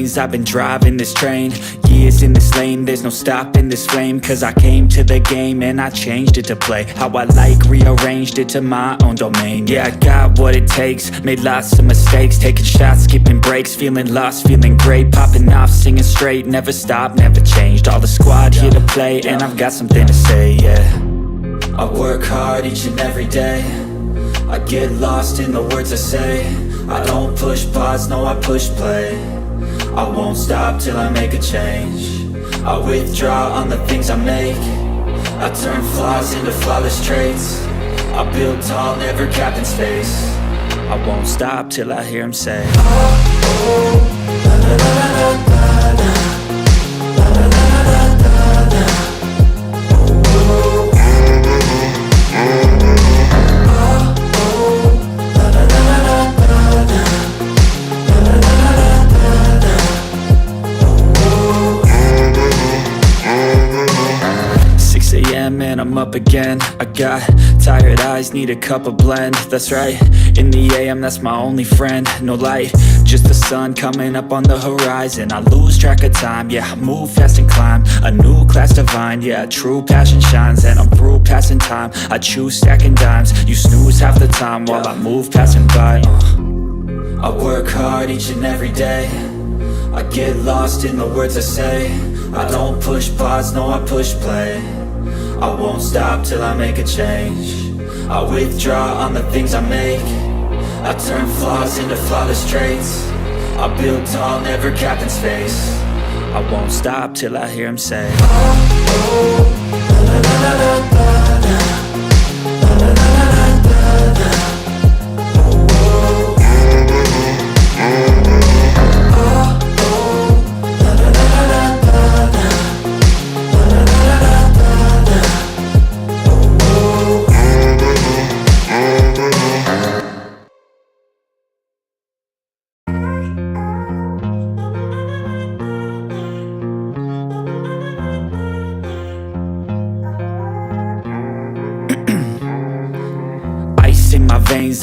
veins, I've been driving this train. Years in this lane, there's no stopping this flame. Cause I came to the game and I changed it to play how I like, rearranged it to my own domain. Yeah, I got what it takes, made lots of mistakes, taking shots, skipping breaks, feeling lost, feeling great, popping off, singing straight, never stopped, never changed. All the squad here to play and I've got something to say, yeah. I work hard each and every day, I get lost in the words I say. I don't push pause, no I push play. I won't stop till I make a change. I withdraw on the things I make. I turn flaws into flawless traits. I build tall, never capped in space. I won't stop till I hear him say, oh, oh, la la la la la la, la la la la la la, oh, oh, and I'm up again. I got tired eyes, need a cup of blend. That's right, in the AM, that's my only friend. No light, just the sun coming up on the horizon. I lose track of time, yeah, I move fast and climb a new class divine, yeah, true passion shines. And I'm through passing time, I choose stacking dimes. You snooze half the time while I move passing by. I work hard each and every day, I get lost in the words I say. I don't push pause, no I push play. I won't stop till I make a change. I withdraw on the things I make. I turn flaws into flawless traits. I build tall, never capped in space. I won't stop till I hear him say, oh, oh, la la la la la la, la la la la la la.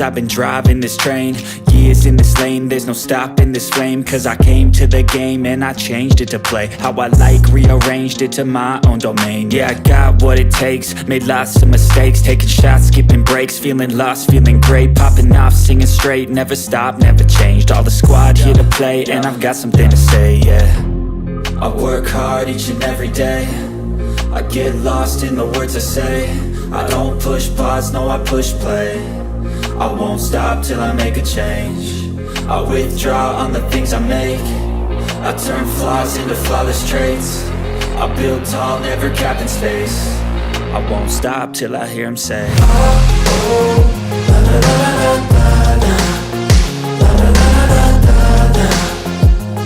I've been driving this train, years in this lane, there's no stopping this flame. Cause I came to the game and I changed it to play how I like, rearranged it to my own domain. Yeah, I got what it takes, made lots of mistakes, taking shots, skipping breaks, feeling lost, feeling great, popping off, singing straight, never stopped, never changed. All the squad here to play and I've got something to say, yeah. I work hard each and every day, I get lost in the words I say. I don't push pause, no I push play. I won't stop till I make a change. I withdraw on the things I make. I turn flaws into flawless traits. I build tall, never capped in space. I won't stop till I hear him say, oh, oh, la la la la la la, la la la la la la,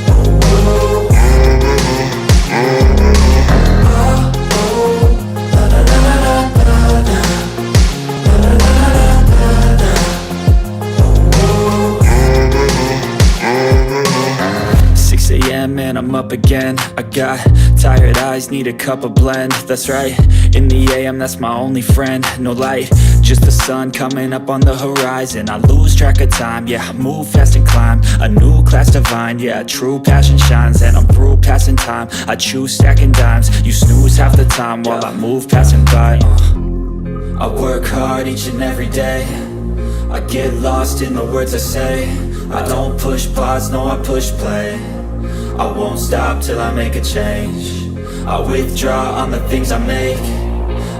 oh, oh, oh, la la la la la la, la la la la la. 6 a.m. and I'm up again. I got tired eyes, need a cup of blend. That's right, in the AM, that's my only friend. No light, just the sun coming up on the horizon. I lose track of time, yeah, I move fast and climb a new class divine, yeah, true passion shines. And I'm through passing time, I choose stacking dimes. You snooze half the time while I move passing by. I work hard each and every day, I get lost in the words I say. I don't push pause, no I push play. I won't stop till I make a change. I withdraw on the things I make.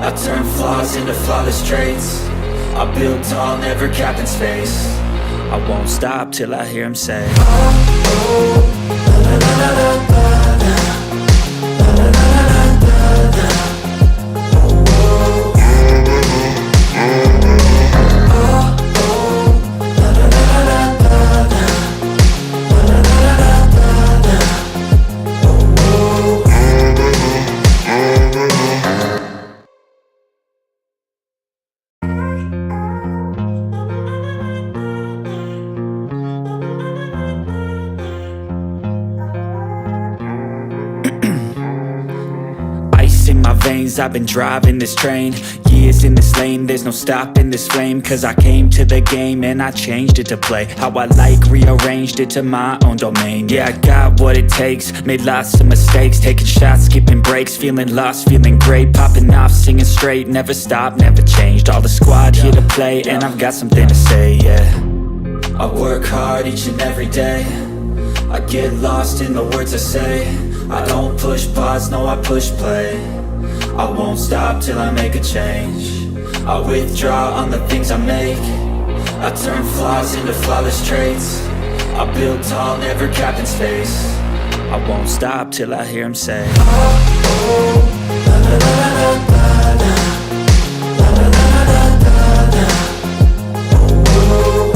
I turn flaws into flawless traits. I build tall, never capped in space. I won't stop till I hear him say, oh, oh, la la la la la la, la la la la la la, oh, oh, veins, I've been driving this train. Years in this lane, there's no stopping this flame. Cause I came to the game and I changed it to play how I like, rearranged it to my own domain. Yeah, I got what it takes, made lots of mistakes, taking shots, skipping breaks, feeling lost, feeling great, popping off, singing straight, never stopped, never changed. All the squad here to play, and I've got something to say, yeah. I work hard each and every day, I get lost in the words I say. I don't push pause, no, I push play. I won't stop till I make a change. I withdraw on the things I make. I turn flaws into flawless traits. I build tall, never capped in space. I won't stop till I hear him say, oh, oh, la la la la la la, la la la la la la, oh, oh,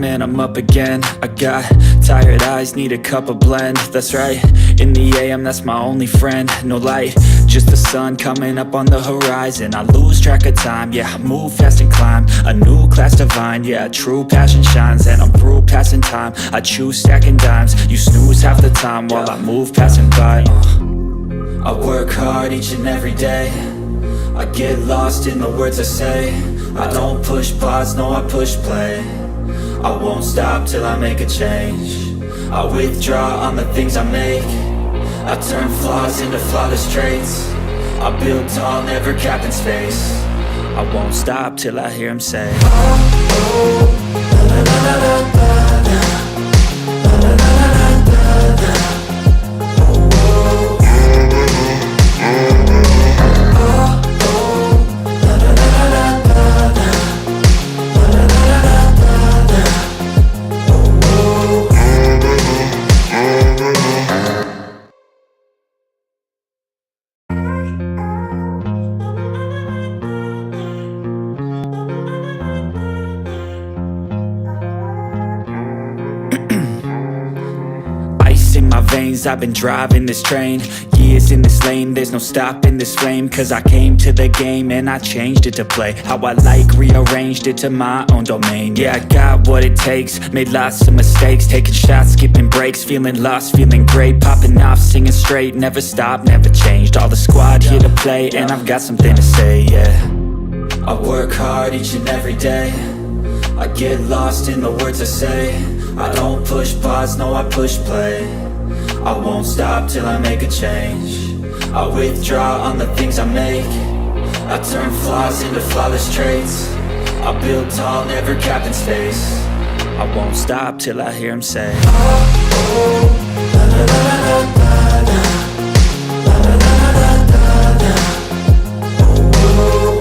and I'm up again. I got tired eyes, need a cup of blend. That's right, in the AM, that's my only friend. No light, just the sun coming up on the horizon. I lose track of time, yeah, I move fast and climb a new class divine, yeah, true passion shines. And I'm through passing time, I choose stacking dimes. You snooze half the time while I move passing by. I work hard each and every day, I get lost in the words I say. I don't push pause, no, I push play. I won't stop till I make a change. I withdraw on the things I make. I turn flaws into flawless traits. I build tall, never capped in space. I won't stop till I hear him say, oh, oh, la la la la la la, la la la la la la. I've been driving this train, years in this lane, there's no stopping this flame. Cause I came to the game and I changed it to play how I like, rearranged it to my own domain. Yeah, I got what it takes, made lots of mistakes, taking shots, skipping breaks, feeling lost, feeling great, popping off, singing straight, never stopped, never changed. All the squad here to play, and I've got something to say, yeah. I work hard each and every day, I get lost in the words I say. I don't push pause, no, I push play. I won't stop till I make a change. I withdraw on the things I make. I turn flaws into flawless traits. I build tall, never capped in space. I won't stop till I hear him say, oh, oh, la la la la la la, la la la la la la, oh, oh,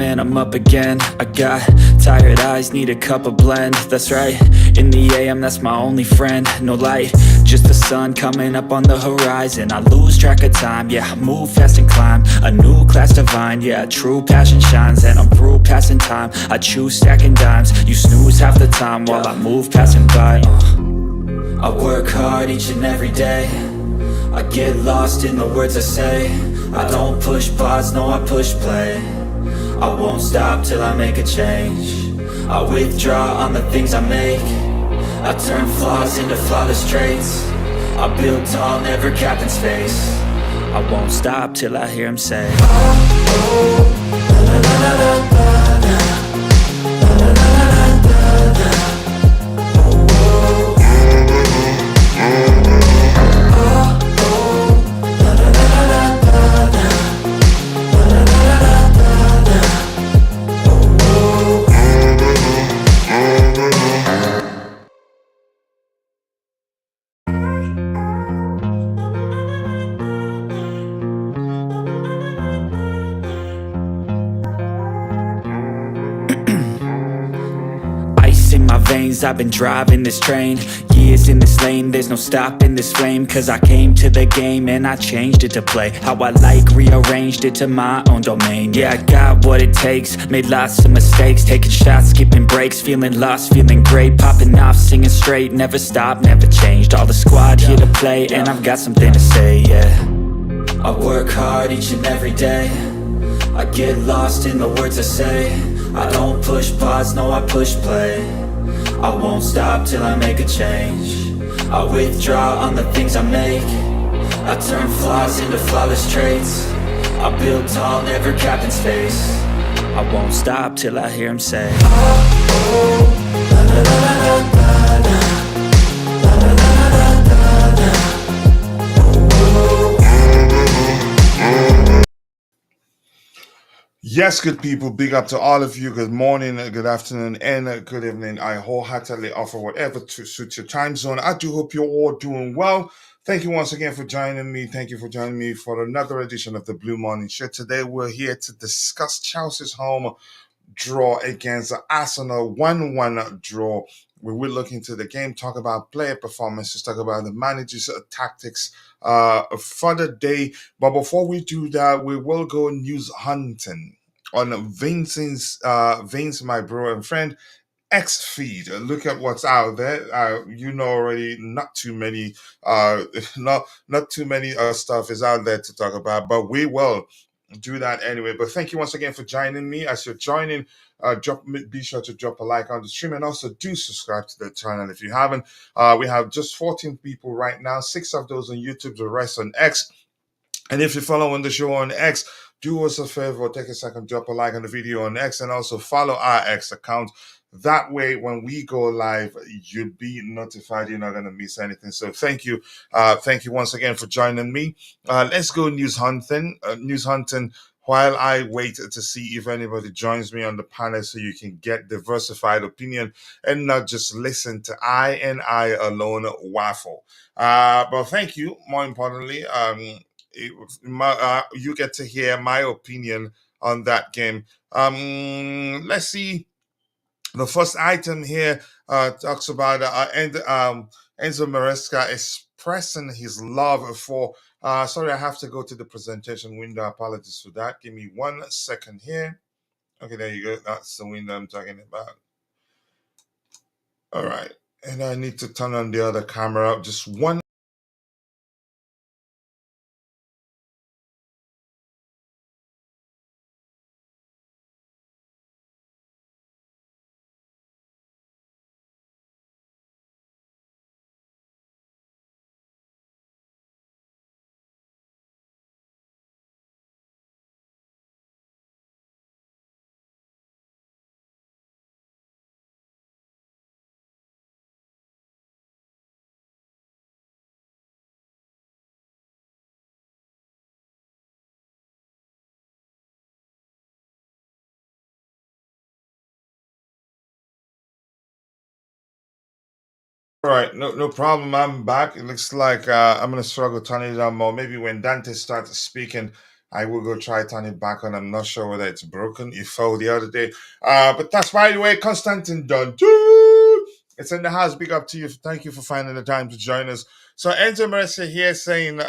and I'm up again. I got tired eyes, need a cup of blend. That's right, in the AM, that's my only friend. No light, just the sun coming up on the horizon. I lose track of time, yeah, I move fast and climb a new class divine, yeah, true passion shines. And I'm through passing time, I choose stacking dimes. You snooze half the time while I move passing by. I work hard each and every day, I get lost in the words I say. I don't push pause, no, I push play. I won't stop till I make a change. I withdraw on the things I make. I turn flaws into flawless traits. I build tall, never capped in space. I won't stop till I hear him say, oh, oh, la la la la la la, la la la la la la. lanes. I've been driving this train, years in this lane. There's no stopping this flame, cause I came to the game and I changed it to play how I like, rearranged it to my own domain. Yeah, I got what it takes, made lots of mistakes, taking shots, skipping breaks, feeling lost, feeling great, popping off, singing straight, never stopped, never changed. All the squad here to play, and I've got something to say, yeah. I work hard each and every day, I get lost in the words I say. I don't push pause, no I push play. I won't stop till I make a change. I withdraw on the things I make. I turn flaws into flawless traits. I build tall, never capped in space. I won't stop till I hear him say, oh, oh, la, la, la, la, la, la. Yes, good people, big up to all of you. Good morning, good afternoon, and good evening. I wholeheartedly offer whatever to suit your time zone. I do hope you're all doing well. Thank you once again for joining me. Thank you for joining me for another edition of the Blue Morning Show. Today, we're here to discuss Chelsea's home draw against Arsenal, 1-1 draw. We will look into the game, talk about player performances, talk about the manager's tactics for the day. But before we do that, we will go news hunting on Vince, my bro and friend, X feed. Look at what's out there. You know already, not too many, not too many stuff is out there to talk about, but we will do that anyway. But thank you once again for joining me. As you're joining, be sure to drop a like on the stream, and also do subscribe to the channel if you haven't. We have just 14 people right now, 6 of those on YouTube, the rest on X. And if you're following the show on X, do us a favor, take a second, drop a like on the video on X, and also follow our X account. That way, when we go live, you'll be notified. You're not going to miss anything. So thank you. Thank you once again for joining me. Let's go news hunting. While I wait to see if anybody joins me on the panel so you can get diversified opinion and not just listen to I alone waffle. But thank you. More importantly, you get to hear my opinion on that game. Let's see. The first item here talks about Enzo Maresca expressing his love for. Sorry, I have to go to the presentation window. Apologies for that. Give me 1 second here. Okay, there you go. That's the window I'm talking about. All right. And I need to turn on the other camera up. Just one. All right, no problem. I'm back. It looks like I'm gonna struggle turning it on more. Maybe when Dante starts speaking, I will go try turn it back on. I'm not sure whether it's broken. It fell the other day. But that's by the way, Constantine Dunn. It's in the house. Big up to you. Thank you for finding the time to join us. So Enzo Maressa here saying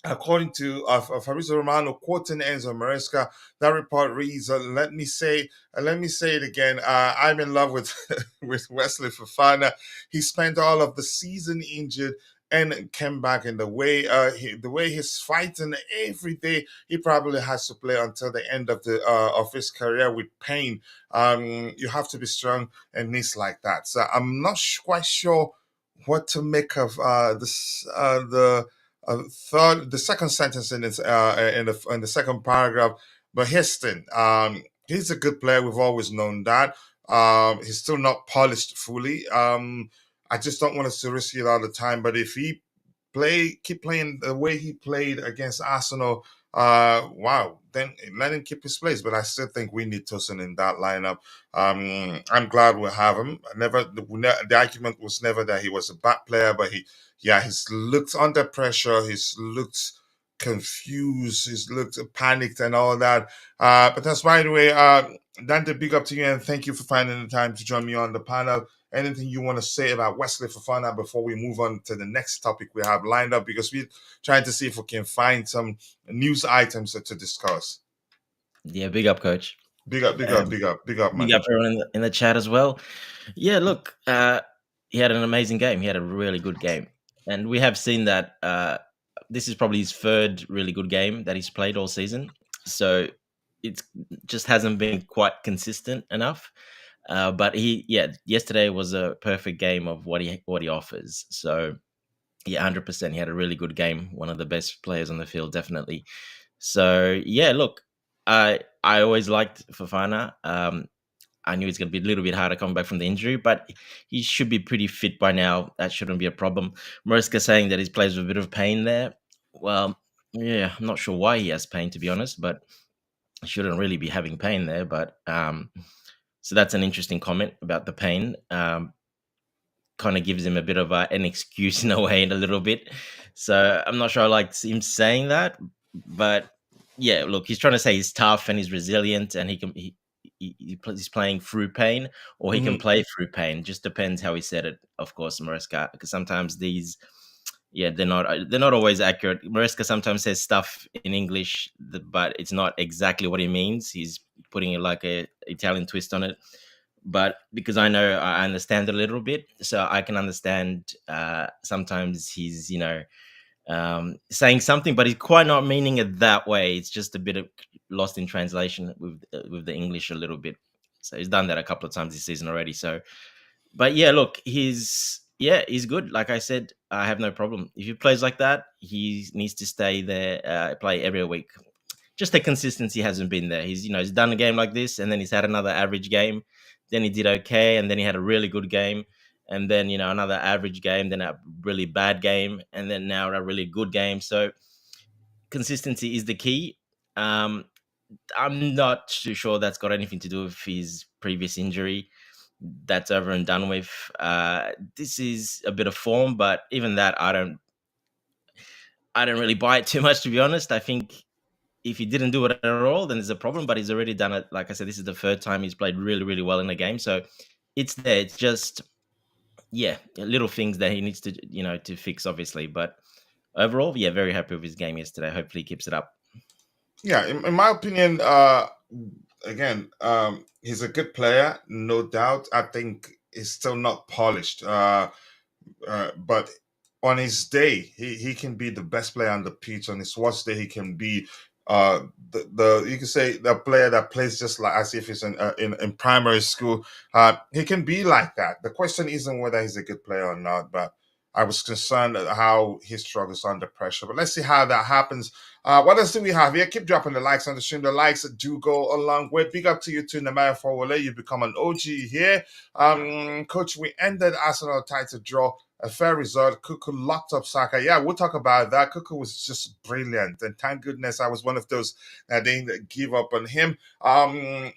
according to Fabrizio Romano quoting Enzo Maresca, that report reads, let me say it again. I'm in love with with Wesley Fofana. He spent all of the season injured and came back in the way he's fighting every day. He probably has to play until the end of his career with pain. You have to be strong and knees like that. So I'm not quite sure what to make of the second sentence in the second paragraph. But Heston, he's a good player. We've always known that. He's still not polished fully. I just don't want us to risk it all the time. But if he keep playing the way he played against Arsenal, wow, then let him keep his place. But I still think we need Tosin in that lineup. I'm glad we have him. The argument was never that he was a bad player, but he's looked under pressure. He's looked confused. He looked panicked and all that. But that's by the way, Dante, big up to you and thank you for finding the time to join me on the panel. Anything you want to say about Wesley Fofana before we move on to the next topic we have lined up? Because we're trying to see if we can find some news items to discuss. Yeah, big up, coach. Big up, big up, big up, big up, Big man. up everyone in the chat as well. Yeah, look, he had an amazing game. He had a really good game, and we have seen that. This is probably his third really good game that he's played all season. So it just hasn't been quite consistent enough. But yesterday was a perfect game of what he offers. So yeah, 100%. He had a really good game. One of the best players on the field, definitely. So yeah, look, I always liked Fofana. I knew it's going to be a little bit harder coming back from the injury, but he should be pretty fit by now. That shouldn't be a problem. Maresca saying that he plays with a bit of pain there. Well, yeah, I'm not sure why he has pain, to be honest, but he shouldn't really be having pain there. But so that's an interesting comment about the pain. Kind of gives him a bit of an excuse in a way, in a little bit. So I'm not sure I like him saying that, but yeah, look, he's trying to say he's tough and he's resilient and he's playing through pain, or he can play through pain. Just depends how he said it, of course, Maresca, because sometimes these, yeah, they're not always accurate. Maresca sometimes says stuff in English, but it's not exactly what he means. He's putting it like a Italian twist on it. But because I understand it a little bit, so I can understand sometimes he's saying something, but he's quite not meaning it that way. It's just a bit of lost in translation with the English a little bit. So he's done that a couple of times this season already. So, but yeah, look, he's good. Like I said, I have no problem if he plays like that. He needs to stay there, play every week. Just the consistency hasn't been there. He's done a game like this, and then he's had another average game. Then he did okay, and then he had a really good game, and then another average game, then a really bad game, and then now a really good game. So consistency is the key. I'm not too sure that's got anything to do with his previous injury. That's over and done with. This is a bit of form, but even that, I don't really buy it too much, to be honest. I think if he didn't do it at all, then there's a problem. But he's already done it. Like I said, this is the third time he's played really, really well in the game. So it's there. It's just, yeah, little things that he needs to, to fix, obviously. But overall, yeah, very happy with his game yesterday. Hopefully, he keeps it up. Yeah, in my opinion, again, he's a good player, no doubt. I think he's still not polished, but on his day, he can be the best player on the pitch. On his worst day, he can be the you can say the player that plays just like as if he's in primary school. He can be like that. The question isn't whether he's a good player or not, but I was concerned at how he struggles under pressure. But let's see how that happens. What else do we have here? Keep dropping the likes on the stream. The likes do go a long way. Big up to you too, Namaya Fowole. You become an OG here. Coach, we ended Arsenal title draw. A fair result. Cuckoo locked up Saka. Yeah, we'll talk about that. Cuckoo was just brilliant. And thank goodness I was one of those that didn't give up on him.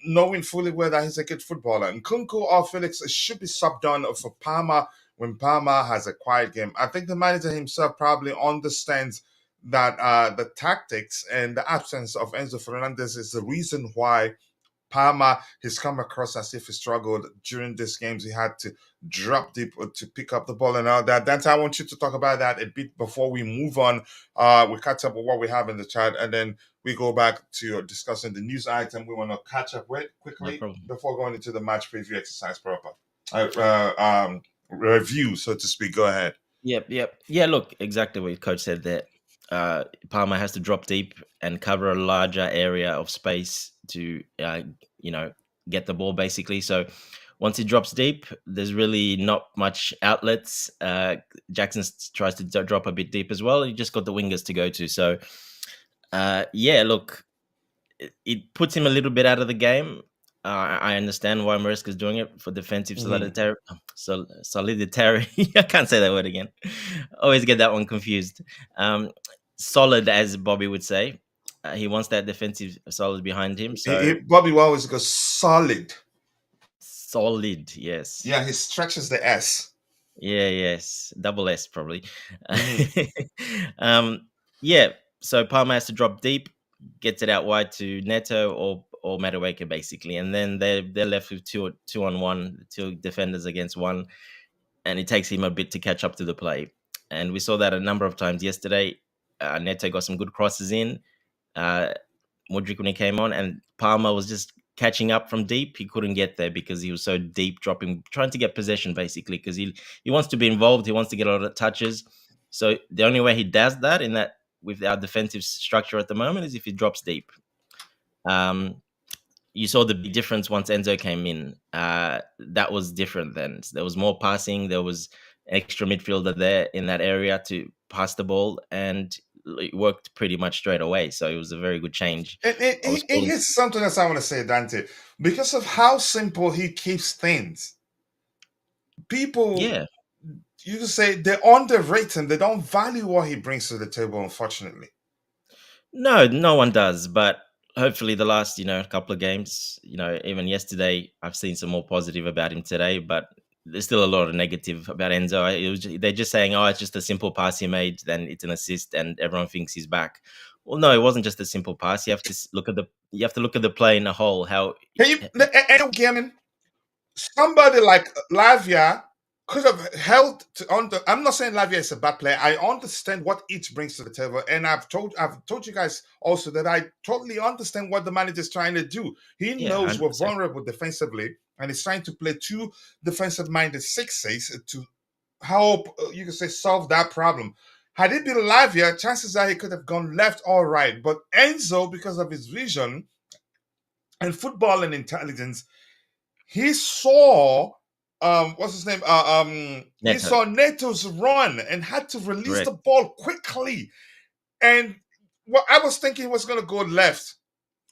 Knowing fully well that he's a good footballer. And Kunku or Felix should be subbed on for Palmer when Palmer has a quiet game. I think the manager himself probably understands that the tactics and the absence of Enzo Fernandez is the reason why Palmer has come across as if he struggled during these games. He had to drop deep to pick up the ball and all that. Dante, I want you to talk about that a bit before we move on. We catch up with what we have in the chat, and then we go back to discussing the news item we want to catch up with quickly before going into the match preview exercise proper. Review, so to speak. Go ahead. Yep. Yeah, look, exactly what Coach said there. Palmer has to drop deep and cover a larger area of space to, get the ball, basically. So once he drops deep, there's really not much outlets. Jackson tries to drop a bit deep as well. He just got the wingers to go to. So, look, it puts him a little bit out of the game. I understand why Maresca is doing it for defensive solidity. I can't say that word again. Always get that one confused. Solid, as Bobby would say. He wants that defensive solid behind him. So Bobby will always go solid. Solid, yes. Yeah, he stretches the S. Yeah, yes. Double S, probably. So Palmer has to drop deep, gets it out wide to Neto or Madueke basically, and then they're left with two on one, two defenders against one, and it takes him a bit to catch up to the play. And we saw that a number of times yesterday. Neto got some good crosses in. Uh, Mudryk when he came on, and Palmer was just catching up from deep. He couldn't get there because he was so deep, trying to get possession basically because he wants to be involved. He wants to get a lot of touches. So the only way he does that in that with our defensive structure at the moment is if he drops deep. You saw the big difference once Enzo came in. That was different then. There was more passing. There was an extra midfielder there in that area to pass the ball, and it worked pretty much straight away. So it was a very good change. It's something else I want to say, Dante. Because of how simple he keeps things, people, Yeah. you just say they underrate him. They don't value what he brings to the table, unfortunately. No one does. But hopefully, the last couple of games, even yesterday, I've seen some more positive about him today. But there's still a lot of negative about Enzo. They're just saying, "Oh, it's just a simple pass he made, then it's an assist, and everyone thinks he's back." Well, no, it wasn't just a simple pass. You have to look at the play in a whole. How Gaming, somebody like Lavia could have held on. I'm not saying Lavia is a bad player. I understand what each brings to the table, and I've told you guys also that I totally understand what the manager is trying to do. He knows we're 100%. vulnerable defensively, and he's trying to play two defensive-minded sixes to help, you can say, solve that problem. Had it been Lavia, chances are he could have gone left or right. But Enzo, because of his vision and football and intelligence, he saw what's his name? He saw Neto's run and had to release the ball quickly. And what I was thinking was going to go left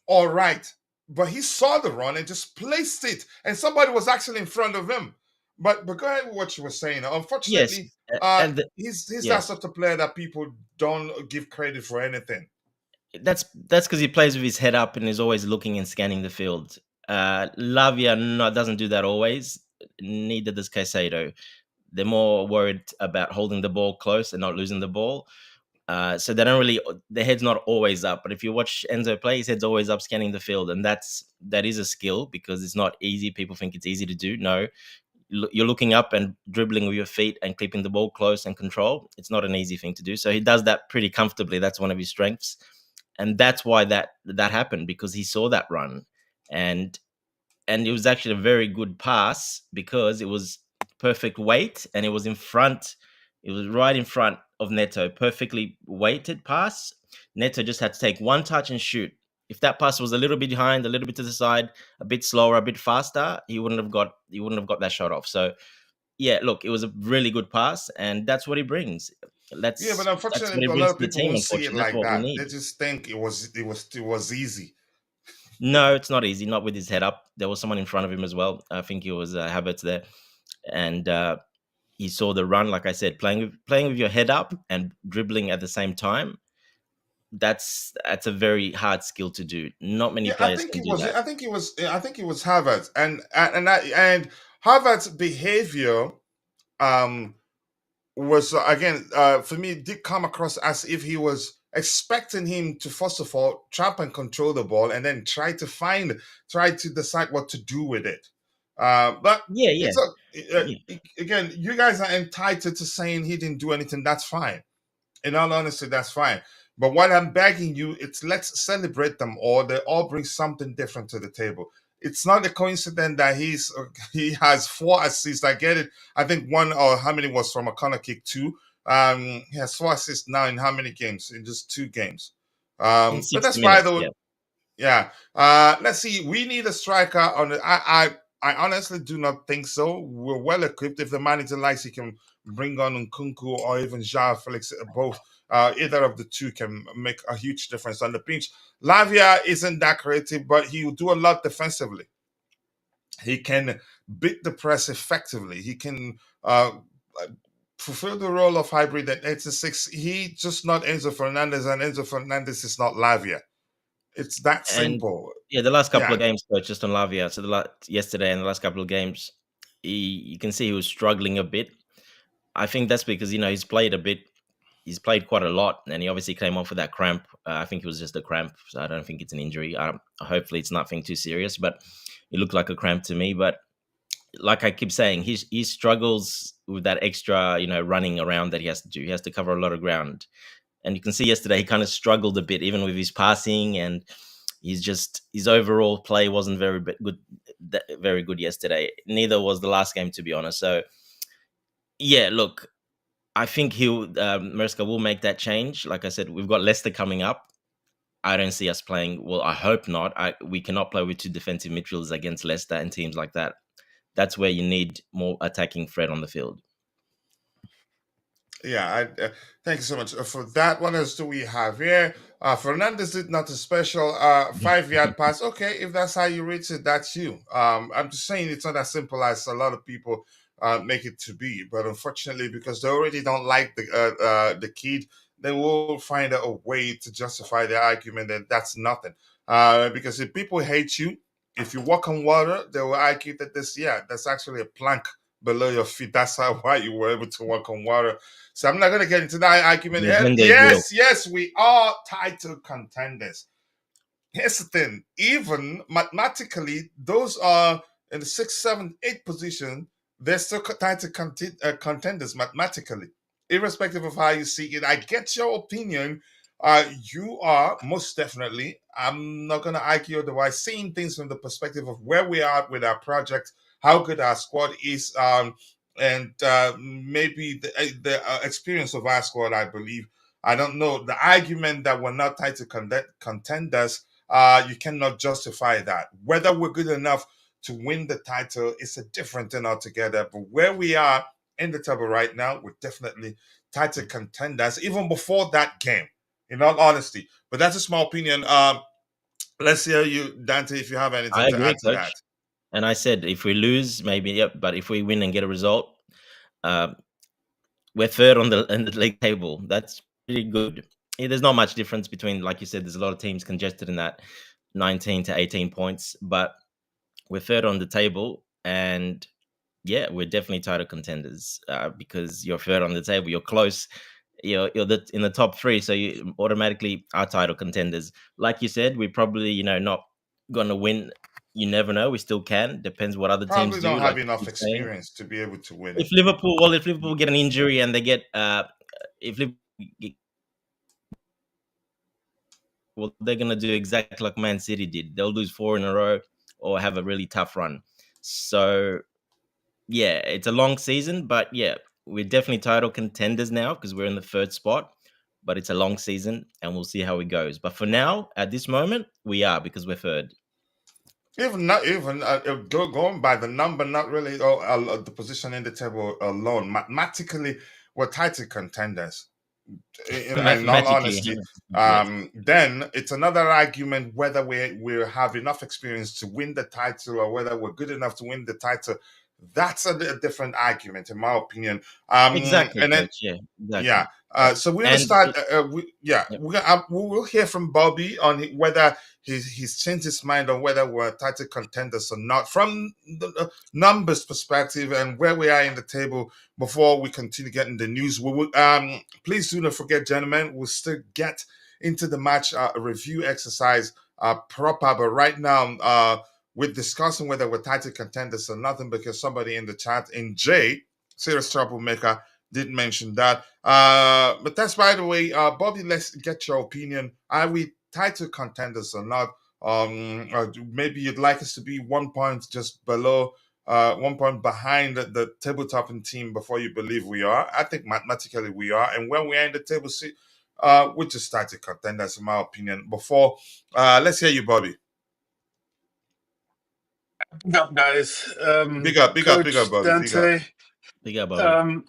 or right, but he saw the run and just placed it, and somebody was actually in front of him. But go ahead with what you were saying. Unfortunately, yes, he's that sort of player that people don't give credit for anything. That's because he plays with his head up and is always looking and scanning the field. Lavia doesn't do that always. Neither does Caicedo. They're more worried about holding the ball close and not losing the ball. So they don't really. Their head's not always up. But if you watch Enzo play, his head's always up, scanning the field, and that is a skill because it's not easy. People think it's easy to do. No, you're looking up and dribbling with your feet and keeping the ball close and control. It's not an easy thing to do. So he does that pretty comfortably. That's one of his strengths. And that's why that happened, because he saw that run, and it was actually a very good pass because it was perfect weight and it was in front. It was right in front of Neto, perfectly weighted pass. Neto just had to take one touch and shoot. If that pass was a little bit behind, a little bit to the side, a bit slower, a bit faster, he wouldn't have got that shot off. So yeah, look, it was a really good pass, and that's what he brings. But unfortunately, a lot of people won't see it like that. They just think it was easy. No, it's not easy. Not with his head up. There was someone in front of him as well. I think it was Havertz there, and he saw the run. Like I said, playing with your head up and dribbling at the same time. That's a very hard skill to do. Not many players can do that. I think it was Havertz, and Havertz's behavior was again for me did come across as if he was expecting him to first of all trap and control the ball and then try to decide what to do with it. But again, you guys are entitled to saying he didn't do anything. That's fine. In all honesty, that's fine. But what I'm begging you, it's let's celebrate them all. They all bring something different to the table. It's not a coincidence that he has 4 assists. I get it. I think one or how many was from a corner kick too. He has 4 assists now in how many games? In just 2 games. But that's by the way. Yeah. Let's see. We need a striker on it. I honestly do not think so. We're well equipped. If the manager likes, he can bring on Nkunku or even Joao Felix. Both, either of the two can make a huge difference on the pitch. Lavia isn't that creative, but he will do a lot defensively. He can beat the press effectively. He can fulfill the role of hybrid at 86. He's just not Enzo Fernandez, and Enzo Fernandez is not Lavia. It's that simple. And, the last couple of games, coach, just on Lavia. So yesterday and the last couple of games, you can see he was struggling a bit. I think that's because he's played a bit. he's played quite a lot, and he obviously came off with that cramp. I think it was just a cramp, so I don't think it's an injury. Hopefully, it's nothing too serious, but it looked like a cramp to me. But like I keep saying, he struggles with that extra, running around that he has to do. He has to cover a lot of ground, and you can see yesterday he kind of struggled a bit, even with his passing, and his overall play wasn't very good yesterday. Neither was the last game, to be honest. So yeah, look, I think Maresca will make that change. Like I said, we've got Leicester coming up. I don't see us playing. Well, I hope not. We cannot play with two defensive midfielders against Leicester and teams like that. That's where you need more attacking threat on the field. Yeah, thank you so much for that. What else do we have here? Fernandez did not a special 5-yard pass. Okay, if that's how you reach it, that's you. I'm just saying it's not as simple as a lot of people make it to be. But unfortunately, because they already don't like the kid, they will find a way to justify their argument that that's nothing. Because if people hate you, if you walk on water, they will argue that that's actually a plank below your feet. That's why you were able to walk on water. So I'm not going to get into that argument. Yes, we are title contenders. Here's the thing. Even mathematically, those are in the 6th, 7th, 8th position. They're still title contenders mathematically, irrespective of how you see it. I get your opinion. You are most definitely. I'm not going to argue otherwise. Seeing things from the perspective of where we are with our project, how good our squad is, and maybe the experience of our squad, I believe. I don't know. The argument that we're not title contenders, you cannot justify that. Whether we're good enough to win the title is a different thing altogether. But where we are in the table right now, we're definitely title contenders, even before that game, in all honesty. But that's a small opinion. Let's hear you, Dante, if you have anything to add to that. And I said, if we lose, maybe, yep. But if we win and get a result, we're third in the league table. That's pretty good. There's not much difference between, like you said, there's a lot of teams congested in that 19 to 18 points, but we're third on the table, and yeah, we're definitely title contenders because you're third on the table. You're close. You're in the top 3, so you automatically are title contenders. Like you said, we probably not gonna win. You never know. We still can. Depends what other teams do. Probably don't have enough experience to be able to win. If Liverpool get an injury and they get if Liverpool, well, they're gonna do exactly like Man City did. They'll lose 4 in a row or have a really tough run. So yeah, it's a long season, but yeah, we're definitely title contenders now because we're in the 3rd spot. But it's a long season, and we'll see how it goes. But for now, at this moment, we are, because we're 3rd. Going by the number, not really the position in the table alone. Mathematically, we're title contenders. In all honesty, then it's another argument whether we have enough experience to win the title or whether we're good enough to win the title. That's a different argument, in my opinion. Exactly. And then, exactly. Yeah. So we're gonna start. We will hear from Bobby on whether he's changed his mind on whether we're title contenders or not from the numbers perspective and where we are in the table. Before we continue getting the news, we will please do not forget, gentlemen, we'll still get into the match review exercise proper. But right now, we're discussing whether we're title contenders or nothing because somebody in the chat, in J, serious troublemaker, did mention that. But that's, by the way, Bobby, let's get your opinion. Are we title contenders or not? Or maybe you'd like us to be 1 point just below, 1 point behind the table-topping team before you believe we are. I think mathematically we are. And when we are in the table, we're just title contenders, in my opinion. Before, let's hear you, Bobby. Big up, guys. Big up, Bobby. Dante. Big up, Bobby.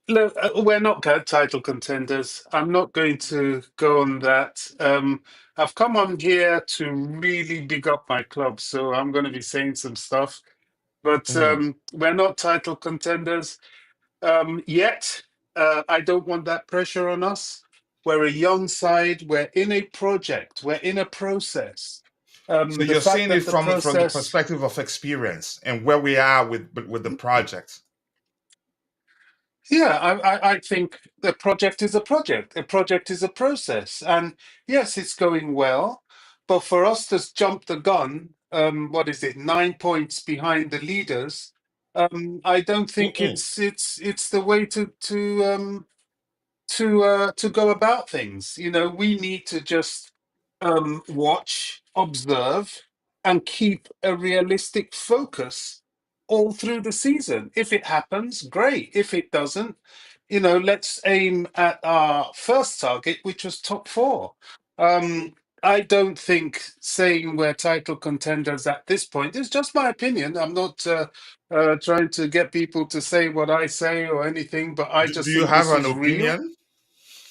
Look, we're not title contenders. I'm not going to go on that. I've come on here to really big up my club, so I'm going to be saying some stuff. But we're not title contenders yet. I don't want that pressure on us. We're a young side. We're in a project. We're in a process. So you're seeing it from the perspective of experience and where we are with the project. Yeah, I think the project is a project. A project is a process. And yes, it's going well. But for us to jump the gun, what is it, 9 points behind the leaders, I don't think Mm-mm. it's the way to go about things. You know, we need to just watch, observe, and keep a realistic focus all through the season. If it happens, great. If it doesn't, you know, let's aim at our first target, which was top four. I don't think saying we're title contenders at this point is just my opinion. I'm not trying to get people to say what I say or anything, but I Do just you think have this an is real. opinion?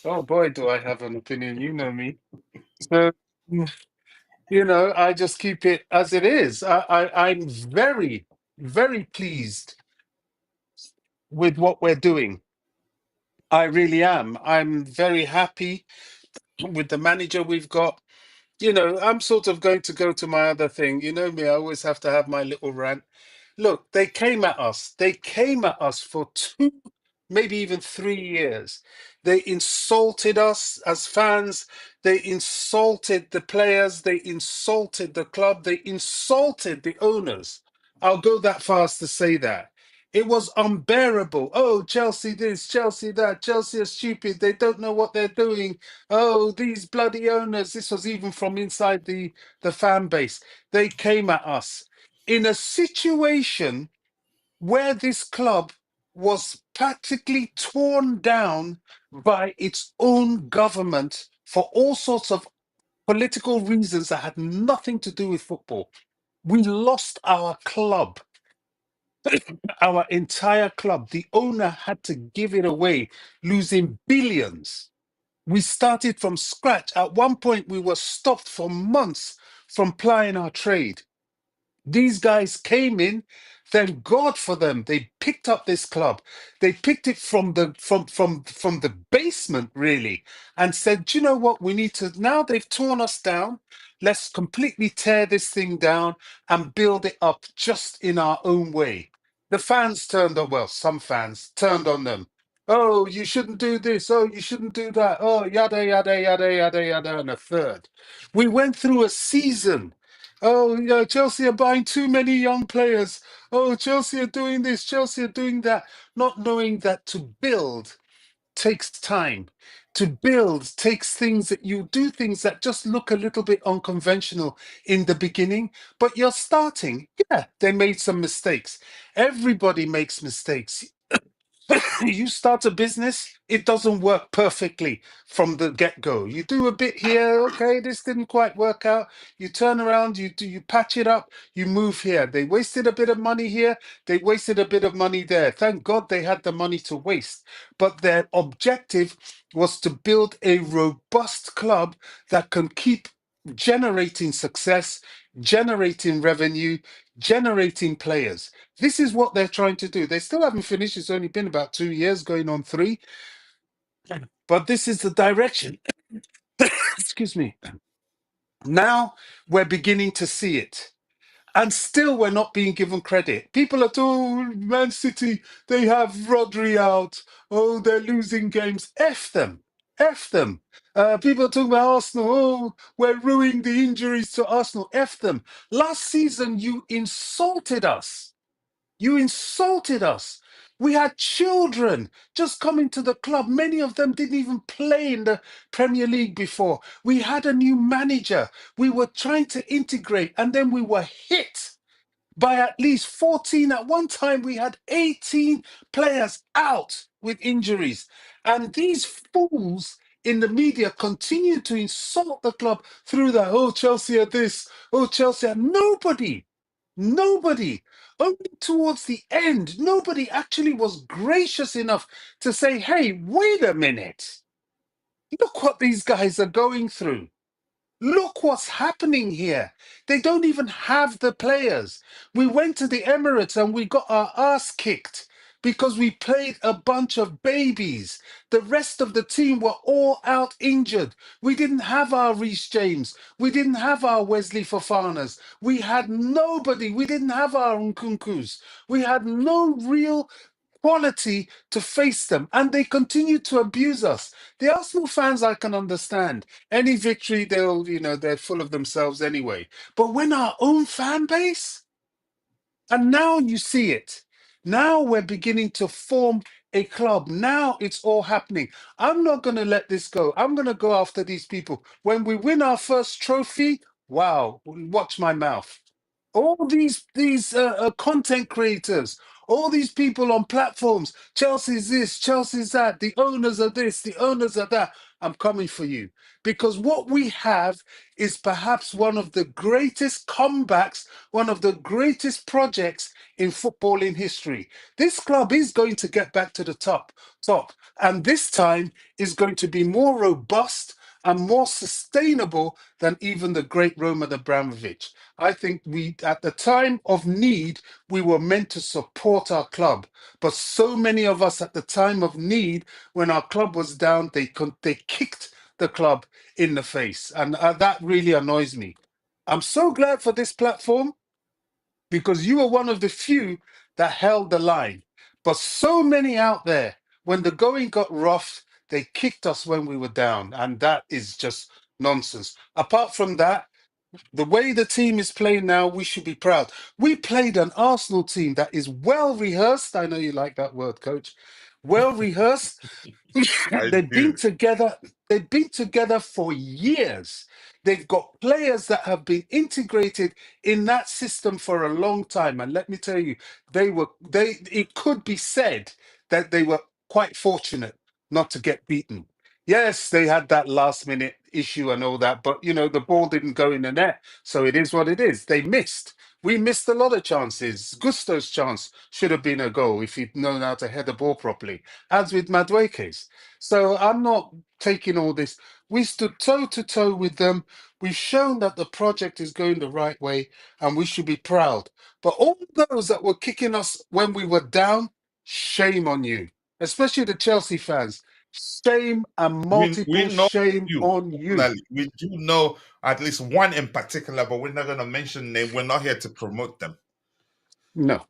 Oh boy, do I have an opinion. You know me. So, you know, I just keep it as it is. I'm very, very pleased with what we're doing. I really am. I'm very happy with the manager we've got. You know, I'm sort of going to go to my other thing. You know me, I always have to have my little rant. Look, they came at us. They came at us for 2, maybe even 3 years. They insulted us as fans. They insulted the players. They insulted the club. They insulted the owners. I'll go that far as to say that. It was unbearable. Oh, Chelsea this, Chelsea that. Chelsea are stupid. They don't know what they're doing. Oh, these bloody owners. This was even from inside the fan base. They came at us in a situation where this club was practically torn down by its own government for all sorts of political reasons that had nothing to do with football. We lost our club, our entire club. The owner had to give it away, losing billions. We started from scratch. At one point, we were stopped for months from plying our trade. These guys came in. Thank God for them. They picked up this club. They picked it from the basement, really, and said, "Do you know what? We need to now. They've torn us down. Let's completely tear this thing down and build it up just in our own way." The fans turned on. Well, some fans turned on them. Oh, you shouldn't do this. Oh, you shouldn't do that. Oh, yada yada yada yada yada. And a third. We went through a season. Oh, yeah, Chelsea are buying too many young players. Oh, Chelsea are doing this, Chelsea are doing that. Not knowing that to build takes time. To build takes things that you do things that just look a little bit unconventional in the beginning, but you're starting. Yeah, they made some mistakes. Everybody makes mistakes. You start a business, it doesn't work perfectly from the get-go. You do a bit here, okay, this didn't quite work out. You turn around, you patch it up, you move here. They wasted a bit of money here, they wasted a bit of money there. Thank God they had the money to waste. But their objective was to build a robust club that can keep generating success, generating revenue, generating players. This is what they're trying to do. They still haven't finished. It's only been about 2 years, going on 3. But this is the direction. Excuse me. Now we're beginning to see it. And still, we're not being given credit. People are told, oh, Man City, they have Rodri out. Oh, they're losing games. F them. F them. People are talking about Arsenal. Oh, we're ruining the injuries to Arsenal. F them. Last season, you insulted us. You insulted us. We had children just coming to the club. Many of them didn't even play in the Premier League before. We had a new manager. We were trying to integrate, and then we were hit by at least 14. At one time, we had 18 players out with injuries. And these fools in the media continue to insult the club through that. Oh, Chelsea are this. Oh, Chelsea are nobody. Only towards the end, nobody actually was gracious enough to say, hey, wait a minute. Look what these guys are going through. Look what's happening here. They don't even have the players. We went to the Emirates and we got our ass kicked because we played a bunch of babies. The rest of the team were all out injured. We didn't have our Reece James. We didn't have our Wesley Fofanas. We had nobody. We didn't have our Nkunkus. We had no real quality to face them, and they continue to abuse us. The Arsenal fans, I can understand. Any victory, they're full of themselves anyway. But when our own fan base, and now you see it. Now we're beginning to form a club. Now it's all happening. I'm not going to let this go. I'm going to go after these people. When we win our first trophy, wow, watch my mouth. All these content creators, all these people on platforms, Chelsea's this, Chelsea's that, the owners are this, the owners are that. I'm coming for you because what we have is perhaps one of the greatest comebacks, one of the greatest projects in footballing history. This club is going to get back to the top, and this time is going to be more robust and more sustainable than even the great Roman Abramovich. I think at the time of need, we were meant to support our club. But so many of us at the time of need, when our club was down, they kicked the club in the face. And that really annoys me. I'm so glad for this platform because you were one of the few that held the line. But so many out there, when the going got rough, they kicked us when we were down. And that is just nonsense. Apart from that, the way the team is playing now, we should be proud. We played an Arsenal team that is well rehearsed. I know you like that word, coach. Well rehearsed. I they've been do. together. They've been together for years. They've got players that have been integrated in that system for a long time. And let me tell you, it could be said that they were quite fortunate not to get beaten. Yes, they had that last minute issue and all that, but the ball didn't go in the net. So it is what it is. They missed. We missed a lot of chances. Gusto's chance should have been a goal if he'd known how to head the ball properly, as with Madueke's. So I'm not taking all this. We stood toe to toe with them. We've shown that the project is going the right way and we should be proud. But all those that were kicking us when we were down, shame on you, especially the Chelsea fans. Shame and We multiple know shame you. on you. Definitely. We do know at least one in particular, but we're not going to mention name. We're not here to promote them. No,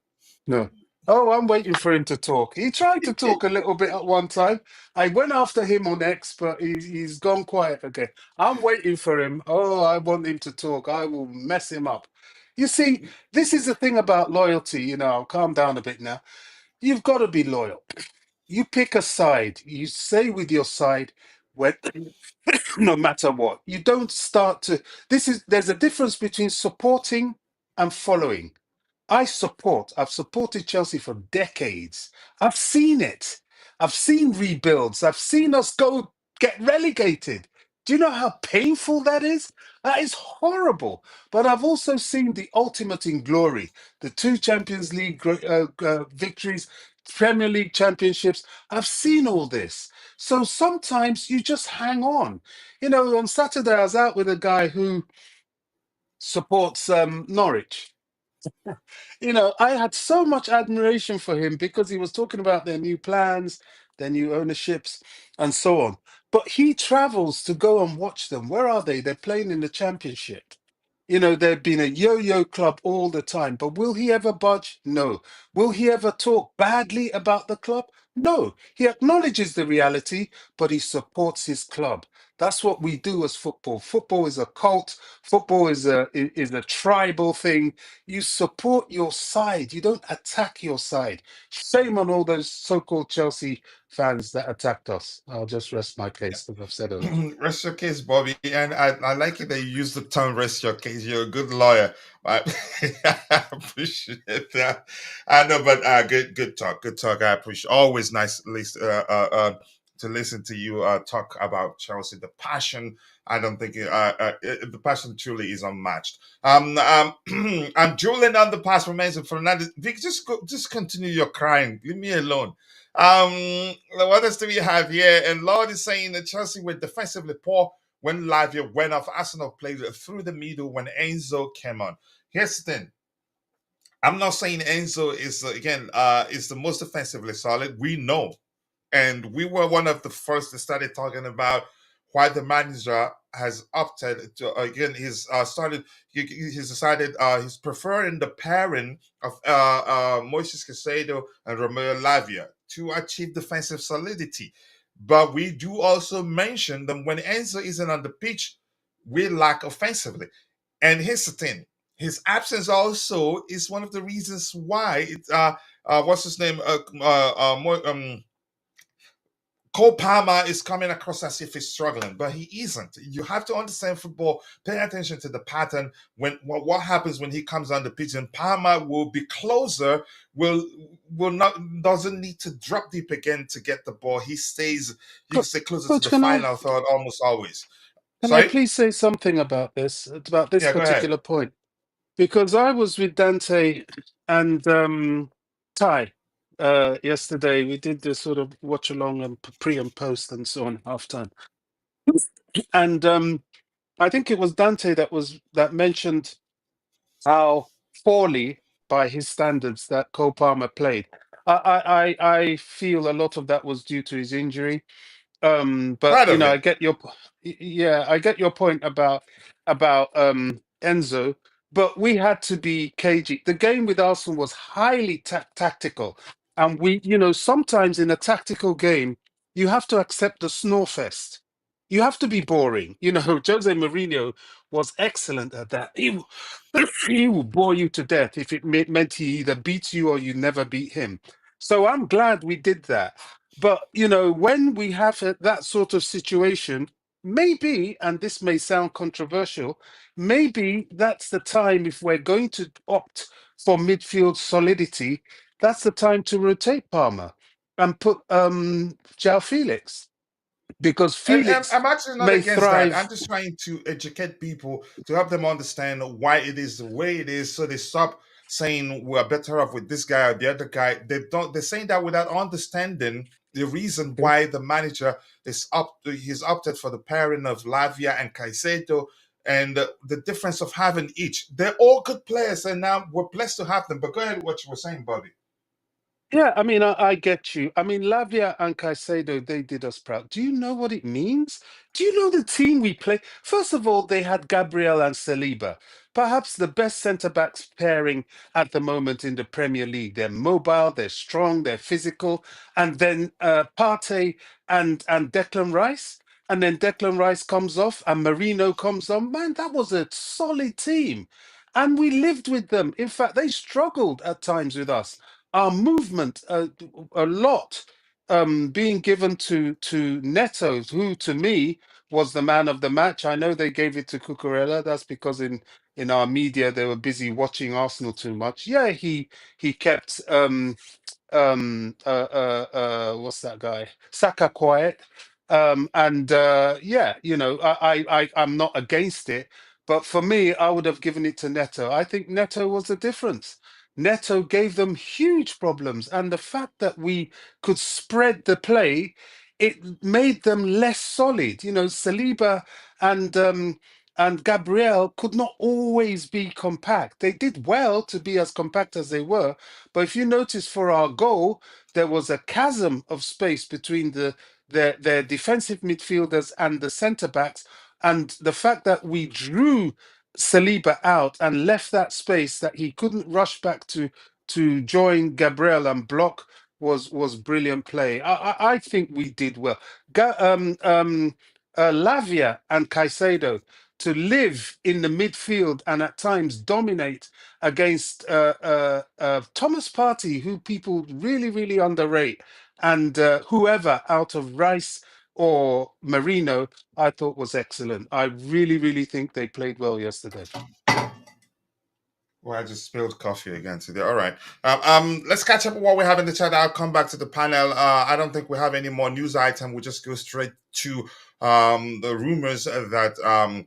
no. Oh, I'm waiting for him to talk. He tried to talk a little bit at one time. I went after him on X, but he's gone quiet again. I'm waiting for him. Oh, I want him to talk. I will mess him up. You see, this is the thing about loyalty. I'll calm down a bit now. You've got to be loyal. You pick a side. You stay with your side when, no matter what. You don't start to. There's a difference between supporting and following. I've supported Chelsea for decades. I've seen it. I've seen rebuilds. I've seen us go get relegated. Do you know how painful that is? That is horrible. But I've also seen the ultimate in glory, the two Champions League victories, Premier League championships. I've seen all this. So sometimes you just hang on. On Saturday, I was out with a guy who supports Norwich. I had so much admiration for him because he was talking about their new plans, their new ownerships, and so on. But he travels to go and watch them. Where are they? They're playing in the championship. They've been a yo-yo club all the time. But will he ever budge? No. Will he ever talk badly about the club? No. He acknowledges the reality, but he supports his club. That's what we do as football. Football is a cult. Football is a tribal thing. You support your side. You don't attack your side. Shame on all those so-called Chelsea fans that attacked us. I'll just rest my case because I've said enough. Rest your case, Bobby. And I like it that you use the term rest your case. You're a good lawyer. I I appreciate that. I know, but good talk. Good talk. I appreciate always nice at least to listen to you talk about Chelsea. The the passion truly is unmatched. I'm drooling on the pass from Enzo Fernandez. Vic, just continue your crying. Leave me alone. What else do we have here? And Lord is saying that Chelsea were defensively poor when Lavia went off. Arsenal played through the middle when Enzo came on. Here's the thing. I'm not saying Enzo is the most defensively solid. We know, and we were one of the first that started talking about why the manager has opted to again. He's decided he's preferring the pairing of Moises Caicedo and Romeo Lavia to achieve defensive solidity. But we do also mention that when Enzo isn't on the pitch, we lack offensively. And here's the thing: his absence also is one of the reasons why what's his name? Cole Palmer is coming across as if he's struggling, but he isn't. You have to understand football. Pay attention to the pattern. When what happens when he comes on the pitch, and Palmer will be closer. Will not doesn't need to drop deep again to get the ball. He stays. You can stay closer to Coach, the final third almost always. can I Sorry. please say something about this Yeah, go ahead. particular point? Because I was with Dante and Ty yesterday. We did this sort of watch along and pre and post and so on halftime. And I think it was Dante that mentioned how poorly, by his standards, that Cole Palmer played. I feel a lot of that was due to his injury. But Part of I it. get yeah, I get your point about Enzo, but we had to be cagey. The game with Arsenal was highly tactical, and we, sometimes in a tactical game, you have to accept the snore fest. You have to be boring. Jose Mourinho was excellent at that. He will bore you to death if it meant he either beats you or you never beat him. So I'm glad we did that. But when we have that sort of situation, maybe, and this may sound controversial, maybe that's the time, if we're going to opt for midfield solidity, that's the time to rotate Palmer and put João Felix, because And Felix I'm actually not may against that. I'm thrive. just trying to educate people to help them understand why it is the way it is, so they stop saying we're better off with this guy or the other guy. They're saying that without understanding the reason Okay. why the manager he's opted for the pairing of Lavia and Caicedo, and the difference of having each. They're all good players, and now we're blessed to have them. But go ahead with what you were saying, Bobby. Yeah, I mean, I get you. I mean, Lavia and Caicedo, they did us proud. Do you know what it means? Do you know the team we play? First of all, they had Gabriel and Saliba, perhaps the best centre backs pairing at the moment in the Premier League. They're mobile, they're strong, they're physical. And then Partey and Declan Rice. And then Declan Rice comes off and Marino comes on. Man, that was a solid team. And we lived with them. In fact, they struggled at times with us. Our movement, a lot being given to Neto, who to me was the man of the match. I know they gave it to Cucurella. That's because in our media they were busy watching Arsenal too much. Yeah, he kept what's that guy, Saka, quiet. And yeah, I'm not against it, but for me, I would have given it to Neto. I think Neto was the difference. Neto gave them huge problems, and the fact that we could spread the play, it made them less solid. Saliba and and Gabriel could not always be compact. They did well to be as compact as they were, but if you notice, for our goal, there was a chasm of space between their defensive midfielders and the centre backs. And the fact that we drew Saliba out and left that space that he couldn't rush back to join Gabriel and block was brilliant play. I think we did well. Lavia and Caicedo, to live in the midfield and at times dominate against Thomas Partey, who people really, really underrate, and whoever out of Rice or Marino, I thought was excellent. I really, really think they played well yesterday. Well, I just spilled coffee again today. All right. Let's catch up with what we have in the chat. I'll come back to the panel. I don't think we have any more news item. We'll just go straight to the rumors that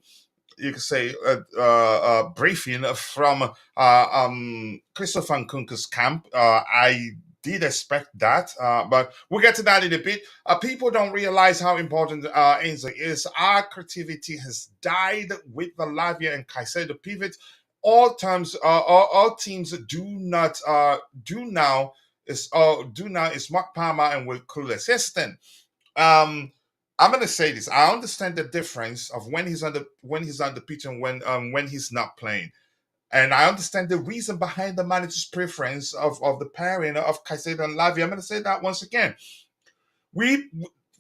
you could say briefing from Christopher Nkunku's camp. I did expect that, but we'll get to that in a bit. People don't realize how important Enzo is. Our creativity has died with the Lavia and Caicedo pivot. All teams do now is Mark Palmer and Will Clueless. Yes, then. I'm gonna say this. I understand the difference of when he's on the pitch and when he's not playing. And I understand the reason behind the manager's preference of the pairing of Caicedo and Lavia. I'm going to say that once again. We,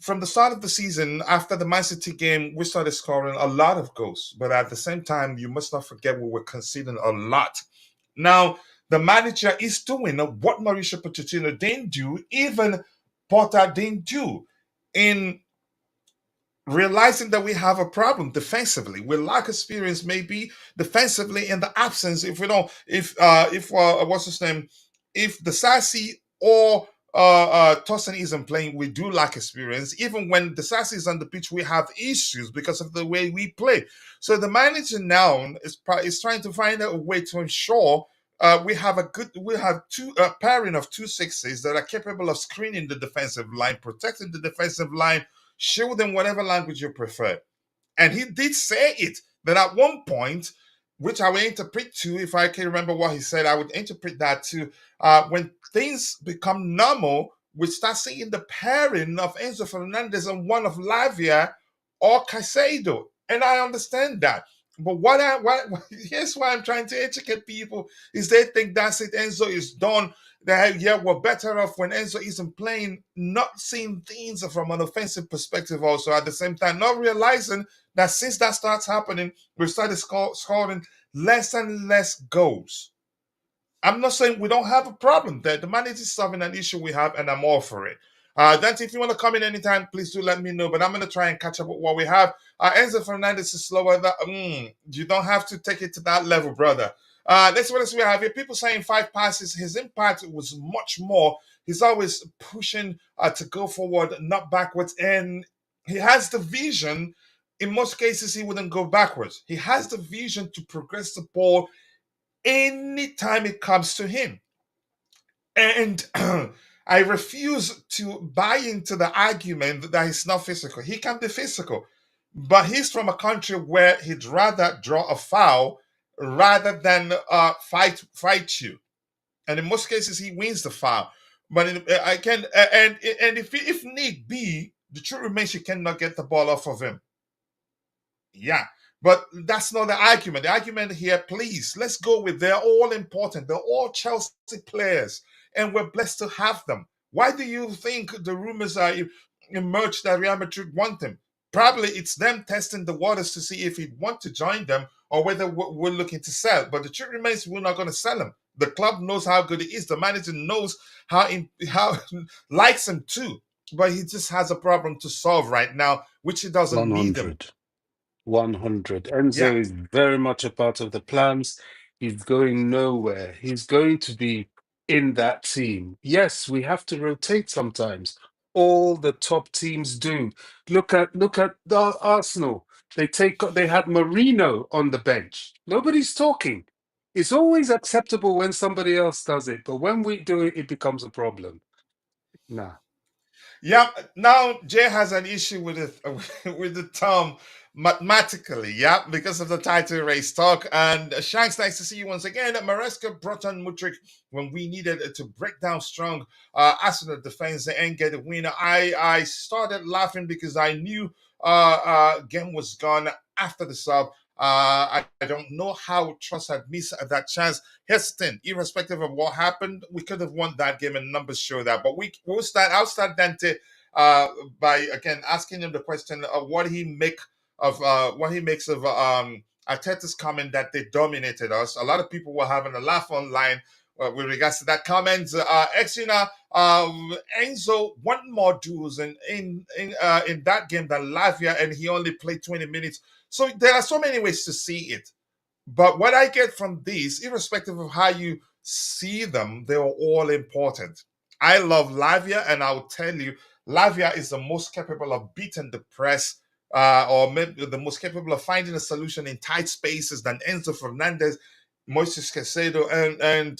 from the start of the season, after the Man City game, we started scoring a lot of goals. But at the same time, you must not forget we were conceding a lot. Now, the manager is doing what Mauricio Pochettino didn't do, even Potter didn't do, in realizing that we have a problem defensively. We lack experience, maybe defensively, in the absence. If we don't, if what's his name, if the Sassy or Tosin isn't playing, we do lack experience. Even when the Sassy is on the pitch, we have issues because of the way we play. So the manager now is trying to find a way to ensure we have two pairing of 2 6s that are capable of screening the defensive line, protecting the defensive line, show them whatever language you prefer. And he did say it, that at one point, which I will interpret to, if I can remember what he said, I would interpret that to when things become normal, we start seeing the pairing of Enzo Fernandez and one of Lavia or Caicedo. And I understand that. But here's why I'm trying to educate people is they think that's it, Enzo is done. That we're better off when Enzo isn't playing, not seeing things from an offensive perspective also at the same time, not realizing that since that starts happening, we've started scoring less and less goals. I'm not saying we don't have a problem there. The manager is solving an issue we have, and I'm all for it. Dante, if you want to come in anytime, please do let me know. But I'm going to try and catch up with what we have. Enzo Fernandez is slower. You don't have to take it to that level, brother. Let's what else we have here. People saying 5 passes. His impact was much more. He's always pushing to go forward, not backwards. And he has the vision. In most cases, he wouldn't go backwards. He has the vision to progress the ball anytime it comes to him. And I refuse to buy into the argument that he's not physical. He can be physical, but he's from a country where he'd rather draw a foul rather than fight you. And in most cases, he wins the foul. But if need be, the truth remains you cannot get the ball off of him. Yeah. But that's not the argument. The argument here, please, let's go with they're all important. They're all Chelsea players, and we're blessed to have them. Why do you think the rumors are emerged that Real Madrid want them? Probably it's them testing the waters to see if he'd want to join them or whether we're looking to sell. But the truth remains we're not going to sell him. The club knows how good he is. The manager knows how likes him too. But he just has a problem to solve right now, which he doesn't need him. 100. Enzo Yeah. is very much a part of the plans. He's going nowhere. He's going to be in that team. Yes, we have to rotate sometimes. All the top teams do. Look at the Arsenal. They had Marino on the bench. Nobody's talking. It's always acceptable when somebody else does it, but when we do it, it becomes a problem. Nah. Yeah, now Jay has an issue with it with the term mathematically, yeah, because of the title race talk. And Shanks, nice to see you once again. Maresca brought on Mudryk when we needed to break down strong Arsenal defense and get a winner. I started laughing because I knew game was gone after the sub. I don't know how Trust had missed that chance. Here's the thing, irrespective of what happened, we could have won that game and numbers show that. But I'll start Dante by again asking him the question of what he makes of Arteta's comment that they dominated us. A lot of people were having a laugh online with regards to that comment. Enzo won more duels in that game than Lavia, and he only played 20 minutes. So there are so many ways to see it. But what I get from these, irrespective of how you see them, they are all important. I love Lavia, and I'll tell you, Lavia is the most capable of beating the press, or maybe the most capable of finding a solution in tight spaces than Enzo Fernandez, Moises Caicedo, and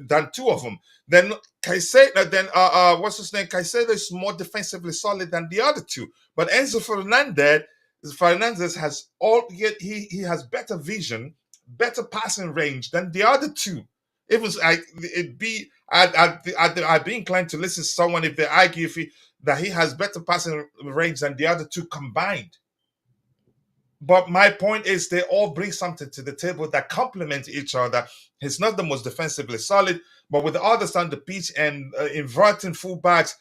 than two of them. Then Caicedo, what's his name? Caicedo is more defensively solid than the other two. But Enzo Fernandez has better vision, better passing range than the other two. Even I'd be inclined to listen to someone if they argue that he has better passing range than the other two combined. But my point is, they all bring something to the table that complement each other. He's not the most defensively solid, but with the others on the pitch and inverting fullbacks,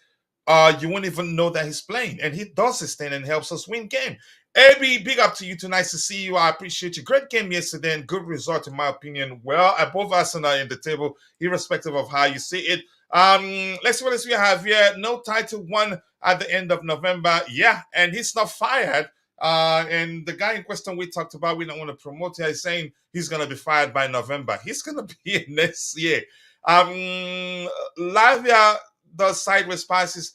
you won't even know that he's playing. And he does his thing and helps us win game. AB, big up to you. Too nice to see you. I appreciate you. Great game yesterday and good result, in my opinion. Well, both Arsenal in the table, irrespective of how you see it. Let's see what else we have here. No title won at the end of November. Yeah, and he's not fired. And the guy in question we talked about, we don't want to promote here, is saying he's going to be fired by November. He's going to be here next year. Lavia does sideways passes.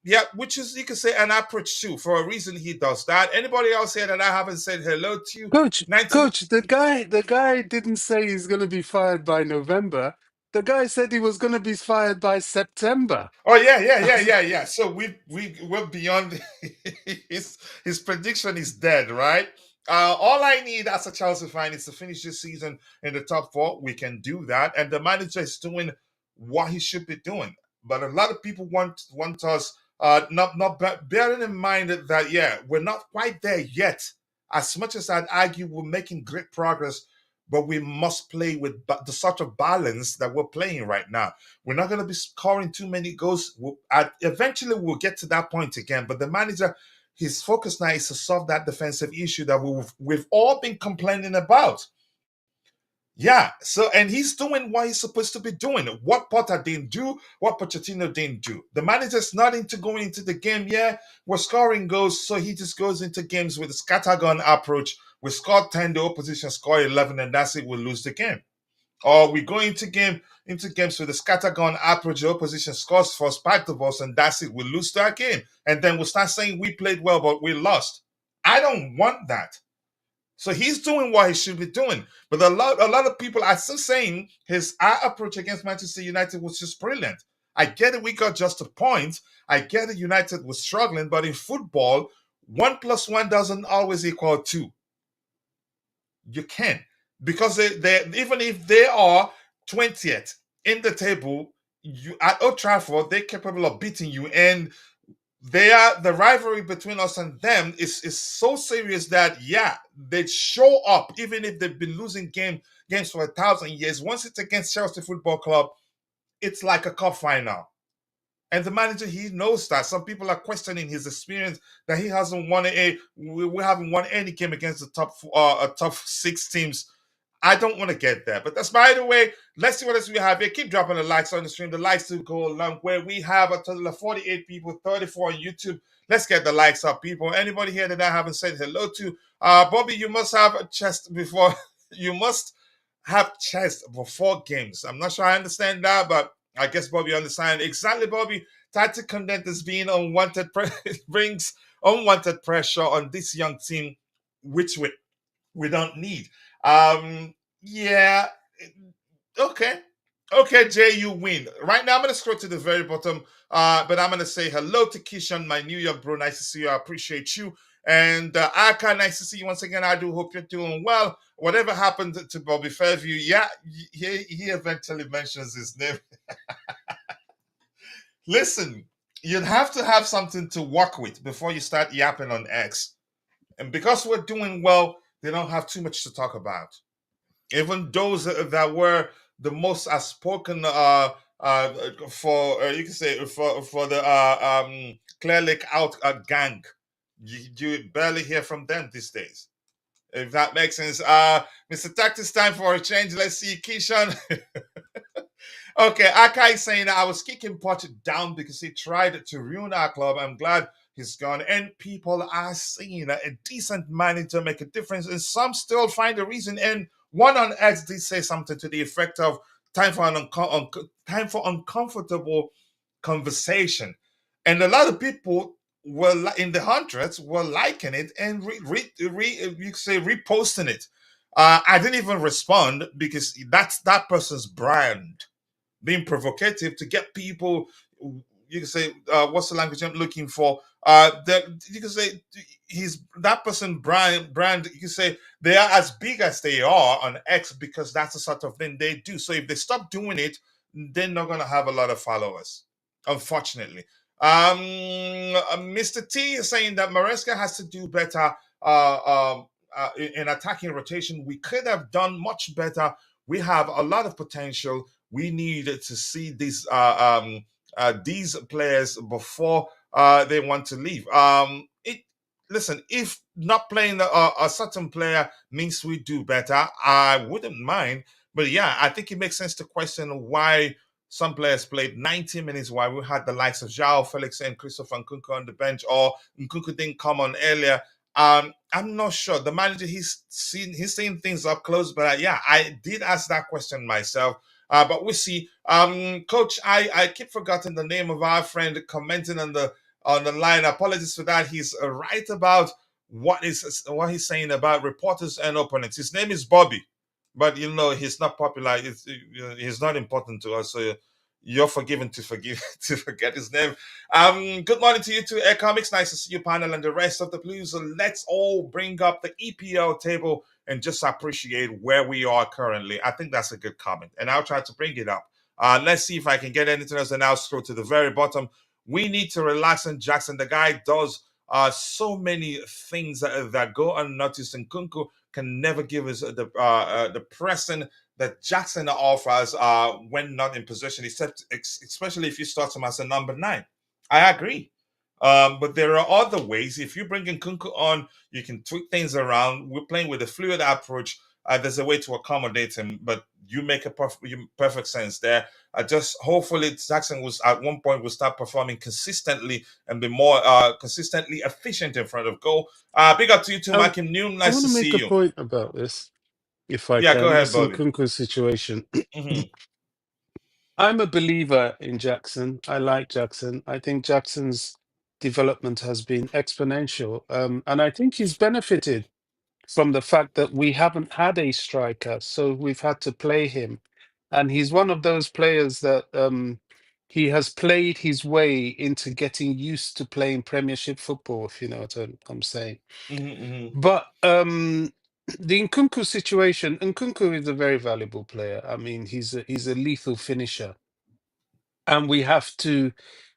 Yeah, which is, you could say, an approach too. For a reason, he does that. Anybody else here that I haven't said hello to? Coach, the guy didn't say he's going to be fired by November. The guy said he was going to be fired by September. Oh yeah. So we're beyond his prediction is dead, right? All I need as a Chelsea fan is to finish this season in the top four. We can do that, and the manager is doing what he should be doing. But a lot of people want us not bearing in mind that yeah, we're not quite there yet. As much as I'd argue we're making great progress, but we must play with the sort of balance that we're playing right now. We're not going to be scoring too many goals. Eventually, we'll get to that point again. But the manager, his focus now is to solve that defensive issue that we've all been complaining about. Yeah, so and he's doing what he's supposed to be doing. What Potter didn't do, what Pochettino didn't do. The manager's not into going into the game. Yeah, we're scoring goals, so he just goes into games with a scattergun approach. We score 10, the opposition score 11, and that's it. We'll lose the game. Or we go into games with a scattergun approach. The opposition scores first, part of us, and that's it. We lose that game, and then we'll start saying we played well, but we lost. I don't want that. So he's doing what he should be doing. But a lot of people are still saying our approach against Manchester United was just brilliant. I get it, we got just a point. I get it, United was struggling, but in football, 1 + 1 doesn't always equal 2. You can. Because they even if they are 20th in the table, at Old Trafford, they're capable of beating you. And the rivalry between us and them is so serious that yeah, they show up even if they've been losing games for 1,000 years. Once it's against Chelsea Football Club, it's like a cup final. And the manager, he knows that. Some people are questioning his experience, that he hasn't won we haven't won any game against the top 6 teams. I don't want to get there. But that's, by the way, let's see what else we have here. Keep dropping the likes on the stream. The likes do go along where we have a total of 48 people, 34 on YouTube. Let's get the likes up, people. Anybody here that I haven't said hello to? Bobby, you must have a chest before. You must have chest before games. I'm not sure I understand that, but I guess Bobby understands. Exactly, Bobby. Tactic content is being unwanted. Brings unwanted pressure on this young team, which we don't need. Yeah. Okay, Jay, you win. Right now, I'm going to scroll to the very bottom, but I'm going to say hello to Kishan, my New York bro. Nice to see you. I appreciate you. And Aka, nice to see you once again. I do hope you're doing well. Whatever happened to Bobby Fairview, yeah, he eventually mentions his name. Listen, you'd have to have something to work with before you start yapping on X. And because we're doing well, they don't have too much to talk about. Even those that were the most outspoken for you can say for the Clear Lake Out gang, you barely hear from them these days. If that makes sense. Mr. Tactics, time for a change. Let's see, Keyshawn. Okay, Akai is saying I was kicking Potter down because he tried to ruin our club. I'm glad he's gone. And people are seeing a decent manager make a difference, and some still find a reason. And one on X did say something to the effect of time for uncomfortable conversation. And a lot of people were in the hundreds were liking it and you could say reposting it. I didn't even respond because that's that person's brand, being provocative to get people. You can say, what's the language I'm looking for? You can say he's that person brand. You can say they are as big as they are on X because that's the sort of thing they do. So if they stop doing it, they're not going to have a lot of followers, unfortunately. Mr. T is saying that Maresca has to do better in attacking rotation. We could have done much better. We have a lot of potential. We need to see these players before they want to leave. Listen, if not playing a certain player means we do better, I wouldn't mind. But yeah, I think it makes sense to question why some players played 90 minutes while we had the likes of João Felix and Christopher Nkunku on the bench, or Nkunku didn't come on earlier. I'm not sure. The manager, he's seeing things up close, but yeah, I did ask that question myself. But we'll see. Coach, I keep forgetting the name of our friend commenting on the line. Apologies for that. He's right about what he's saying about reporters and opponents. His name is Bobby, but he's not popular. He's not important to us. So you're forgiven to forget his name. Good morning to you too, Air Comics. Nice to see you, panel, and the rest of the Blues. So let's all bring up the EPL table and just appreciate where we are currently. I think that's a good comment, and I'll try to bring it up. Let's see if I can get anything else, and I'll scroll to the very bottom. We need to relax on Jackson. The guy does so many things that go unnoticed, and Nkunku can never give us the pressing that Jackson offers when not in possession, especially if you start him as a number 9. I agree. But there are other ways. If you bring in Nkunku on, you can tweak things around. We're playing with a fluid approach. There's a way to accommodate him, but you make a perfect sense there. Just hopefully Jackson at one point will start performing consistently and be more consistently efficient in front of goal. Big up to you too, Makim Noon. I Nice want to to see make a you. point about this, if I Yeah, go can. ahead, This Bobby. Nkunku situation. Mm-hmm. I'm a believer in Jackson. I like Jackson. I think Jackson's development has been exponential. And I think he's benefited from the fact that we haven't had a striker, so we've had to play him. And he's one of those players that he has played his way into getting used to playing Premiership football, if you know what I'm saying. Mm-hmm, mm-hmm. But the Nkunku situation, Nkunku is a very valuable player. I mean, he's a lethal finisher, and we have to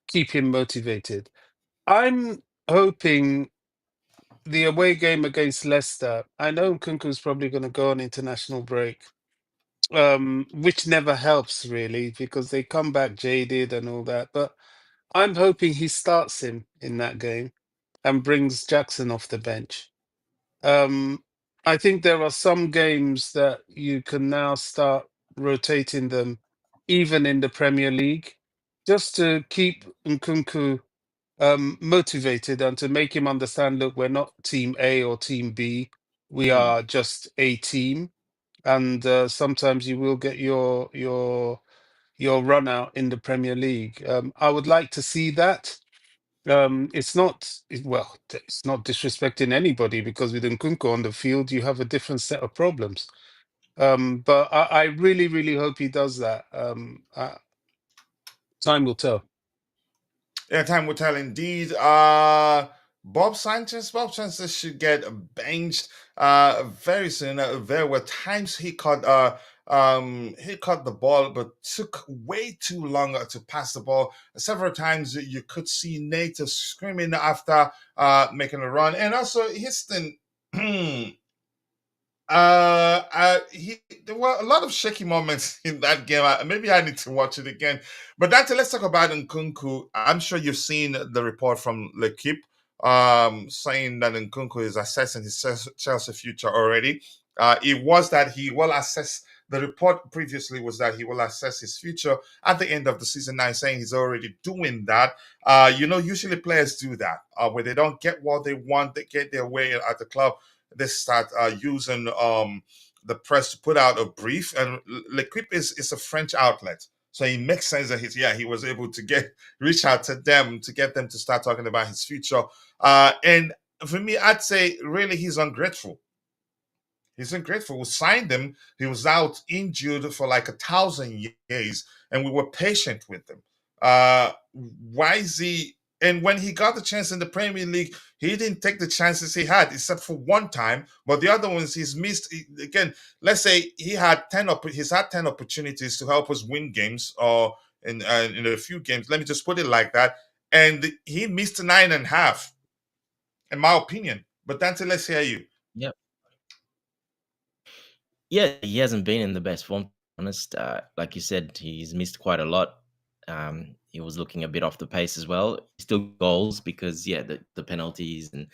keep him motivated. I'm hoping the away game against Leicester, I know Nkunku's probably going to go on international break, which never helps really because they come back jaded and all that. But I'm hoping he starts him in that game and brings Jackson off the bench. I think there are some games that you can now start rotating them, even in the Premier League, just to keep Nkunku motivated and to make him understand, look, we're not team A or team B, we Mm-hmm. are just a team, and sometimes you will get your run out in the Premier League. I would like to see that. It's not disrespecting anybody because with Nkunku on the field, you have a different set of problems. But I really, really hope he does that. Time will tell. Yeah, time will tell indeed. Bob Sanchez should get benched very soon. There were times he caught the ball but took way too long to pass the ball. Several times you could see Neto screaming after making a run, and also Houston. There were a lot of shaky moments in that game. Maybe I need to watch it again. But Dante, let's talk about Nkunku. I'm sure you've seen the report from L'Equipe saying that Nkunku is assessing his Chelsea future already. It was that he will assess. The report previously was that he will assess his future at the end of the season. Now he's saying he's already doing that. Usually players do that. When they don't get what they want, they get their way at the club, they start using the press to put out a brief. And L'Equipe is a French outlet, so it makes sense that he was able to reach out to them to get them to start talking about his future. And for me, I'd say really he's ungrateful. He's ungrateful. We signed him. He was out injured for like 1,000 years, and we were patient with him. Why is he And when he got the chance in the Premier League, he didn't take the chances he had, except for one time. But the other ones he's missed. Again, let's say he's had 10 opportunities to help us win games, or in a few games. Let me just put it like that. And he missed 9.5, in my opinion. But Dante, let's hear you. Yeah. Yeah, he hasn't been in the best form, to be honest. Like you said, he's missed quite a lot. He was looking a bit off the pace as well. Still goals because, yeah, the penalties and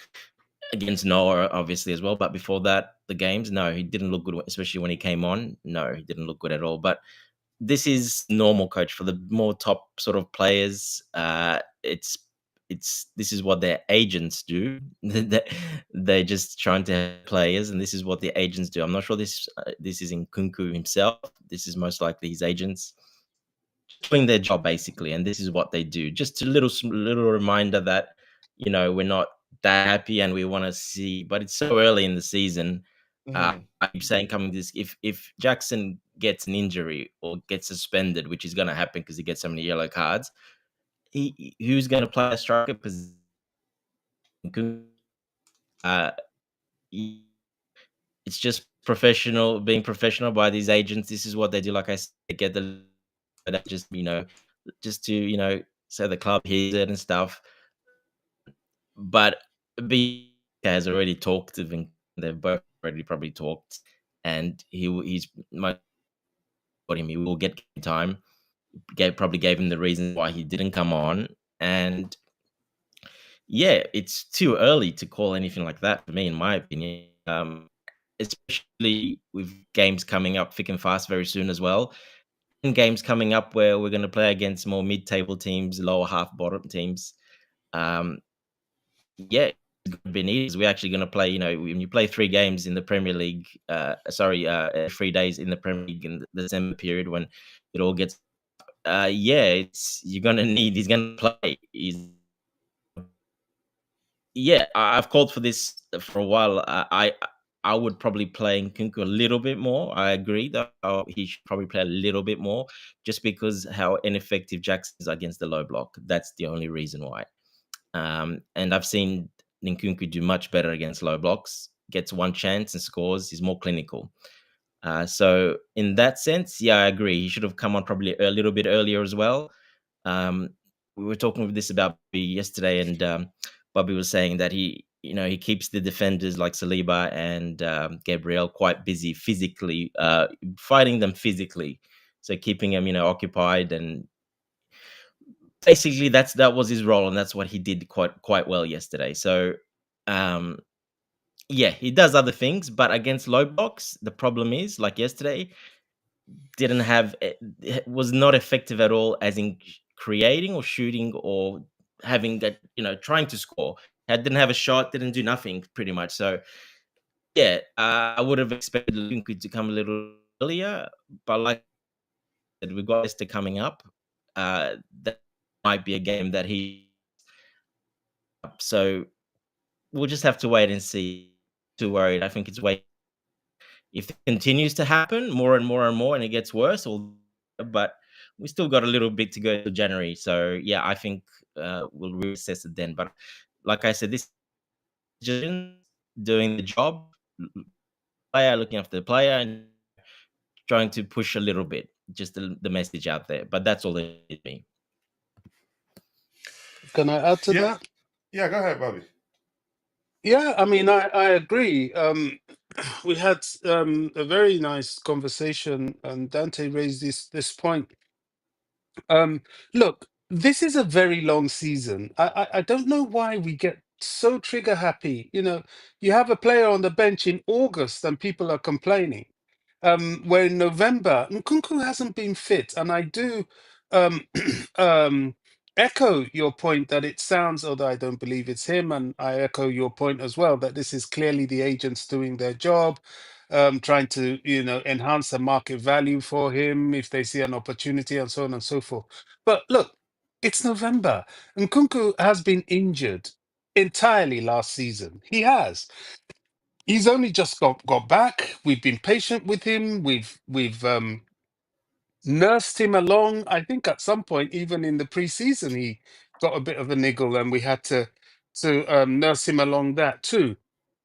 against Noah, obviously, as well. But before that, the games, no, he didn't look good, especially when he came on. No, he didn't look good at all. But this is normal, coach, for the more top sort of players. It's this is what their agents do. They're just trying to have players, and this is what the agents do. I'm not sure this is in Kunku himself. This is most likely his agents doing their job basically, and this is what they do. Just a little reminder that we're not that happy, and we want to see, but it's so early in the season. I keep saying coming this, if Jackson gets an injury or gets suspended, which is going to happen because he gets so many yellow cards, who's going to play a striker position? Uh, it's just being professional by these agents. This is what they do. Like I said, they get the just just to say the club hears it and stuff. But B has already talked to them. They've both already probably talked, and he's much for him. He will get time. Probably gave him the reason why he didn't come on, and yeah, it's too early to call anything like that for me, in my opinion. Especially with games coming up thick and fast very soon as well. And games coming up where we're going to play against more mid-table teams, lower half bottom teams. Yeah, it's going to be needed. We're actually going to play. When you play 3 games in the Premier League, 3 days in the Premier League in the December period when it all gets, you're going to need. He's going to play. I've called for this for a while. I would probably play Nkunku a little bit more. I agree that he should probably play a little bit more, just because how ineffective Jackson is against the low block. That's the only reason why. And I've seen Nkunku do much better against low blocks. Gets one chance and scores. He's more clinical. So in that sense, yeah, I agree. He should have come on probably a little bit earlier as well. We were talking with this about yesterday, and Bobby was saying that he keeps the defenders like Saliba and Gabriel quite busy physically, fighting them physically. So keeping them, occupied, and basically that was his role, and that's what he did quite well yesterday. So, he does other things, but against low blocks, the problem is, like yesterday, was not effective at all, as in creating or shooting or having that, trying to score. Didn't have a shot, didn't do nothing pretty much. So I would have expected Lukaku to come a little earlier, but like I said, we've got Leicester coming up. That might be a game that so we'll just have to wait and see. Too worried. I think it's wait. If it continues to happen more and more and more, and it gets worse, but we still got a little bit to go to January. So I think we'll reassess it then. But like I said, this is just doing the job, player looking after the player, and trying to push a little bit, just the message out there. But that's all it is me. Can I add to that? Yeah, go ahead, Bobby. Yeah, I mean, I agree. We had a very nice conversation, and Dante raised this point. Look, this is a very long season. I don't know why we get so trigger happy. You have a player on the bench in August, and people are complaining. Where in November, Nkunku hasn't been fit, and I do um, echo your point that it sounds, although I don't believe it's him, and I echo your point as well that this is clearly the agents doing their job, trying to enhance the market value for him if they see an opportunity, and so on and so forth. But look, it's November. Nkunku has been injured entirely last season. He has. He's only just got back. We've been patient with him. We've nursed him along. I think at some point, even in the preseason, he got a bit of a niggle, and we had to nurse him along that too.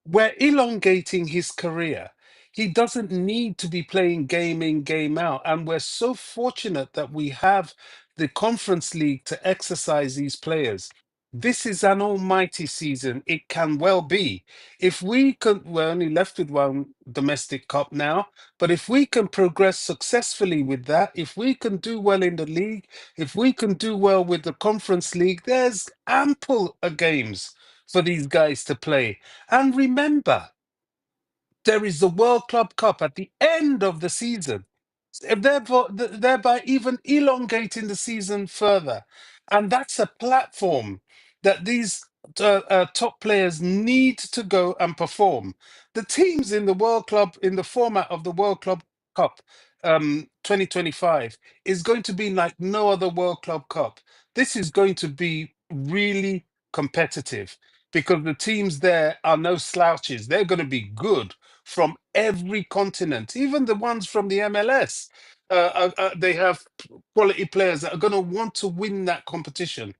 We're elongating his career. He doesn't need to be playing game in, game out. And we're so fortunate that we have the Conference League to exercise these players. This is an almighty season. It can well be. If we can, we're only left with one domestic cup now, but if we can progress successfully with that, if we can do well in the league, if we can do well with the Conference League, there's ample games for these guys to play. And remember, there is the World Club Cup at the end of the season, thereby even elongating the season further. And that's a platform that these top players need to go and perform. The teams in the World Club, in the format of the World Club Cup 2025, is going to be like no other World Club Cup. This is going to be really competitive because the teams there are no slouches. They're going to be good from every continent, even the ones from the MLS. They have quality players that are going to want to win that competition.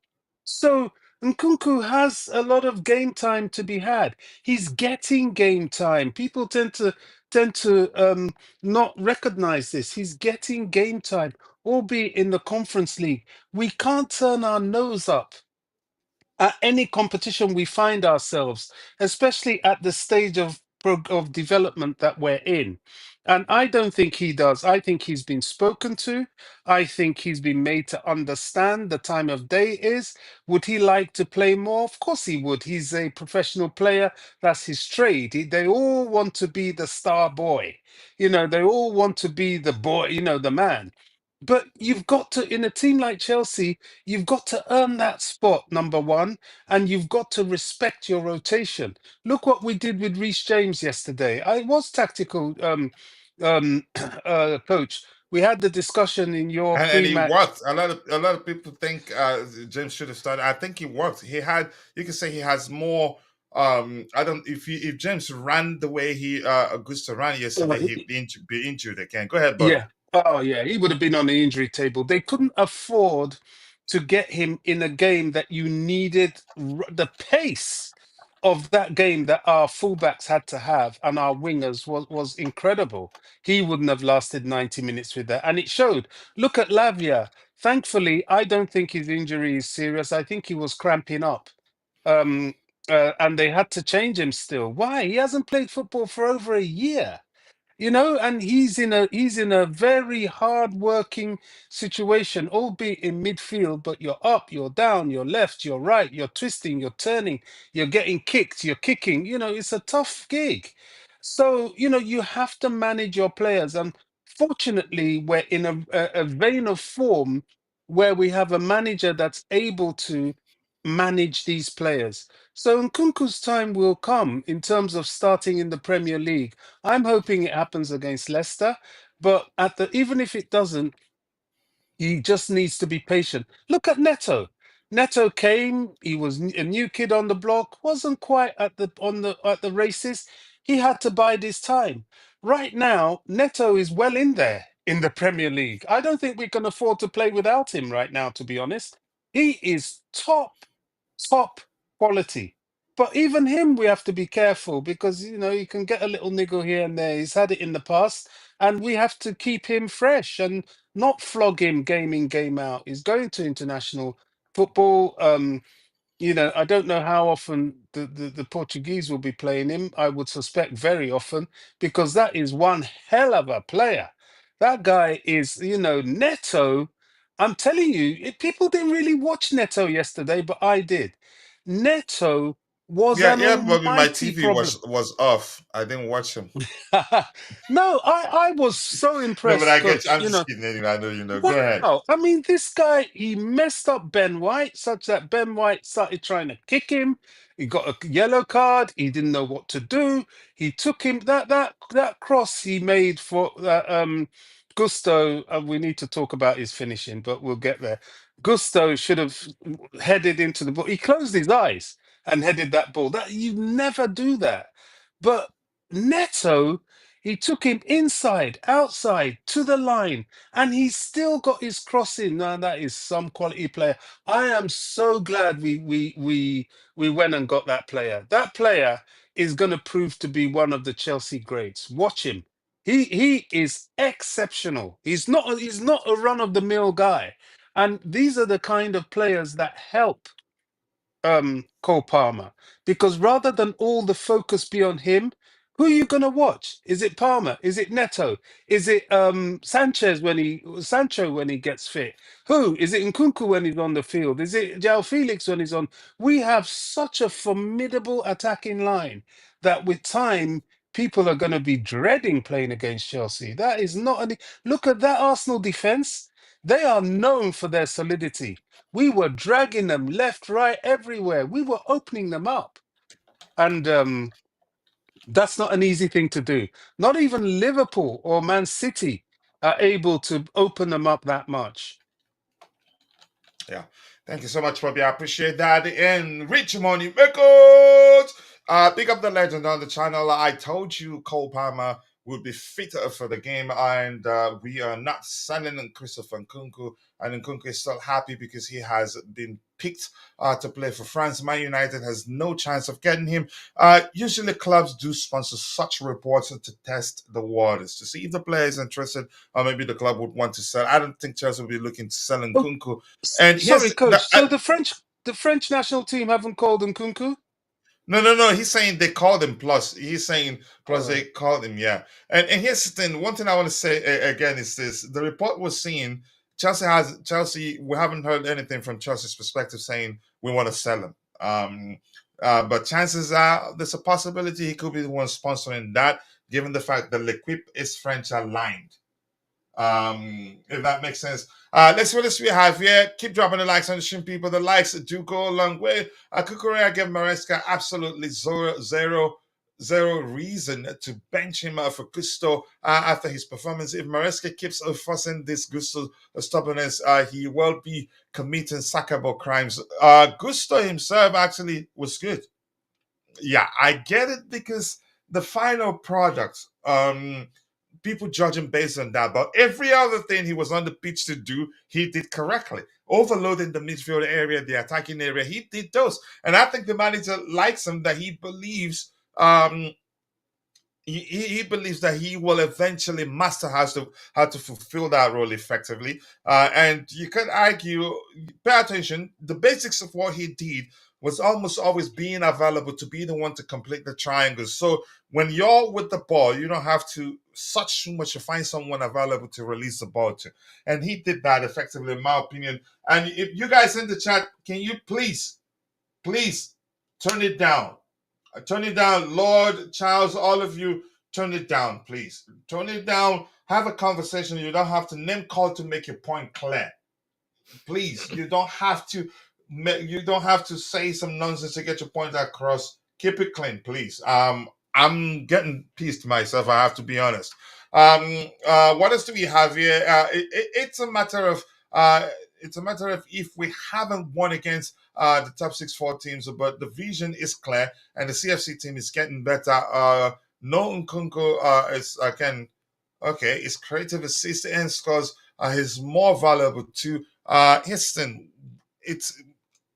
So Nkunku has a lot of game time to be had. He's getting game time. People tend to not recognize this. He's getting game time, albeit in the Conference League. We can't turn our nose up at any competition we find ourselves, especially at the stage of development that we're in. And I don't think he does. I think he's been spoken to. I think he's been made to understand the time of day is. Would he like to play more? Of course he would. He's a professional player. That's his trade. They all want to be the star boy. They all want to be the boy, the man. But you've got to, in a team like Chelsea, you've got to earn that spot, number one, and you've got to respect your rotation. Look what we did with Reece James yesterday. I was tactical, coach. We had the discussion in your And he pre-match. worked. A lot of people think James should have started. I think he worked. You can say he has more. I don't. If James ran the way he Augusto ran yesterday, he'd be injured again. Go ahead, bud. Yeah. Oh, yeah. He would have been on the injury table. They couldn't afford to get him in a game that you needed the pace of that game that our fullbacks had to have and our wingers was incredible. He wouldn't have lasted 90 minutes with that. And it showed. Look at Lavia. Thankfully, I don't think his injury is serious. I think he was cramping up. Um, and they had to change him still. Why? He hasn't played football for over a year. And he's in a very hard working situation, albeit in midfield, but you're up, you're down, you're left, you're right, you're twisting, you're turning, you're getting kicked, you're kicking. It's a tough gig. So, you have to manage your players. And fortunately, we're in a vein of form where we have a manager that's able to manage these players. So Nkunku's time will come in terms of starting in the Premier League. I'm hoping it happens against Leicester, but even if it doesn't, he just needs to be patient. Look at Neto. Neto came. He was a new kid on the block. Wasn't quite at the races. He had to bide his time. Right now, Neto is well in there in the Premier League. I don't think we can afford to play without him right now. To be honest, he is top quality. But even him, we have to be careful because you can get a little niggle here and there. He's had it in the past, and we have to keep him fresh and not flog him game in, game out. He's going to international football. I don't know how often the Portuguese will be playing him. I would suspect very often because that is one hell of a player. That guy is, Neto. I'm telling you, people didn't really watch Neto yesterday, but I did. Neto was Yeah, an yeah, Bobby. My almighty TV problem. was off. I didn't watch him. No, I was so No, but impressed, I get you. coach. I'm just kidding. Anyway, I know you know. Go ahead. Wow. I mean, this guy, he messed up Ben White such that Ben White started trying to kick him. He got a yellow card. He didn't know what to do. He took him that cross he made for Gusto. We need to talk about his finishing, but we'll get there. Gusto should have headed into the ball. He closed his eyes and headed that ball. That you never do that. But Neto He took him inside, outside, to the line, and he still got his cross in. Now that is some quality player. I am so glad we went and got that player. That player is going to prove to be one of the Chelsea greats. Watch him. He is exceptional. He's not a run of the mill guy. And these are the kind of players that help Cole Palmer, because rather than all the focus be on him, who are you gonna watch? Is it Palmer? Is it Neto? Is it Sancho when he gets fit? Who is it? Nkunku when he's on the field? Is it João Felix when he's on? We have such a formidable attacking line that with time people are going to be dreading playing against Chelsea. That is not any. Look at that Arsenal defense. They are known for their solidity. We were dragging them left, right, everywhere. We were opening them up. And that's not an easy thing to do. Not even Liverpool or Man City are able to open them up that much. Yeah. Thank you so much, Bobby. I appreciate that. And Rich Money Records. Pick up the legend on the channel. I told you Cole Palmer would be fitter for the game, and we are not selling Christopher Nkunku. And Nkunku is still happy because he has been picked to play for France. Man United has no chance of getting him. Usually clubs do sponsor such reports to test the waters, to see if the player is interested, or maybe the club would want to sell. I don't think Chelsea will be looking to sell Oh, Nkunku. And sorry, here's coach. So the French national team haven't called Nkunku? no. He's saying they called him plus. He's saying plus Oh. they called him, yeah. And here's the thing. One thing I want to say again is this: the report was saying Chelsea. We haven't heard anything from Chelsea's perspective saying we want to sell him. But chances are there's a possibility he could be the one sponsoring that, given the fact that L'Equipe is French aligned. If that makes sense. Let's see what else we have here. Keep dropping the likes on the stream, people. The likes do go a long way. Cucurella gave Maresca absolutely zero reason to bench him for Gusto after his performance. If Maresca keeps fussing this Gusto stubbornness, he will be committing sackable crimes. Gusto himself actually was good. Yeah, I get it, because the final product, people judge him based on that. But every other thing he was on the pitch to do, he did correctly. Overloading the midfield area, the attacking area, he did those. And I think the manager likes him, that he believes he believes that he will eventually master how to fulfill that role effectively. And you could argue, pay attention, the basics of what he did was almost always being available to be the one to complete the triangles. So when you're with the ball, you don't have to search too much to find someone available to release the ball to. And he did that effectively, in my opinion. And if you guys in the chat, can you please turn it down? Turn it down, Lord, Charles, all of you, turn it down, please. Turn it down. Have a conversation. You don't have to name call to make your point clear. Please, you don't have to. You don't have to say some nonsense to get your point across. Keep it clean, please. I'm getting pissed myself. I have to be honest. What else do we have here? It's a matter of if we haven't won against the top 6-4 teams, but the vision is clear and the CFC team is getting better. No Nkunku is again okay. His creative assist and scores is more valuable too. Houston,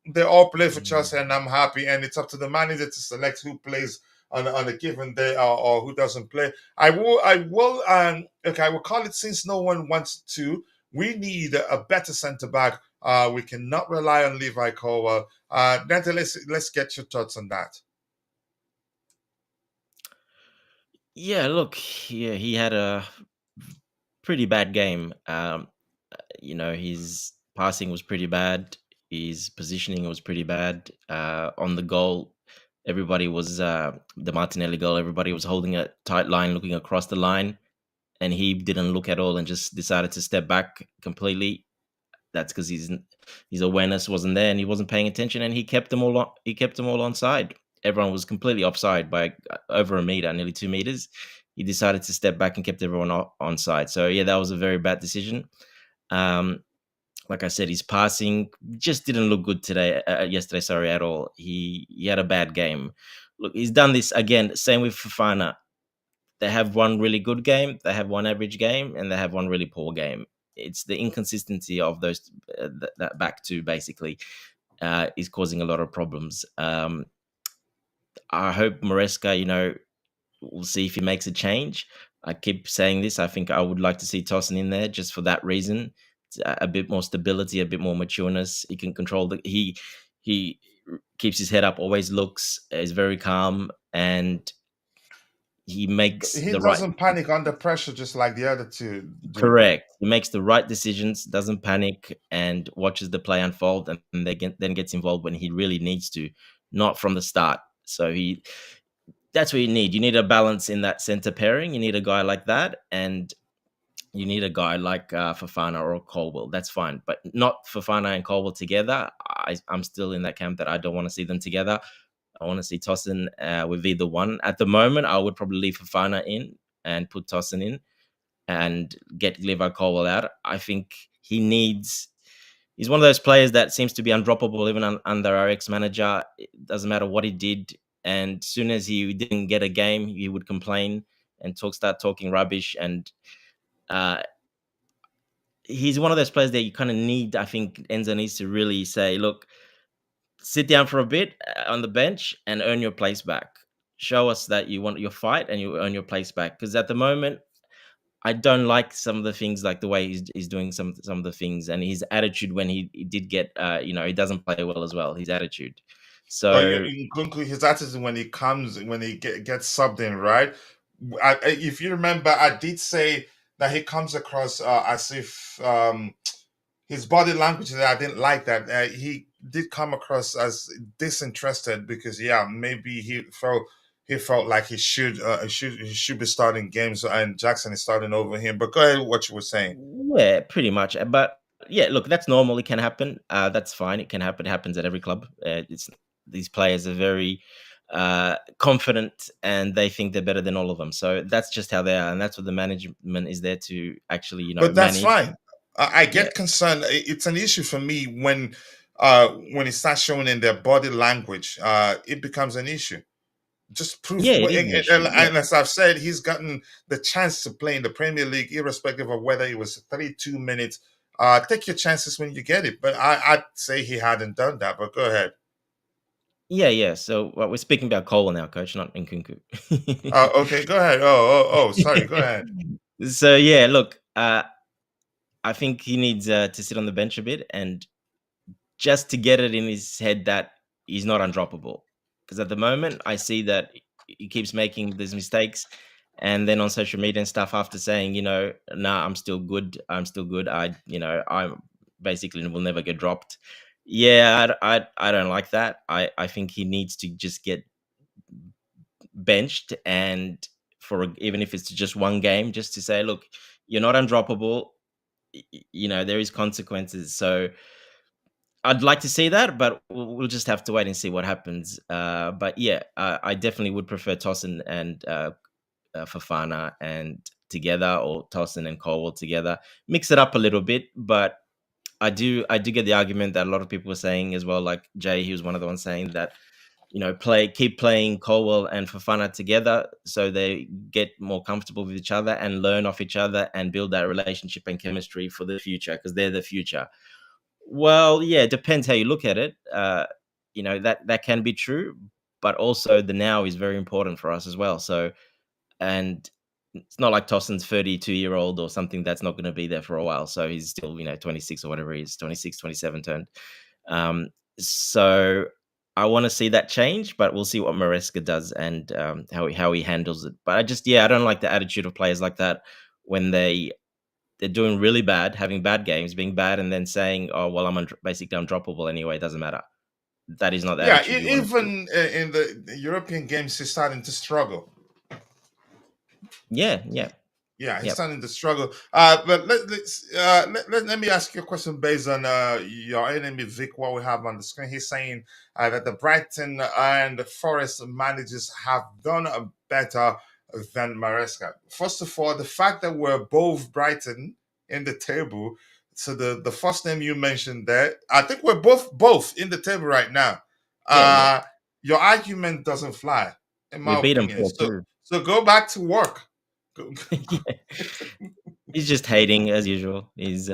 they all play for Chelsea, and I'm happy. And it's up to the manager to select who plays on a given day or who doesn't play. I will call it, since no one wants to. We need a better centre back. We cannot rely on Levi Colwell. Neto, let's get your thoughts on that. Yeah, look, yeah, he had a pretty bad game. His passing was pretty bad. His positioning was pretty bad. On the goal, everybody was the Martinelli goal. Everybody was holding a tight line, looking across the line, and he didn't look at all and just decided to step back completely. That's because his awareness wasn't there and he wasn't paying attention, and he kept them all onside. Everyone was completely offside by over a meter, nearly 2 meters. He decided to step back and kept everyone onside. So yeah, that was a very bad decision. Like I said, his passing just didn't look good yesterday, at all. He had a bad game. Look, he's done this again. Same with Fofana. they have one really good game, they have one average game, and they have one really poor game. It's the inconsistency of those that back two basically is causing a lot of problems. I hope Maresca, we'll see if he makes a change. I keep saying this. I think I would like to see Tosin in there just for that reason. It's a bit more stability, a bit more matureness. He can control he keeps his head up, always looks, is very calm, and he makes He the right. doesn't panic under pressure just like the other two do. Correct. He makes the right decisions, doesn't panic, and watches the play unfold, and then gets involved when he really needs to, not from the start. So that's what you need. You need a balance in that center pairing. You need a guy like that, and you need a guy like Fofana or Colwell. That's fine, but not Fofana and Colwell together. I'm still in that camp that I don't want to see them together. I want to see Tosin with either one. At the moment, I would probably leave Fofana in and put Tosin in and get Levi Colwell out. I think he's one of those players that seems to be undroppable even under our ex-manager. It doesn't matter what he did. And as soon as he didn't get a game, he would complain and start talking rubbish. And he's one of those players that you kind of need. I think Enzo needs to really say, look, sit down for a bit on the bench and earn your place back. Show us that you want your fight and you earn your place back. Because at the moment, I don't like some of the things, like the way he's doing some of the things, and his attitude when he did get, he doesn't play well as well. His attitude. Oh, yeah, So his attitude when he gets subbed in, right? If you remember, I did say that he comes across as if his body language that I didn't like that. He did come across as disinterested because maybe he felt like he should be starting games and Jackson is starting over him. But go ahead, what you were saying. yeah, pretty much. But yeah, look, that's normal. It can happen. That's fine. It can happen. It happens at every club. These players are very confident and they think they're better than all of them. So that's just how they are, and that's what the management is there to actually, But that's manage. fine. I Yeah, get concerned. It's an issue for me when it starts showing in their body language. It becomes an issue. Just proof. yeah, it is an issue. Yeah, And as I've said, he's gotten the chance to play in the Premier League, irrespective of whether it was 32 minutes. Take your chances when you get it. But I'd say he hadn't done that. But go ahead. yeah. So we're speaking about Cole now, coach, not Nkunku. Okay, go ahead. Oh, sorry. Go ahead. So yeah, look, I think he needs to sit on the bench a bit and just to get it in his head that he's not undroppable. Because at the moment, I see that he keeps making these mistakes, and then on social media and stuff, after saying, nah, I'm still good. I'm still good. I basically will never get dropped. Yeah, I don't like that. I think he needs to just get benched, and even if it's just one game, just to say, look, you're not undroppable. There is consequences. So I'd like to see that, but we'll just have to wait and see what happens. But yeah, I definitely would prefer Tosin and Fofana and together, or Tosin and Colwell together. Mix it up a little bit, but I do get the argument that a lot of people were saying as well. Like Jay, he was one of the ones saying that keep playing Colwell and Fofana together so they get more comfortable with each other and learn off each other and build that relationship and chemistry for the future, because they're the future. Well, yeah, it depends how you look at it. That can be true, but also the now is very important for us as well. So, and it's not like Tosin's 32-year-old or something that's not going to be there for a while. So he's still, 26 or whatever he is, 26, 27 turned. So I want to see that change, but we'll see what Maresca does and how he handles it. But I don't like the attitude of players like that when they're doing really bad, having bad games, being bad, and then saying, "Oh, well, I'm basically undroppable anyway. It doesn't matter." That is not the attitude you want to see. Even in the European games, he's starting to struggle. Yeah. Yeah, he's Yep. starting to struggle. But let me ask you a question based on your enemy Vic. What we have on the screen, he's saying that the Brighton and Forest managers have done better than Maresca. First of all, the fact that we're both Brighton in the table. So the first name you mentioned there, I think we're both in the table right now. Yeah. Your argument doesn't fly, in We my beat them opinion. 4-2. So go back to work. Yeah. He's just hating as usual. He's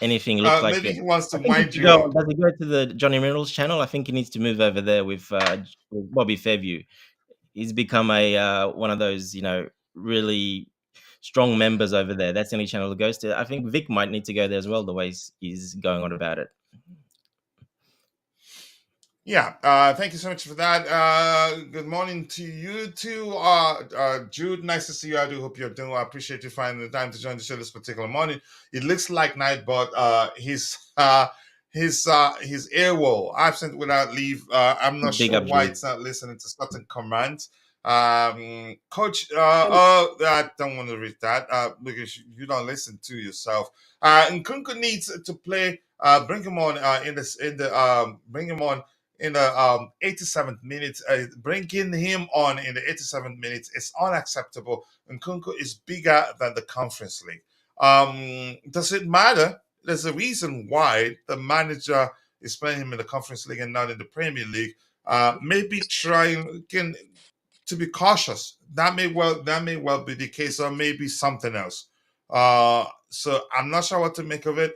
anything looks like Maybe it. he wants to I think he wind should you go. up. Does he go to the Johnny Reynolds channel? I think he needs to move over there with Bobby Fairview. He's become a one of those really strong members over there. That's the only channel he goes to. I think Vic might need to go there as well. The way he's going on about it. Yeah, thank you so much for that. Good morning to you too, Jude. Nice to see you. I do hope you're doing well. I appreciate you finding the time to join the show this particular morning. It looks like night, but his AWOL, absent without leave. I'm not Big sure up, why Jude. it's not listening to certain commands. Coach, And I don't want to read that because you don't listen to yourself. Nkunku needs to play. Bring him on bring him on in the 87th minute. Bringing him on in the 87th minute is unacceptable. Nkunku is bigger than the Conference League. Does it matter? There's a reason why the manager is playing him in the Conference League and not in the Premier League. Maybe trying again to be cautious. That may well be the case, or maybe something else. So I'm not sure what to make of it.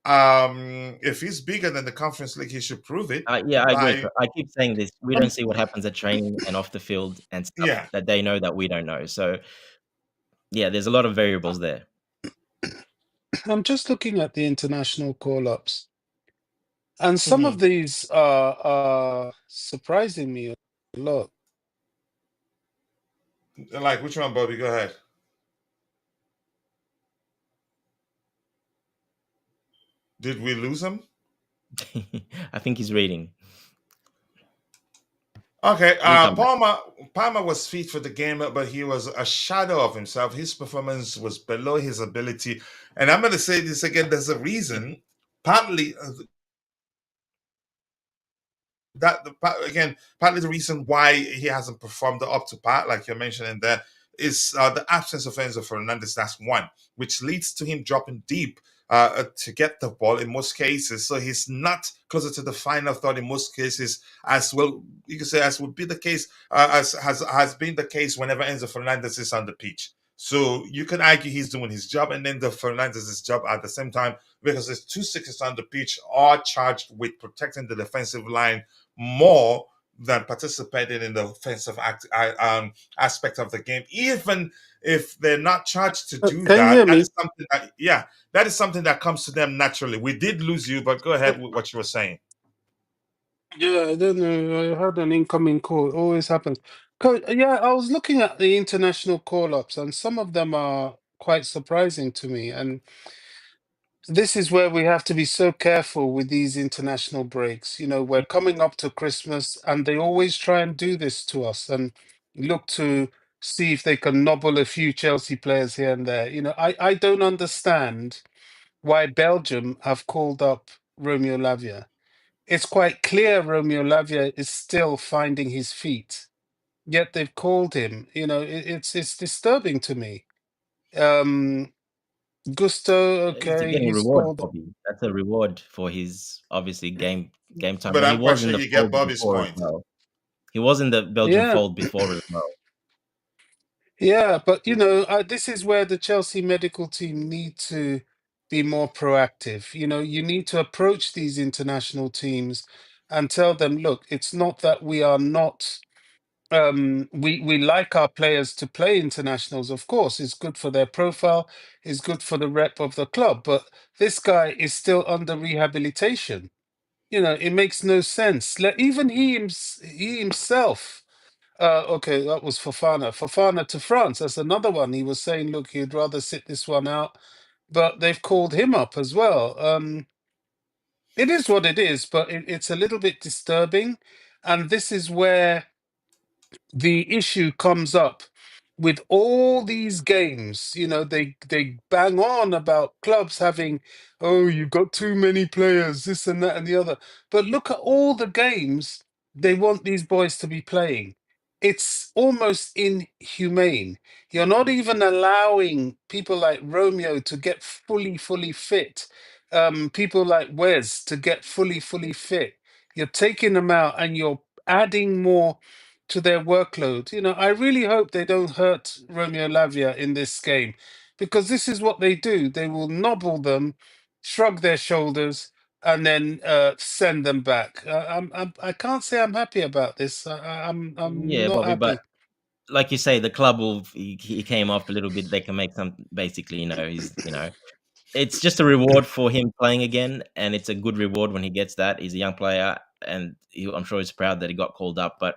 If he's bigger than the Conference League, he should prove it Yeah, I agree. by I keep saying this. We don't I'm, see what happens at training and off the field and stuff yeah. that they know that we don't know. So yeah, there's a lot of variables there. I'm just looking at the international call-ups, and some of Mhm. these are surprising me a lot. Like which one, Bobby? Go ahead. Did we lose him? I think he's reading. Okay, He'll come back. Palmer was fit for the game, but he was a shadow of himself. His performance was below his ability, and I'm going to say this again. There's a reason. Partly partly the reason why he hasn't performed up to par, like you're mentioning there, is the absence of Enzo Fernandez. That's one, which leads to him dropping deep to get the ball in most cases. So he's not closer to the final third in most cases, as well. You can say as would be the case, as has been the case whenever Enzo Fernandez is on the pitch. So you can argue he's doing his job, and then the Fernandez's job at the same time, because there's two sixes on the pitch are charged with protecting the defensive line more than participating in the offensive aspect of the game. Even if they're not charged to do Can you that, hear me? that is something that comes to them naturally. We did lose you, but go ahead with what you were saying. Yeah, I don't know. I had an incoming call. It always happens. Yeah, I was looking at the international call-ups, and some of them are quite surprising to me. And this is where we have to be so careful with these international breaks. We're coming up to Christmas, and they always try and do this to us and look to see if they can nobble a few Chelsea players here and there. I don't understand why Belgium have called up Romeo Lavia. It's quite clear Romeo Lavia is still finding his feet, yet they've called him. It's disturbing to me. Gusto, He's okay, getting he's reward, scored. Bobby. That's a reward for his obviously game time, But and he I'm quite was in sure the you get fold Bobby's before as point. well. He was in the Belgian Yeah, fold before as well. yeah, but this is where the Chelsea medical team need to be more proactive. You need to approach these international teams and tell them, look, it's not that we are not. We like our players to play internationals, of course. It's good for their profile, it's good for the rep of the club. But this guy is still under rehabilitation. It makes no sense. Even he himself. Okay, that was Fofana. Fofana to France. That's another one. He was saying, look, he'd rather sit this one out, but they've called him up as well. It is what it is, but it's a little bit disturbing, and this is where the issue comes up with all these games. They bang on about clubs having, oh, you've got too many players, this and that and the other. But look at all the games they want these boys to be playing. It's almost inhumane. You're not even allowing people like Romeo to get fully fit. People like Wes to get fully fit. You're taking them out and you're adding more to their workload. I really hope they don't hurt Romeo Lavia in this game, because this is what they do. They will nobble them, shrug their shoulders, and then send them back. I can't say I'm happy about this. I'm Yeah, not Bobby, happy. but like you say, the club will. He came off a little bit. They can make some. Basically, it's just a reward for him playing again, and it's a good reward when he gets that. He's a young player, and I'm sure he's proud that he got called up. But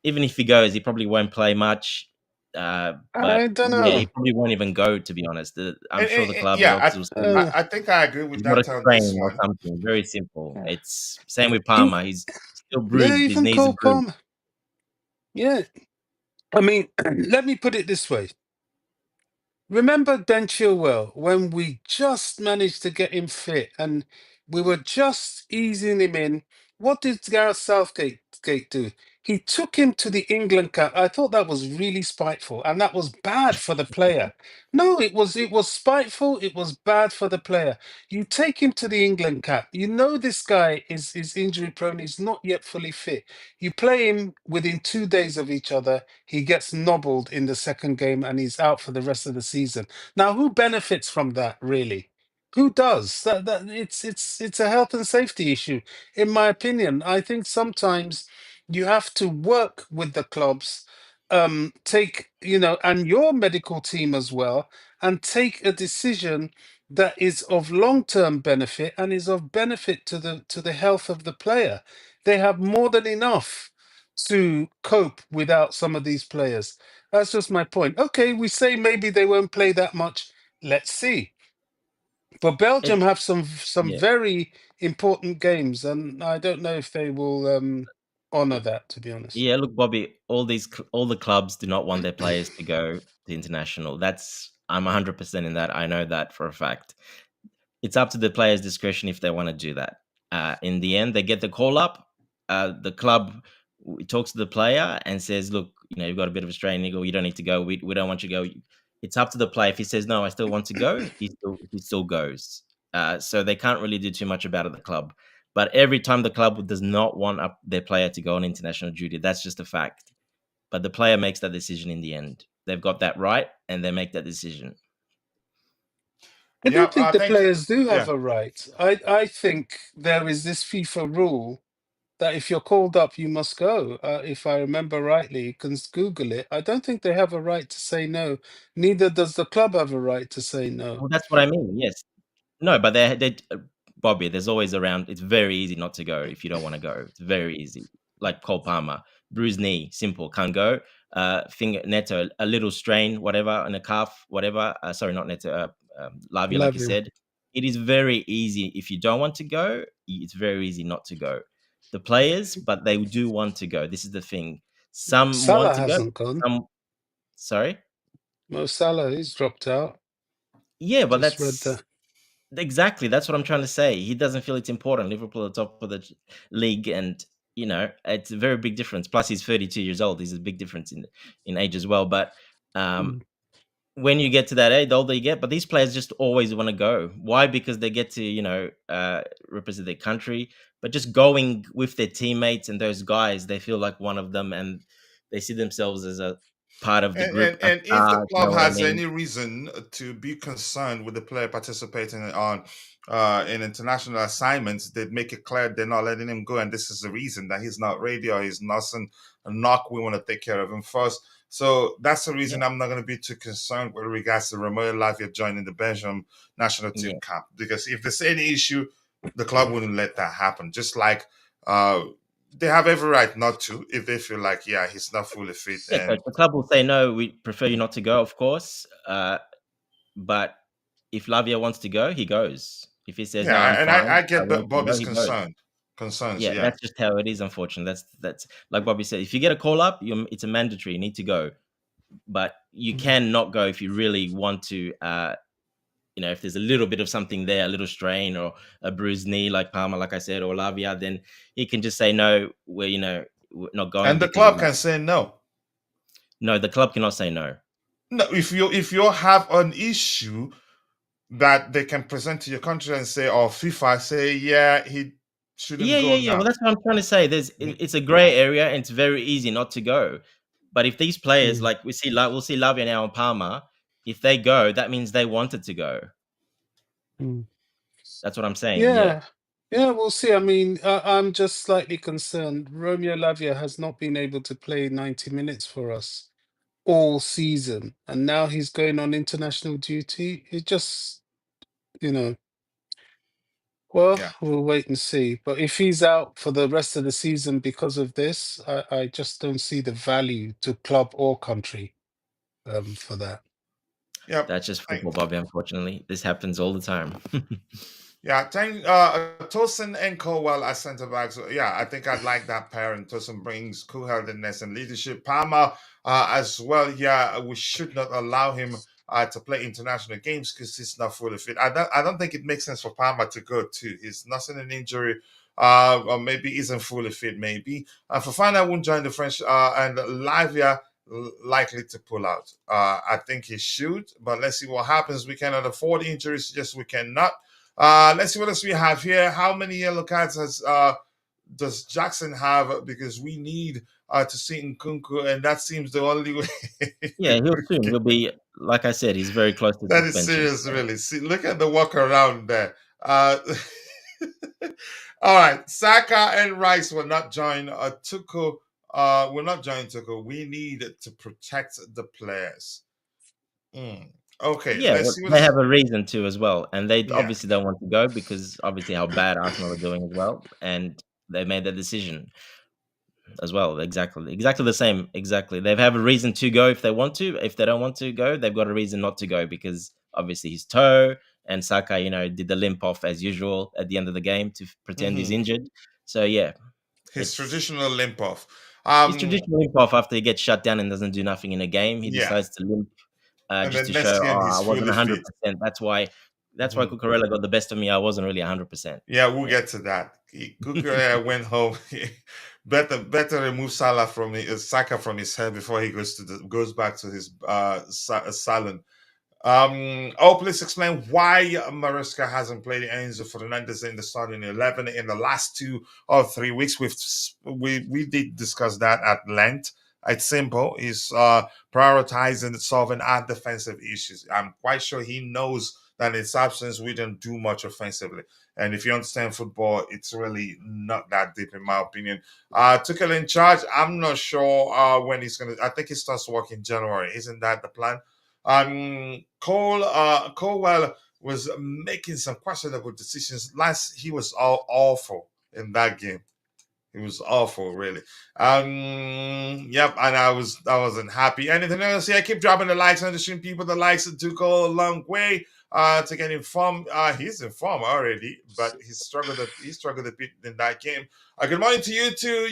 even if he goes, he probably won't play much. But I don't yeah, know. he probably won't even go. To be honest, I'm sure the club Yeah, will say I think I agree with he's got a that on this strain or one. something. Very simple. It's same with In- Palmer. He's still they bruised. His even knees are call bruised. Palmer. Yeah. I mean, let me put it this way. Remember Ben Chilwell when we just managed to get him fit and we were just easing him in? What did Gareth Southgate do? He took him to the England camp. I thought that was really spiteful, and that was bad for the player. No, it was spiteful. It was bad for the player. You take him to the England camp. You know this guy is injury prone. He's not yet fully fit. You play him within 2 days of each other. He gets nobbled in the second game and he's out for the rest of the season. Now, who benefits from that, really? Who does? It's a health and safety issue, in my opinion. I think sometimes you have to work with the clubs, and your medical team as well, and take a decision that is of long-term benefit and is of benefit to the health of the player. They have more than enough to cope without some of these players. That's just my point. Okay, we say maybe they won't play that much. Let's see. But Belgium It have some yeah. very important games, and I don't know if they will honor that. To be honest. Yeah, look, Bobby, all the clubs do not want their players to go to international. I'm 100% in that. I know that for a fact. It's up to the player's discretion if they want to do that. In the end, they get the call up. The club talks to the player and says, "Look, you've got a bit of a strain. You don't need to go. We don't want you to go." It's up to the player. If he says, "No, I still want to go," he still goes. So they can't really do too much about it. The club, but every time the club does not want their player to go on international duty, that's just a fact. But the player makes that decision in the end. They've got that right, and they make that decision. I Yeah, don't think the thank you. players do have Yeah, a right. I think there is this FIFA rule that if you're called up, you must go. If I remember rightly, you can Google it. I don't think they have a right to say no. Neither does the club have a right to say no. Well, that's what I mean. Yes. No, but Bobby, there's always around. It's very easy not to go if you don't want to go. It's very easy. Like Cole Palmer, bruised knee, simple, can't go. Finger Neto, a little strain, whatever, in a calf, whatever. Sorry, not Neto, Lavia, like you Love you. said. It is very easy if you don't want to go. It's very easy not to go. The players, but they do want to go. This is the thing. Some want Salah to go. hasn't gone. Some, sorry. Mo Salah, he's dropped out. Yeah, but Just read that's that. exactly, that's what I'm trying to say. He doesn't feel it's important. Liverpool at the top of the league, and it's a very big difference. Plus, he's 32 years old. There's a big difference in age as well. But Mm. when you get to that age, the older you get, but these players just always want to go. Why? Because they get to represent their country, but just going with their teammates and those guys, they feel like one of them, and they see themselves as a part of the and, group. and A and if the star, you club know what I has mean? any reason to be concerned with the player participating on in international assignments, they'd make it clear they're not letting him go, and this is the reason that he's not ready or he's nothing a knock. We want to take care of him first. So that's the Yeah, reason I'm not going to be too concerned with regards to Romeo Lavia joining the Belgium national team yeah. camp, because if there's any issue, the club wouldn't let that happen. Just like uh, they have every right not to if they feel like, yeah, he's not fully fit. Yeah, And coach. The club will say no. We prefer you not to go, of course. But if Lavia wants to go, he goes. If he says no, I'm yeah, and fine. I I get want to go. Bobby's He goes. concerns. Yeah, Yeah, that's just how it is. Unfortunately, that's like Bobby said. If you get a call up, it's a mandatory. You need to go, but you can not go if you really want to. If there's a little bit of something there, a little strain or a bruised knee, like Palmer, like I said, or Lavia, then he can just say no. We're not going and the because of club that. can say no. No, the club cannot say no. No, if you have an issue that they can present to your country and say, or FIFA say, yeah, he shouldn't go Yeah. Well, now. that's what I'm trying to say. It's a grey area, and it's very easy not to go. But if these players, like we'll see Lavia now and Palmer, if they go, that means they wanted to go. Mm. That's what I'm saying. Yeah. Yeah. Yeah, we'll see. I mean, I'm just slightly concerned. Romeo Lavia has not been able to play 90 minutes for us all season, and now he's going on international duty. It just, you know, well, Yeah. we'll wait and see. But if he's out for the rest of the season because of this, I just don't see the value to club or country for that. Yep. That's just football, Bobby. Unfortunately, this happens all the time. Yeah, thank Tosin and Colwell as centre backs. So, yeah, I think I'd like that pairing. Tosin brings cool-headedness and leadership. Palmer as well. Yeah, we should not allow him to play international games because he's not fully fit. I don't think it makes sense for Palmer to go too. He's nursing an injury, or maybe isn't fully fit. Maybe Fofana won't join the French, and Lavia likely to pull out. I think he should, but let's see what happens. We cannot afford injuries. Yes, we cannot. Let's see what else we have here. How many yellow cards does Jackson have? Because we need to see Nkunku, and that seems the only way. Yeah, he'll be, like I said, he's very close to That is suspension. serious, really. See, look at the walk around there. All right, Saka and Rice will not join. Tuchel will not join Tuchel. We need to protect the players. Okay, Yeah, let's well, see they what's. have a reason to as well, and they Yeah. obviously don't want to go because obviously how bad Arsenal are doing as well, and they made that decision as well. Exactly the same. Exactly, they have a reason to go if they want to. If they don't want to go, they've got a reason not to go because obviously his toe and Saka, did the limp off as usual at the end of the game to pretend he's injured. So yeah, His it's traditional limp off. his traditional limp off after he gets shut down and doesn't do nothing in a game. He Yeah, decides to limp and just then to show, next game I he's wasn't fully fit. 100%. That's why Mhm. Cucurella got the best of me. I wasn't really 100%. Yeah, we'll get to that. Cucurella went home. better remove Saka from his head before he goes back to his silent. Please explain why Maresca hasn't played Enzo Fernandez in the starting 11 in the last 2 or 3 weeks. We did discuss that at length. It's simple. He's prioritizing solving our defensive issues. I'm quite sure he knows that in his absence we don't do much offensively. And if you understand football, it's really not that deep, in my opinion. Tuchel in charge. I'm not sure when he's gonna. I think he starts work in January. Isn't that the plan? Colwell was making some questionable decisions. He was all awful in that game. It was awful, really. Yep, and I wasn't happy. Anything else? Yeah, keep dropping the likes on the stream, people. The likes do go a long way to get informed. He's informed already, but he struggled a bit in that game. Good morning to you too.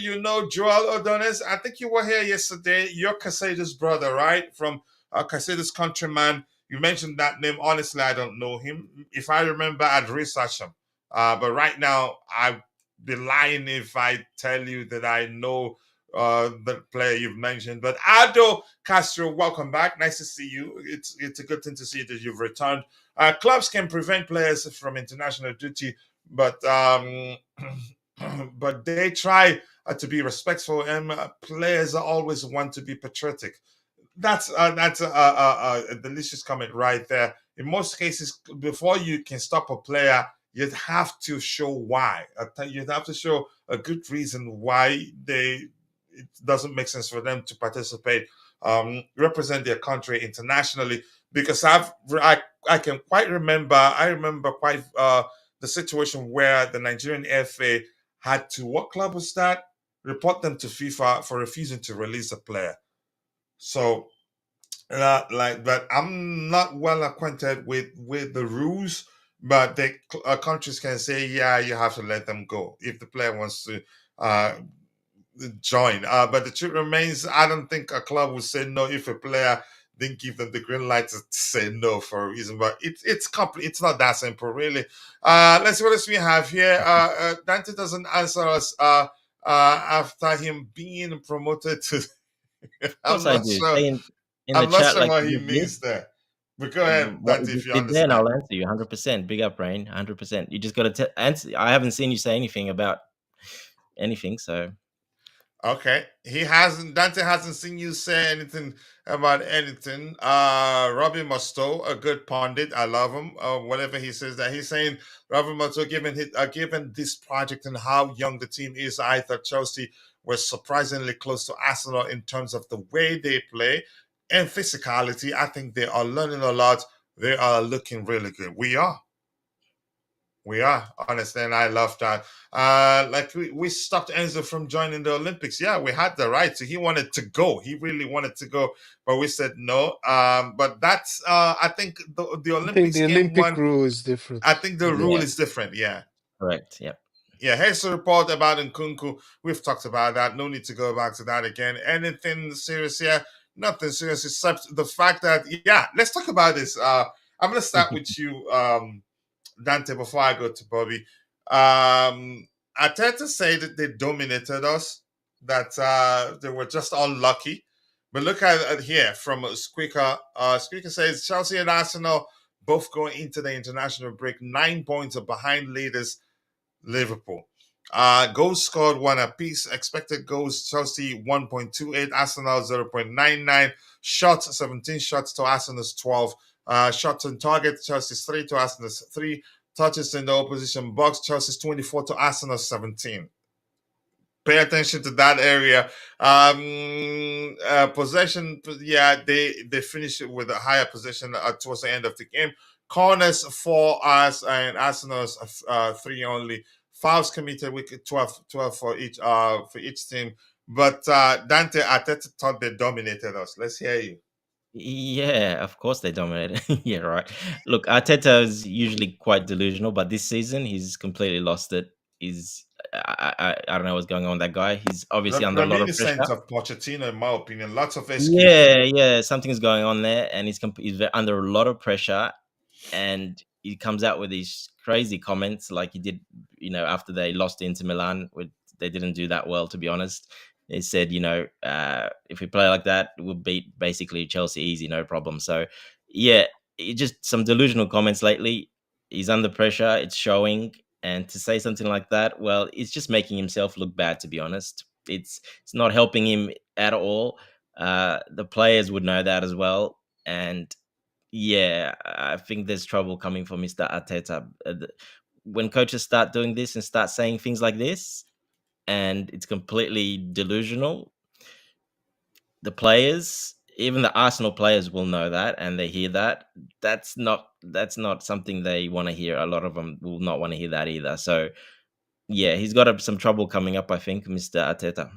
Joel O'Donnell. I think you were here yesterday. You're Casado's brother, right? From Casado's countryman. You mentioned that name. Honestly, I don't know him. If I remember, I'd research him. But right now, I be lying if I tell you that I know the player you've mentioned. But Aldo Castro, welcome back. Nice to see you. It's a good thing to see that you've returned. Clubs can prevent players from international duty, but but they try to be respectful, and players always want to be patriotic. That's a delicious comment right there. In most cases, before you can stop a player, you'd have to show why. You'd have to show a good reason why it doesn't make sense for them to participate, represent their country internationally. Because I can quite remember. I remember quite the situation where the Nigerian FA had to, what club was that? Report them to FIFA for refusing to release a player. So, but I'm not well acquainted with the rules. But the countries can say, yeah, you have to let them go if the player wants to join. But the truth remains, I don't think a club would say no if a player didn't give them the green light to say no for a reason. But it's not that simple, really. Let's see what else we have here. Dante doesn't answer us after him being promoted to. Of course, I do. Sure. Say in the I'm not chat sure like what you he just did. means there. But go ahead, What Dante, you if just you did there, and understand. I'll answer you 100%. Big up, Rain, 100%. You just got to answer. I haven't seen you say anything about anything, so Okay. Dante hasn't seen you say anything about anything. Robbie Musto, a good pundit. I love him. Whatever he says that he's saying Robbie Musto, given this project and how young the team is, I thought Chelsea was surprisingly close to Arsenal in terms of the way they play and physicality. I think they are learning a lot. They are looking really good. We are. We are, honestly, and I love that. Like we stopped Enzo from joining the Olympics. Yeah, we had the right to. He wanted to go. He really wanted to go, but we said no. But that's I think the I think Olympics the game Olympic one. rule is I different. think the Yeah. rule yeah, is different. Yeah. correct. Yeah. Yeah, here's a report about Nkunku. We've talked about that. No need to go back to that again. Anything serious here? Nothing serious except the fact that, yeah, let's talk about this. I'm going to start with you, Dante, before I go to Bobby. Arteta said that they dominated us, that they were just unlucky. But look at it here from Squeaker. Squeaker says Chelsea and Arsenal both going into the international break 9 points behind leaders Liverpool. Goals scored one apiece. Expected goals Chelsea 1.28, Arsenal 0.99. Shots 17 shots to Arsenal's 12. Shots on target Chelsea's 3 to Arsenal's 3. Touches in the opposition box Chelsea's 24 to Arsenal's 17. Pay attention to that area. Possession, yeah, they finished it with a higher possession towards the end of the game. Corners for us and Arsenal's 3 only. Fouls committed, we could 12 for each team. But Dante Arteta thought they dominated us. Let's hear you. Yeah, of course they dominated. Yeah, right. Look, Arteta is usually quite delusional, but this season he's completely lost it. I don't know what's going on with that guy. He's obviously under a lot of Reminiscent pressure. of Pochettino, in my opinion. Lots of excuses. Yeah, something's going on there, and under a lot of pressure, and he comes out with these crazy comments like he did, after they lost to Inter Milan. They didn't do that well, to be honest. They said, if we play like that, we'll beat basically Chelsea easy, no problem. So, yeah, just some delusional comments lately. He's under pressure. It's showing. And to say something like that, well, it's just making himself look bad, to be honest. It's not helping him at all. The players would know that as well. And yeah, I think there's trouble coming for Mr. Arteta. When coaches start doing this and start saying things like this, and it's completely delusional, the players, even the Arsenal players, will know that, and they hear that. That's not something they want to hear. A lot of them will not want to hear that either. So yeah, he's got some trouble coming up, I think, Mr. Arteta.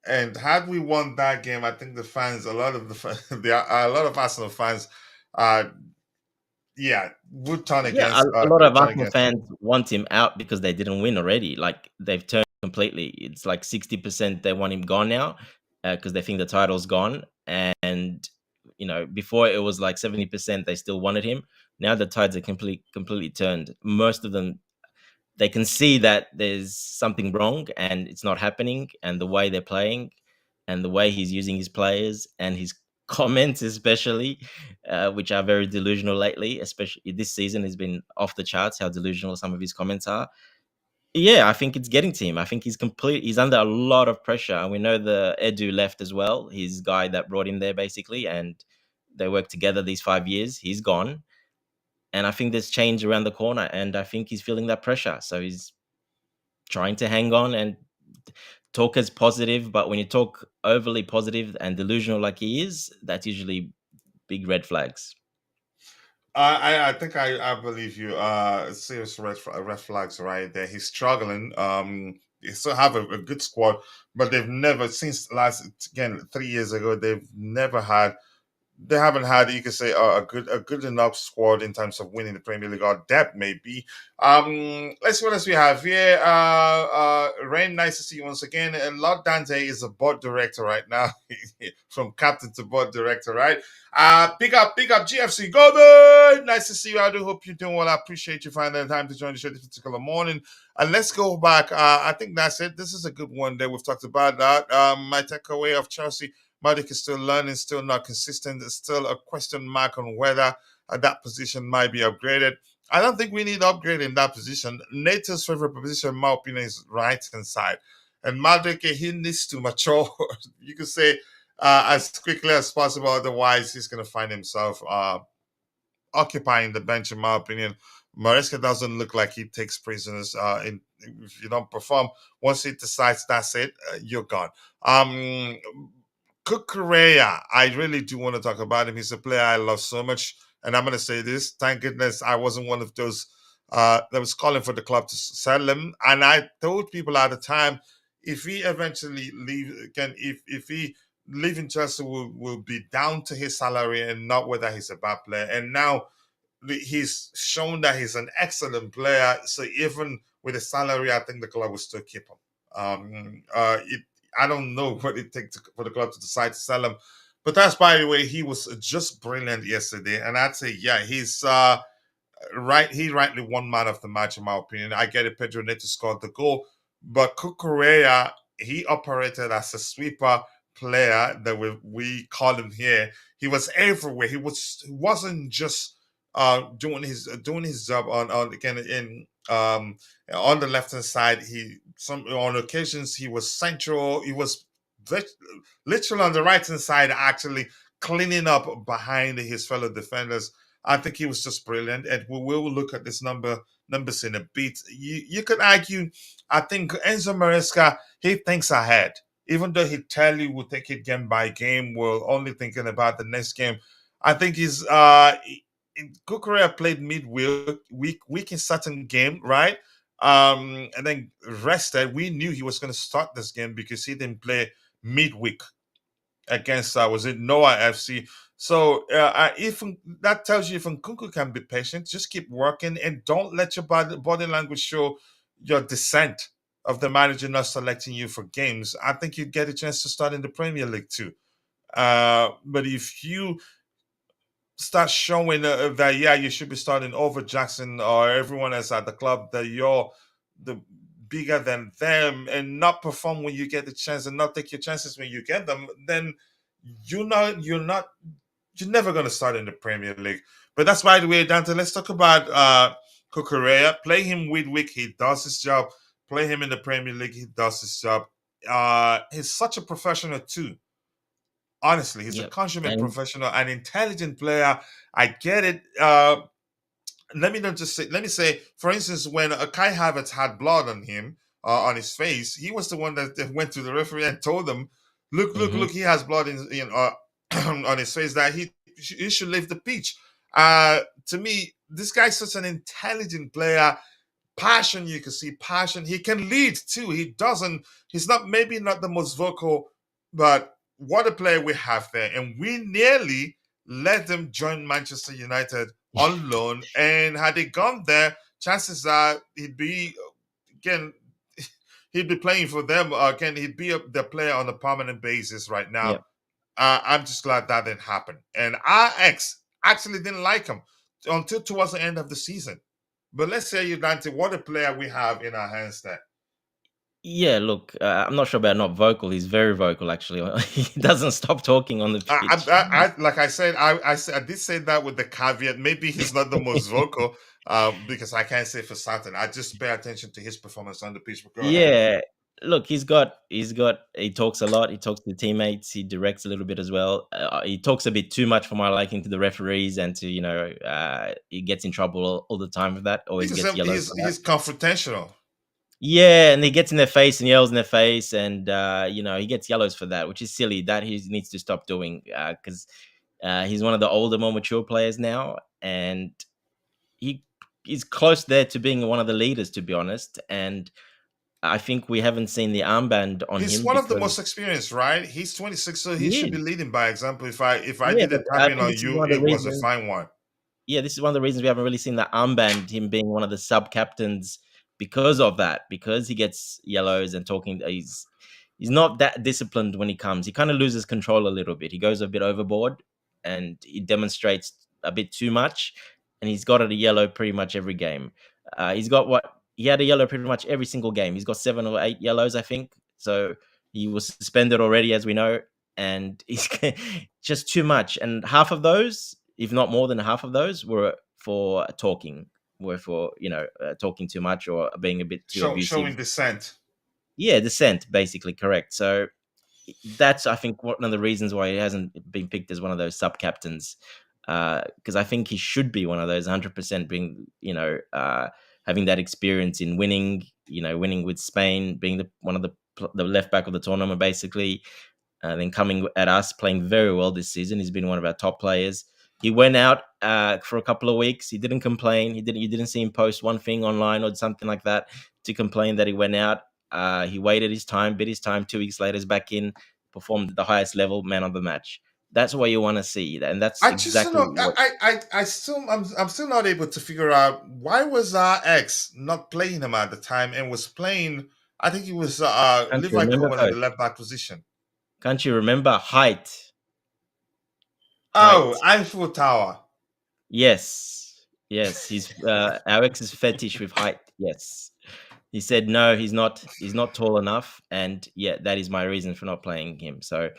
And had we won that game, I think the fans, a lot of a lot of Arsenal fans, uh, would turn Yeah, against, a lot of turn Arsenal against him. fans want him out because they didn't win already. Like they've turned completely. It's like 60% they want him gone now because they think the title's gone. And before it was like 70% they still wanted him. Now the tides are completely turned. Most of them, they can see that there's something wrong and it's not happening, and the way they're playing and the way he's using his players and his comments especially, which are very delusional lately, especially this season has been off the charts how delusional some of his comments are. Yeah, I think it's getting to him. I think he's under a lot of pressure, and we know the Edu left as well, his guy that brought him there basically, and they worked together these 5 years. He's gone, and I think there's change around the corner, and I think he's feeling that pressure. So he's trying to hang on and talk as positive. But when you talk overly positive and delusional like he is, that's usually big red flags. I think I believe you. Serious red flags right there. He's struggling. They still have a good squad, but they've never since last again 3 years ago. They haven't had, you could say, a good enough squad in terms of winning the Premier League, or depth maybe. Let's see what else we have here. Rain, nice to see you once again. And Lord Dante is a board director right now, from captain to board director, right? Big up GFC Golden. Nice to see you. I do hope you're doing well. I appreciate you finding the time to join the show this particular morning. And let's go back. I think that's it. This is a good one that we've talked about that. My takeaway of Chelsea Matic is still learning, still not consistent. There's still a question mark on whether that position might be upgraded. I don't think we need upgrade in that position. Nato's favorite position, in my opinion, is right hand side. And Matic, he needs to mature, you could say, as quickly as possible. Otherwise, he's going to find himself occupying the bench, in my opinion. Maresca doesn't look like he takes prisoners. If you don't perform, once he decides that's it, you're gone. Cucurella, I really do want to talk about him. He's a player I love so much, and I'm going to say this: thank goodness I wasn't one of those that was calling for the club to sell him. And I told people at the time, if he eventually if he leaving Chelsea will be down to his salary and not whether he's a bad player. And now he's shown that he's an excellent player. So even with the salary, I think the club will still keep him. I don't know what it takes for the club to decide to sell him, but that's, by the way, he was just brilliant yesterday, and I'd say, yeah, he's right. He rightly won man of the match, in my opinion. I get it. Pedro Neto scored the goal, but Cucurella, he operated as a sweeper player that we call him here. He was everywhere. He wasn't just doing his job on again in on the left hand side. On occasions he was central. He was literally on the right hand side, actually cleaning up behind his fellow defenders. I think he was just brilliant, and we will look at this numbers in a bit. You could argue, I think Enzo Maresca, he thinks ahead. Even though he tell you we'll take it game by game, we're only thinking about the next game. I think he's Cucurella played week in certain game, right? And then rested. We knew he was going to start this game because he didn't play midweek against was it Noah FC. So if that tells you if Nkunku can be patient, just keep working and don't let your body language show your dissent of the manager not selecting you for games. I think you get a chance to start in the Premier League too. But if you start showing that, yeah, you should be starting over Jackson or everyone else at the club, that you're the bigger than them, and not perform when you get the chance and not take your chances when you get them, then you're never going to start in the Premier League. But that's, by the way, Dante, let's talk about Cucurella. Play him week, he does his job. Play him in the Premier League, he does his job. He's such a professional too. Honestly, he's a consummate professional, an intelligent player. I get it. Let me say, for instance, when Kai Havertz had blood on him, on his face, he was the one that went to the referee and told him, look, he has blood on his face, that he should leave the pitch. To me, this guy's such an intelligent player. Passion, you can see passion. He can lead too. He's maybe not the most vocal, but what a player we have there. And we nearly let them join Manchester United on loan. And had he gone there, chances are he'd be playing for them again. He'd be the player on a permanent basis right now. Yep. I'm just glad that didn't happen. And our ex actually didn't like him until towards the end of the season. But let's say, you, Dante, what a player we have in our hands there. Yeah, look, I'm not sure about not vocal. He's very vocal, actually. He doesn't stop talking on the pitch. Like I said, I did say that with the caveat. Maybe he's not the most vocal, because I can't say for certain. I just pay attention to his performance on the pitch. Yeah, look, he talks a lot. He talks to teammates. He directs a little bit as well. He talks a bit too much for my liking to the referees, and to he gets in trouble all the time for that. Always gets yellows. He's confrontational. Yeah, and he gets in their face and yells in their face, and he gets yellows for that, which is silly. That he needs to stop doing, because he's one of the older, more mature players now, and he's close there to being one of the leaders, to be honest. And I think we haven't seen the armband on him. He's one of the most experienced, right? He's 26, so he should be leading by example. If I did a tapping on you, it was a fine one. Yeah, this is one of the reasons we haven't really seen the armband, him being one of the sub-captains, because of that, because he gets yellows and talking. He's not that disciplined when he comes. He kind of loses control a little bit. He goes a bit overboard, and he demonstrates a bit too much, and he's got a yellow pretty much every game. He had a yellow pretty much every single game. He's got 7 or 8 yellows, I think. So he was suspended already, as we know. and he's just too much. And half of those, if not more than half of those, were for talking, talking too much or being a bit too Showing abusive. dissent. Yeah, dissent, basically, correct. So that's, I think, one of the reasons why he hasn't been picked as one of those sub captains, because I think he should be one of those 100%, being having that experience in winning, winning with Spain, being one of the left back of the tournament, basically. Then coming at us, playing very well this season. He's been one of our top players. He went out for a couple of weeks. He didn't complain. You didn't see him post one thing online or something like that to complain that he went out. He waited his time, bit his time. 2 weeks later, he's back in, performed at the highest level, man of the match. That's what you want to see, and that's I just exactly don't know. what. I'm still not able to figure out why was our ex not playing him at the time and was playing. I think he was Can't you Levi remember, Cohen at the coach? left back position. Can't you remember height? Oh, Height. Eiffel Tower. Yes. He's our ex's fetish with height. Yes. He said no, he's not tall enough, and yeah, that is my reason for not playing him. So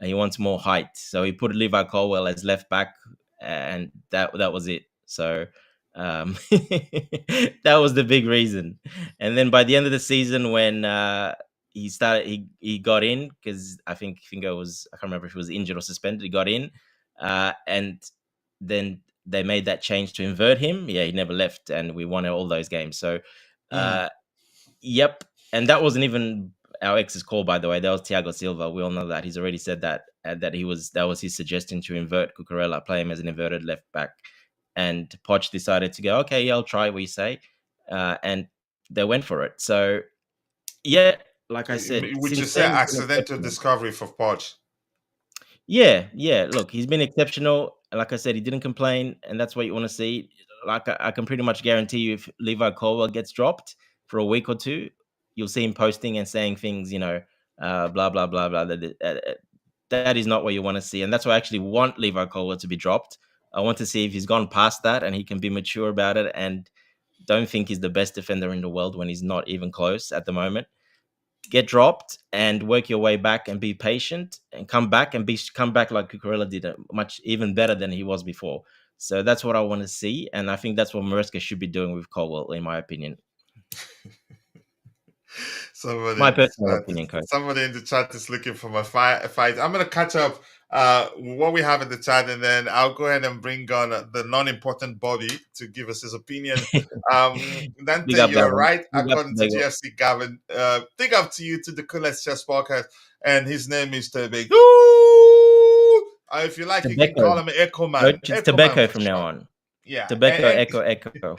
he wants more height. So he put Levi Colwell as left back, and that was it. So that was the big reason. And then by the end of the season, when he started, he got in because I think Fingo was, I can't remember if he was injured or suspended. He got in, and then they made that change to invert him. Yeah, he never left, and we won all those games. So. Yep. And that wasn't even our ex's call, by the way. That was Thiago Silva. We all know that. He's already said that that was his suggestion to invert Cucurella, play him as an inverted left back. And Poch decided to go, okay, yeah, I'll try what you say. And they went for it. So yeah, like I said, Which since is an then he's been accidental exceptional. discovery for Podge. Yeah. Look, he's been exceptional. Like I said, he didn't complain, and that's what you want to see. Like I can pretty much guarantee you, if Levi Colwell gets dropped for a week or two, you'll see him posting and saying things, blah blah blah blah. That is not what you want to see, and that's why I actually want Levi Colwell to be dropped. I want to see if he's gone past that and he can be mature about it, and don't think he's the best defender in the world when he's not even close at the moment. Get dropped and work your way back and be patient and come back like Cucurella did, much even better than he was before. So that's what I want to see, and I think that's what Maresca should be doing with Colwell, in my opinion. My personal opinion, coach. Somebody in the chat is looking for my fight. I'm going to catch up what we have in the chat, and then I'll go ahead and bring on the non-important Bobby to give us his opinion. Dante, Big up, you're Gavin. right. Big up According to to Bagel. GFC Gavin, big up to you, to the coolest chess podcast, and his name is Tebek. If you like, you can Tobacco. call him Echo Man. Coach, it's Echo Tobacco Man for from now short. on. Yeah. Tobacco, echo.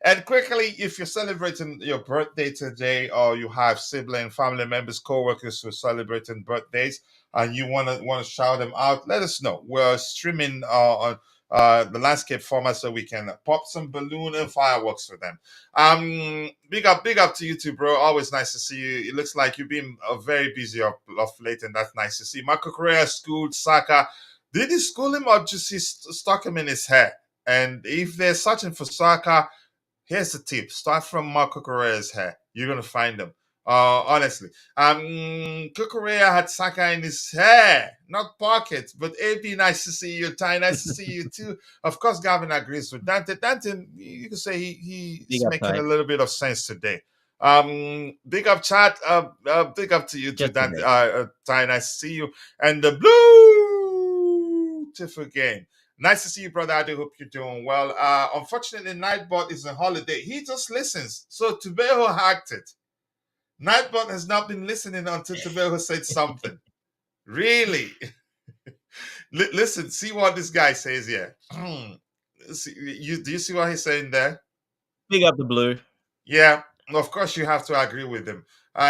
And quickly, if you're celebrating your birthday today, or you have sibling, family members, co-workers who are celebrating birthdays, and you want to shout them out, let us know. We're streaming on the landscape format, so we can pop some balloon and fireworks for them. Big up to you too, bro. Always nice to see you. It looks like you've been very busy of late, and that's nice to see. Marc Cucurella schooled Saka. Did he school him, or just he stuck him in his head? And if they're searching for Saka, here's the tip: start from Marc Cucurella's hair. You're gonna find him. Honestly, Cucurella had Saka in his hair, not pockets. But AB, nice to see you. Ty, nice to see you too. Of course, Gavin agrees with Dante. Dante, you can say he's making a little bit of sense today. Big up chat. Big up to you too, Dante. Ty, nice to see you. And the blue Tiffle game. Nice to see you, brother. I do hope you're doing well. Unfortunately, Nightbot is on holiday. He just listens. So Tubeho hacked it. Nightbot has not been listening until Tubeho said something. Really? Listen, see what this guy says here. Do you see what he's saying there? Big up the blue. Yeah, of course you have to agree with him.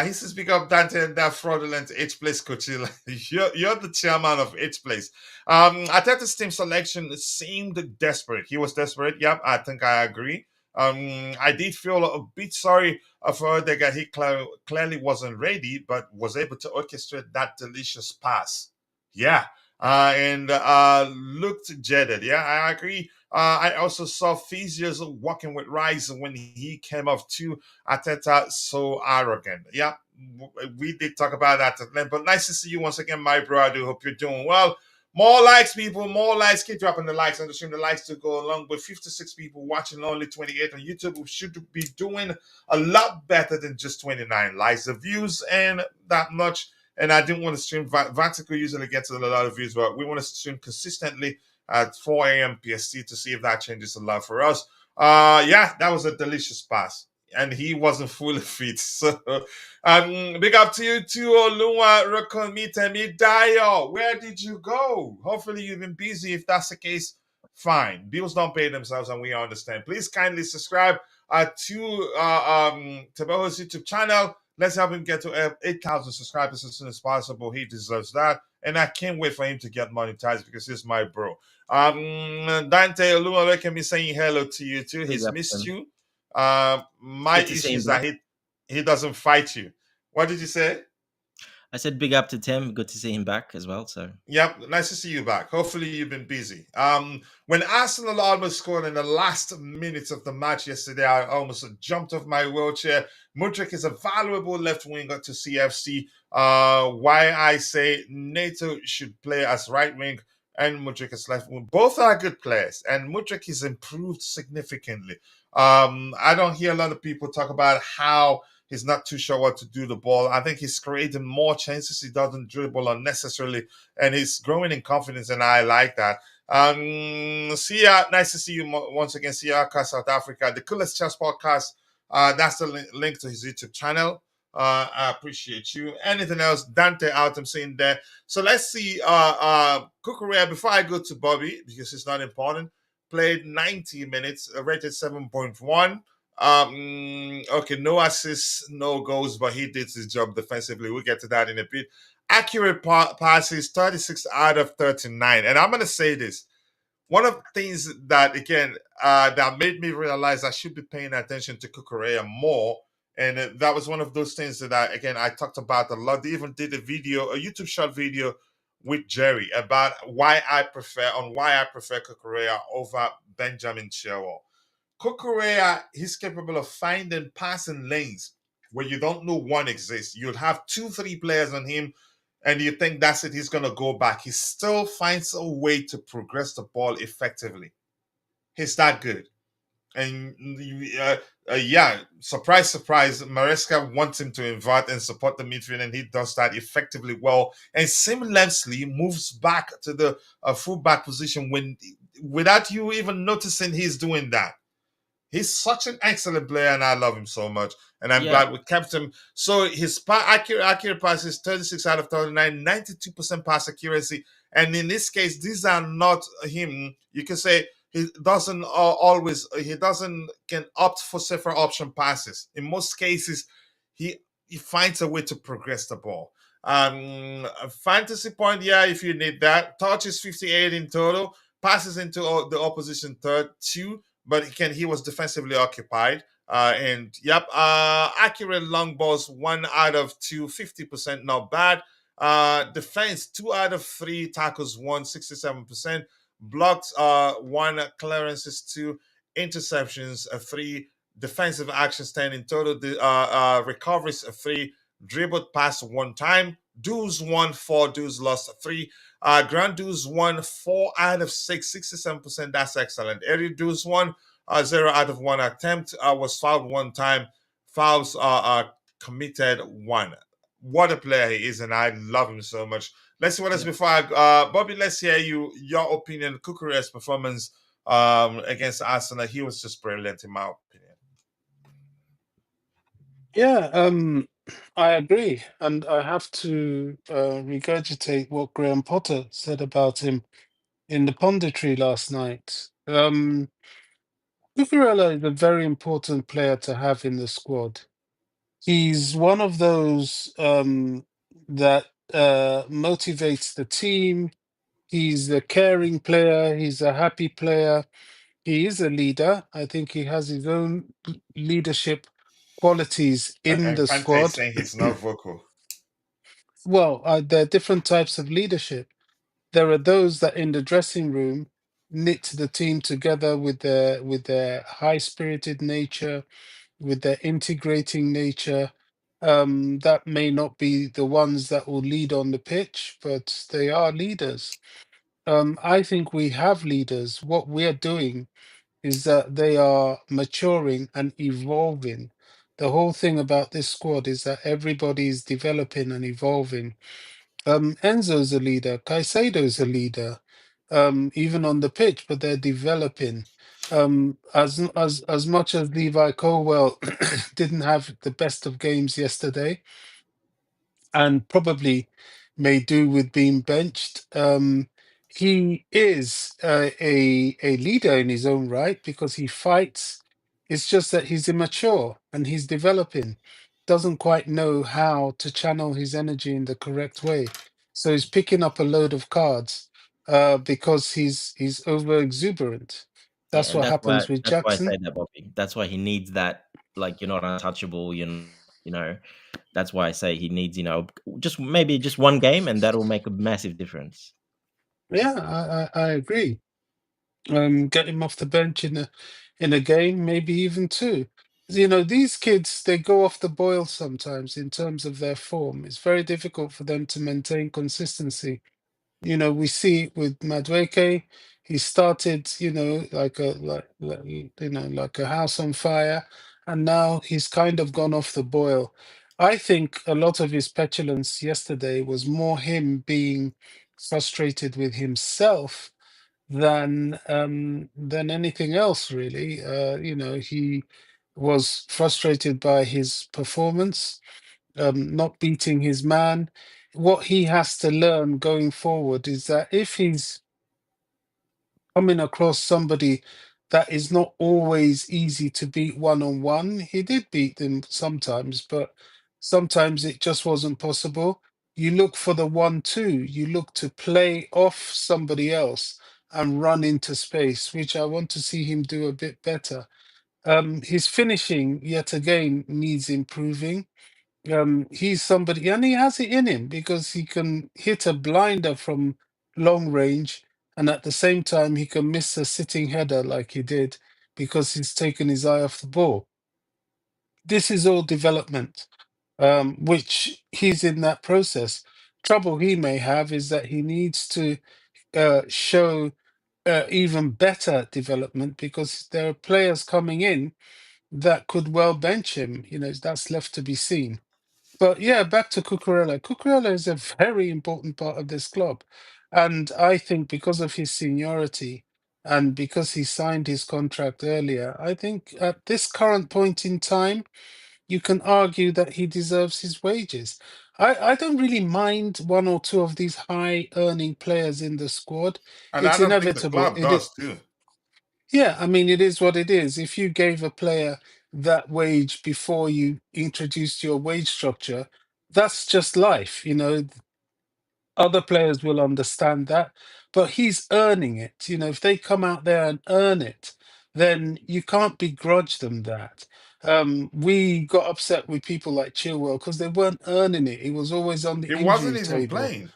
He says, "Pick up Dante and that fraudulent H place coach. You're the chairman of H place." Arteta's team selection seemed desperate. He was desperate. Yep, I think I agree. I did feel a bit sorry for Odegaard. He clearly wasn't ready, but was able to orchestrate that delicious pass. Yeah, and looked jaded. Yeah, I agree. I also saw Physios walking with Rice when he came off too. Arteta so arrogant. Yeah, we did talk about that at length. But nice to see you once again, my bro. I do hope you're doing well. More likes, people. More likes. Keep dropping the likes. I'm stream the likes to go along. With 56 people watching, only 28 on YouTube. We should be doing a lot better than just 29 likes. The views and that much. And I didn't want to stream. Vatico usually gets a lot of views, but we want to stream consistently at 4 a.m. PST to see if that changes a lot for us. Yeah, that was a delicious pass. And he wasn't fully fit. So big up to you too, Olua Rokomite Midayo. Where did you go? Hopefully you've been busy. If that's the case, fine. Bills don't pay themselves, and we understand. Please kindly subscribe to Taboho's YouTube channel. Let's help him get to 8,000 subscribers as soon as possible. He deserves that. And I can't wait for him to get monetized because he's my bro. Dante Olua can be saying hello to you too. He's missed you. My issue is that he doesn't fight you. What did you say? I said big up to Tim. Good to see him back as well. So yep, nice to see you back. Hopefully you've been busy. When Arsenal almost scored in the last minutes of the match yesterday, I almost jumped off my wheelchair. Mudryk is a valuable left winger to CFC. Why I say Neto should play as right wing and Mudryk is left wing. Both are good players, and Mudryk is improved significantly. I don't hear a lot of people talk about how he's not too sure what to do the ball. I think he's creating more chances. He doesn't dribble unnecessarily, and he's growing in confidence, and I like that. Sia, nice to see you once again. Sia, South Africa, the coolest chess podcast. That's the link to his YouTube channel. I appreciate you. Anything else? Dante out, I'm seeing there. So let's see. Cucurella, before I go to Bobby, because it's not important, played 90 minutes, rated 7.1. Okay, no assists, no goals, but he did his job defensively. We'll get to that in a bit. Accurate passes, 36 out of 39. And I'm going to say this. One of the things that, again, that made me realize I should be paying attention to Cucurella more. And that was one of those things that, I talked about a lot. They even did a YouTube short video with Jerry about why I prefer Cucurella over Benjamin Chilwell. Cucurella, he's capable of finding passing lanes where you don't know one exists. You'll have 2-3 players on him, and you think that's it, he's going to go back. He still finds a way to progress the ball effectively. He's that good. And surprise, surprise, Maresca wants him to invert and support the midfield, and he does that effectively well. And seamlessly moves back to the fullback position without you even noticing he's doing that. He's such an excellent player, and I love him so much. And I'm glad we kept him. So his accurate pass is 36 out of 39, 92% pass accuracy. And in this case, these are not him. You can say he doesn't can opt for safer option passes. In most cases, he finds a way to progress the ball. Fantasy point, if you need that. Touches 58 in total. Passes into the opposition third, 2. But he was defensively occupied. Accurate long balls, 1 out of 2, 50%, not bad. Defense, 2 out of 3, tackles 1, 67%. Blocks, 1, clearances 2, interceptions 3, defensive actions 10 in total. Recoveries 3, dribbled pass 1 time. Duels 1, 4 duels lost 3. Grand duels 1, 4 out of 6, 67%. That's excellent. Aerial duels 1, 0 out of 1 attempt. Was fouled 1 time. Fouls committed 1. What a player he is, and I love him so much. Let's see what else before Bobby, let's hear your opinion. Cucurella's performance against Arsenal. He was just brilliant in my opinion. Yeah, I agree. And I have to regurgitate what Graham Potter said about him in the punditry last night. Cucurella is a very important player to have in the squad. He's one of those that motivates the team. He's a caring player. He's a happy player. He is a leader. I think he has his own leadership qualities in And the Fante is squad. saying he's not vocal. Well, there are different types of leadership. There are those that in the dressing room knit the team together with their high-spirited nature, with their integrating nature. that may not be the ones that will lead on the pitch, but they are leaders. I think we have leaders. What we're doing is that they are maturing and evolving. The whole thing about this squad is that everybody is developing and evolving. Enzo's a leader, Caicedo's a leader, even on the pitch, but they're developing. As much as Levi Colwell didn't have the best of games yesterday, and probably may do with being benched. He is a leader in his own right because he fights. It's just that he's immature and he's developing, doesn't quite know how to channel his energy in the correct way. So he's picking up a load of cards because he's over exuberant. Yeah, That's and what happens with that's why I Jackson. say that, Bobby. That's why he needs that. Like, you're not untouchable. You know. That's why I say he needs, just maybe just one game, and that will make a massive difference. Yeah, I agree. Get him off the bench in a game, maybe even two. You know, these kids, they go off the boil sometimes in terms of their form. It's very difficult for them to maintain consistency. You know, we see it with Madueke. He started, like a house on fire, and now he's kind of gone off the boil. I think a lot of his petulance yesterday was more him being frustrated with himself than anything else, really. He was frustrated by his performance, not beating his man. What he has to learn going forward is that if he's coming across somebody that is not always easy to beat one on one. He did beat them sometimes, but sometimes it just wasn't possible. You look for the 1-2, you look to play off somebody else and run into space, which I want to see him do a bit better. His finishing, yet again, needs improving. He's somebody, and he has it in him because he can hit a blinder from long range, and at the same time, he can miss a sitting header like he did because he's taken his eye off the ball. This is all development, which he's in that process. Trouble he may have is that he needs to show even better development because there are players coming in that could well bench him. You know, that's left to be seen. But yeah, back to Cucurella. Cucurella is a very important part of this club. And I think because of his seniority and because he signed his contract earlier, I think at this current point in time, you can argue that he deserves his wages. I don't really mind one or two of these high earning players in the squad. And I It's don't think the inevitable. club does too. Yeah, I mean, it is what it is. If you gave a player that wage before you introduced your wage structure, that's just life. You know, other players will understand that, but he's earning it. You know, if they come out there and earn it, then you can't begrudge them that. We got upset with people like Chilwell because they weren't earning it. He was always on the He wasn't injury even table. playing.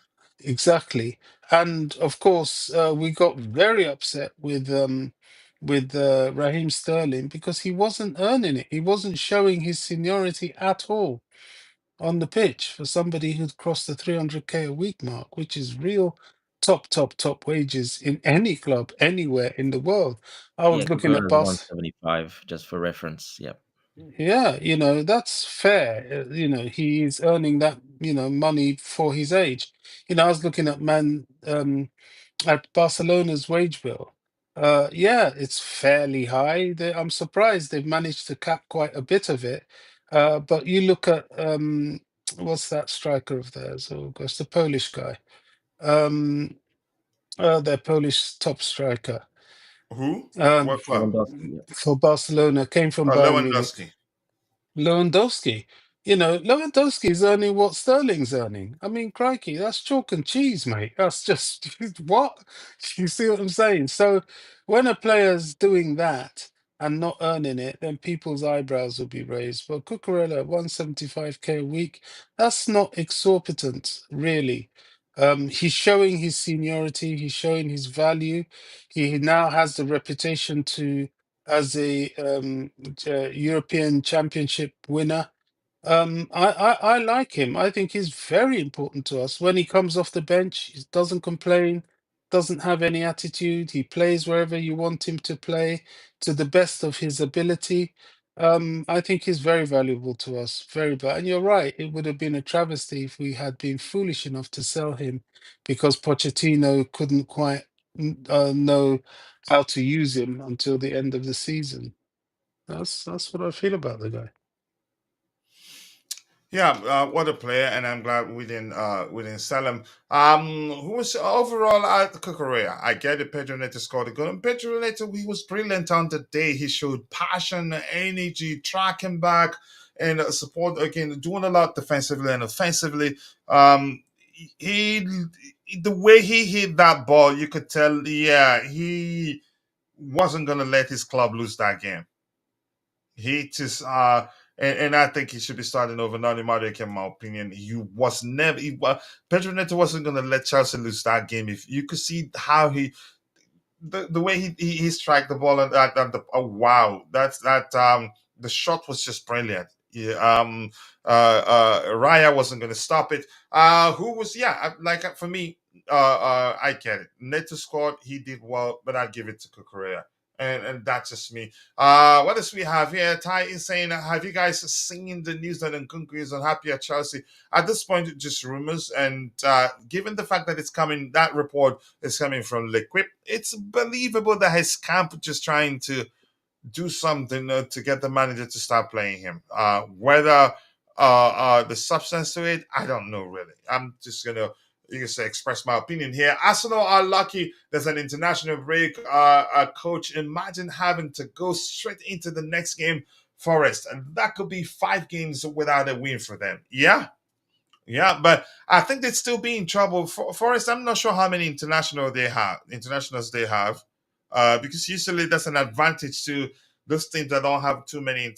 Exactly. And of course, we got very upset with Raheem Sterling because he wasn't earning it. He wasn't showing his seniority at all on the pitch for somebody who'd crossed the 300k a week mark, which is real top wages in any club anywhere in the world. I Yeah, was looking at Cucurella's Bas. 175, just for reference. Yep. Yeah, you know, that's fair. You know, he is earning that, money for his age. You know, I was looking at Barcelona's wage bill. Yeah, it's fairly high. I'm surprised they've managed to cap quite a bit of it. But you look at what's that striker of theirs? Oh gosh, the Polish guy. Um, their Polish top striker. Who? Um, What club? Lewandowski. Yep. for Barcelona, came from Oh, Bayern Munich. Lewandowski. Lewandowski. You know, Lewandowski's earning what Sterling's earning. I mean, crikey, that's chalk and cheese, mate. That's just what? You see what I'm saying? So when a player's doing that and not earning it, then people's eyebrows will be raised. But Cucurella, 175k a week, that's not exorbitant, really. He's showing his seniority, he's showing his value. He now has the reputation to as a European Championship winner. I like him. I think he's very important to us. When he comes off the bench, he doesn't complain, doesn't have any attitude. He plays wherever you want him to play to the best of his ability. I think he's very valuable to us. Very valuable. And you're right, it would have been a travesty if we had been foolish enough to sell him because Pochettino couldn't quite know how to use him until the end of the season. That's what I feel about the guy. Yeah, what a player, and I'm glad we didn't sell him. Who was overall at Cucurella? I get it. Pedro Neto scored a goal, and Pedro Neto, he was brilliant on the day. He showed passion, energy, tracking back, and support again, doing a lot defensively and offensively. He the way he hit that ball, you could tell. Yeah, he wasn't gonna let his club lose that game. He just and I think he should be starting over Nani Maresca, in my opinion. Pedro Neto wasn't gonna let Chelsea lose that game. If you could see how the way he struck the ball and oh wow, that's that the shot was just brilliant. Yeah, Raya wasn't going to stop it. Who was like for me, I get it. Neto scored, he did well, but I'd give it to Cucurella. And that's just me. What else we have here? Ty is saying, have you guys seen the news that Nkunku is unhappy at Chelsea? At this point, it's just rumors. And given the fact that it's coming, that report is coming from Liquid, it's believable that his camp just trying to do something to get the manager to start playing him. Whether the substance to it, I don't know really. I'm just gonna you can say express my opinion here. Arsenal are lucky there's an international break. Coach, imagine having to go straight into the next game, Forest, and that could be 5 games without a win for them. Yeah, but I think they'd still be in trouble. Forest, I'm not sure how many internationals they have, because usually that's an advantage to those teams that don't have too many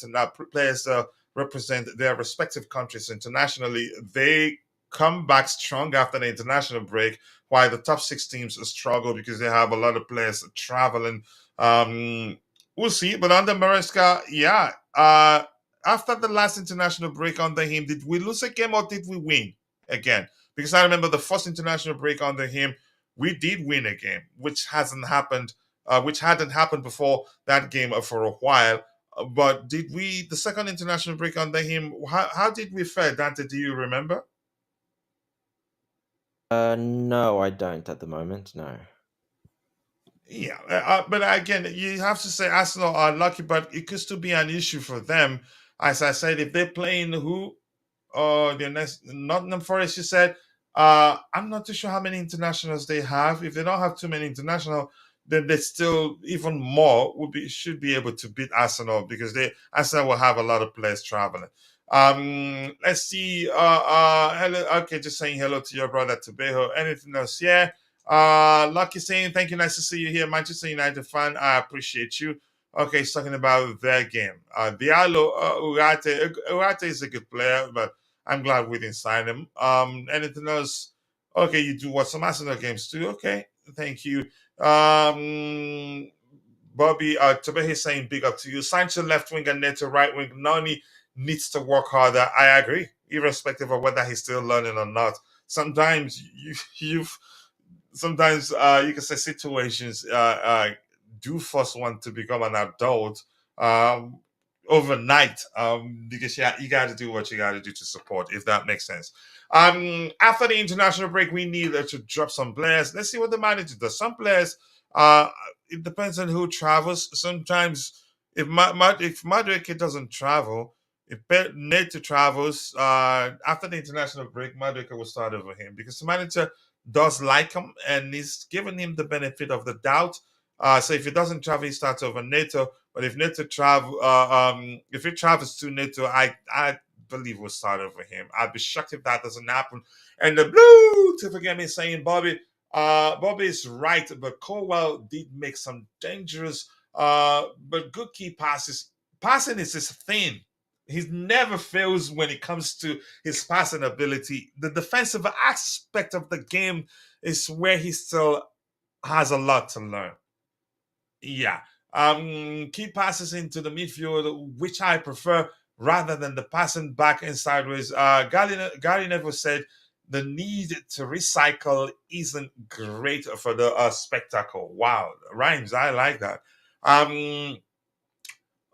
players represent their respective countries internationally. They come back strong after the international break, while the top 6 teams struggle because they have a lot of players traveling. We'll see, but under Maresca, yeah. After the last international break under him, did we lose a game or did we win again? Because I remember the first international break under him, we did win a game, which hadn't happened before that game for a while. But did we, the second international break under him, how did we fare, Dante? Do you remember? No, I don't at the moment. No. Yeah, but again, you have to say Arsenal are lucky, but it could still be an issue for them. As I said, if they're playing who the next Nottingham Forest, you said. I'm not too sure how many internationals they have. If they don't have too many international, then they still even more should be able to beat Arsenal because Arsenal will have a lot of players traveling. Let's see. Hello. Okay, just saying hello to your brother Tobeho. Anything else? Yeah. Lucky saying thank you. Nice to see you here, Manchester United fan. I appreciate you. Okay, he's talking about their game. Diallo Urate is a good player, but I'm glad we didn't sign him. Anything else? Okay, you do watch some Arsenal games too. Okay, thank you. Bobby Tobehi saying big up to you. Sancho left wing and Neto right wing. Nani needs to work harder. I agree, irrespective of whether he's still learning or not. Sometimes you've sometimes you can say situations do force one to become an adult um, overnight because you got to do what you got to do to support, if that makes sense. After the international break, we need to drop some players. Let's see what the manager does. Some players, uh, it depends on who travels. Sometimes if Madueke doesn't travel, if Neto travels after the international break, Madueke will start over him because the manager does like him and he's giving him the benefit of the doubt. So if he doesn't travel, he starts over Neto. But if if he travels to Neto, I believe we'll start over him. I'd be shocked if that doesn't happen. And the blue, to forget me saying, Bobby is right, but Colwell did make some dangerous, but good key passes. Passing is his thing. He never fails when it comes to his passing ability. The defensive aspect of the game is where he still has a lot to learn. Yeah. Key passes into the midfield, which I prefer. rather than the passing back and sideways. Gary Neville said the need to recycle isn't great for the spectacle. Wow, rhymes. I like that.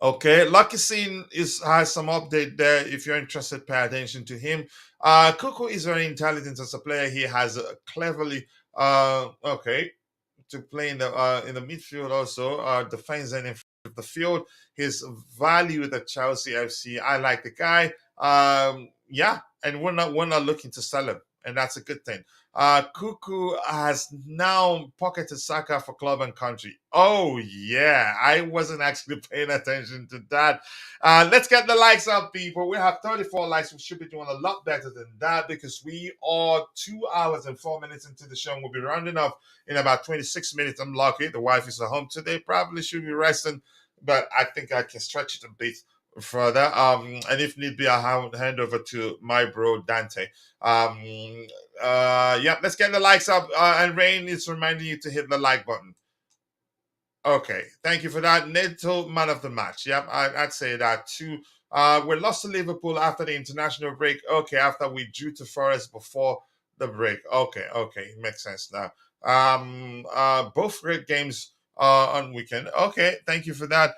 Okay, Lucky Scene has some update there. If you're interested, pay attention to him. Cuckoo is very intelligent as a player. He has cleverly okay to play in the midfield also, defense and in front of the field. His value at Chelsea FC. I like the guy. Yeah, and we're not looking to sell him, and that's a good thing. Cuckoo has now pocketed Saka for club and country. Oh yeah, I wasn't actually paying attention to that. Let's get the likes up, people. We have 34 likes. We should be doing a lot better than that because we are 2 hours and 4 minutes into the show. We'll be rounding off in about 26 minutes. I'm lucky. The wife is at home today. Probably should be resting, but I think I can stretch it a bit further. And if need be, I'll hand over to my bro Dante. Yeah, let's get the likes up. And Rain is reminding you to hit the like button. Okay, thank you for that. Neto, man of the match. Yep, I'd say that too. We lost to Liverpool after the international break. Okay, after we drew to Forest before the break. Okay, makes sense now. Both great games on weekend. Okay, thank you for that.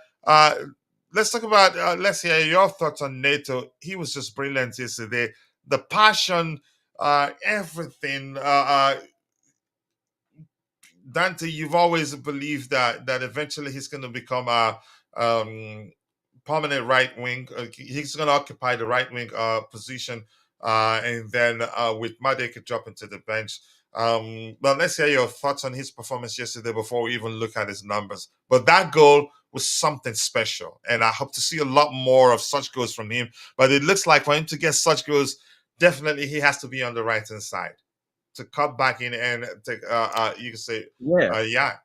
Let's talk about. Let's hear your thoughts on Neto. He was just brilliant yesterday. The passion, everything. Dante, you've always believed that eventually he's going to become a permanent right wing. He's going to occupy the right wing position, and then with Maresca drop into the bench. But let's hear your thoughts on his performance yesterday before we even look at his numbers. But that goal was something special, and I hope to see a lot more of such goals from him. But it looks like for him to get such goals, definitely he has to be on the right hand side to cut back in and take you can say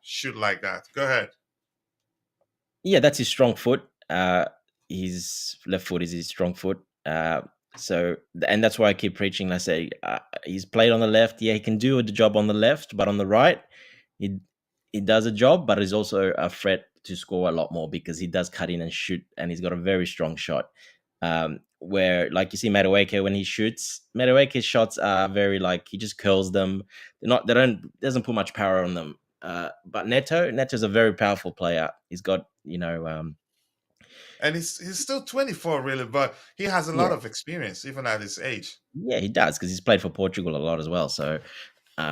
shoot like that. Go ahead. Yeah, that's his strong foot. His left foot is his strong foot. So, and that's why I keep preaching. I say he's played on the left. Yeah, he can do the job on the left, but on the right, he does a job, but he's also a threat to score a lot more because he does cut in and shoot, and he's got a very strong shot. Where, like you see Madueke when he shoots, Madueke's shots are very like he just curls them. Doesn't put much power on them. But Neto's a very powerful player. He's got and he's still 24 really, but he has a lot of experience even at his age. Yeah, he does because he's played for Portugal a lot as well. So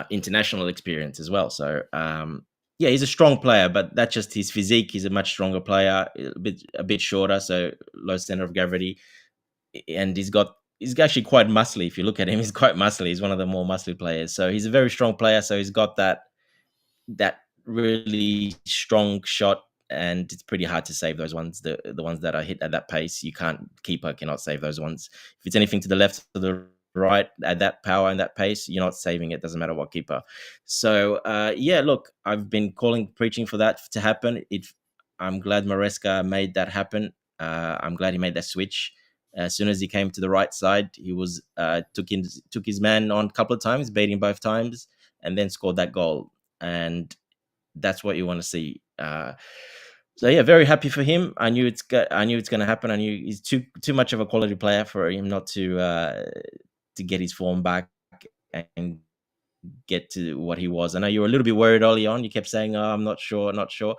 international experience as well. So yeah, he's a strong player, but that's just his physique. He's a much stronger player, a bit shorter, so low center of gravity, and he's actually quite muscly. If you look at him, he's quite muscly. He's one of the more muscly players. So he's a very strong player. So he's got that really strong shot, and it's pretty hard to save those ones. The ones that are hit at that pace, keeper cannot save those ones. If it's anything to the left or the right at that power and that pace, you're not saving it. Doesn't matter what keeper. So yeah, look, I've been preaching for that to happen. I'm glad Maresca made that happen. I'm glad he made that switch. As soon as he came to the right side, he was took his man on a couple of times, bait him both times, and then scored that goal. And that's what you want to see. So yeah, very happy for him. I knew it's going to happen. I knew he's too much of a quality player for him not to get his form back and get to what he was. I know you were a little bit worried early on. You kept saying, "Oh, I'm not sure." But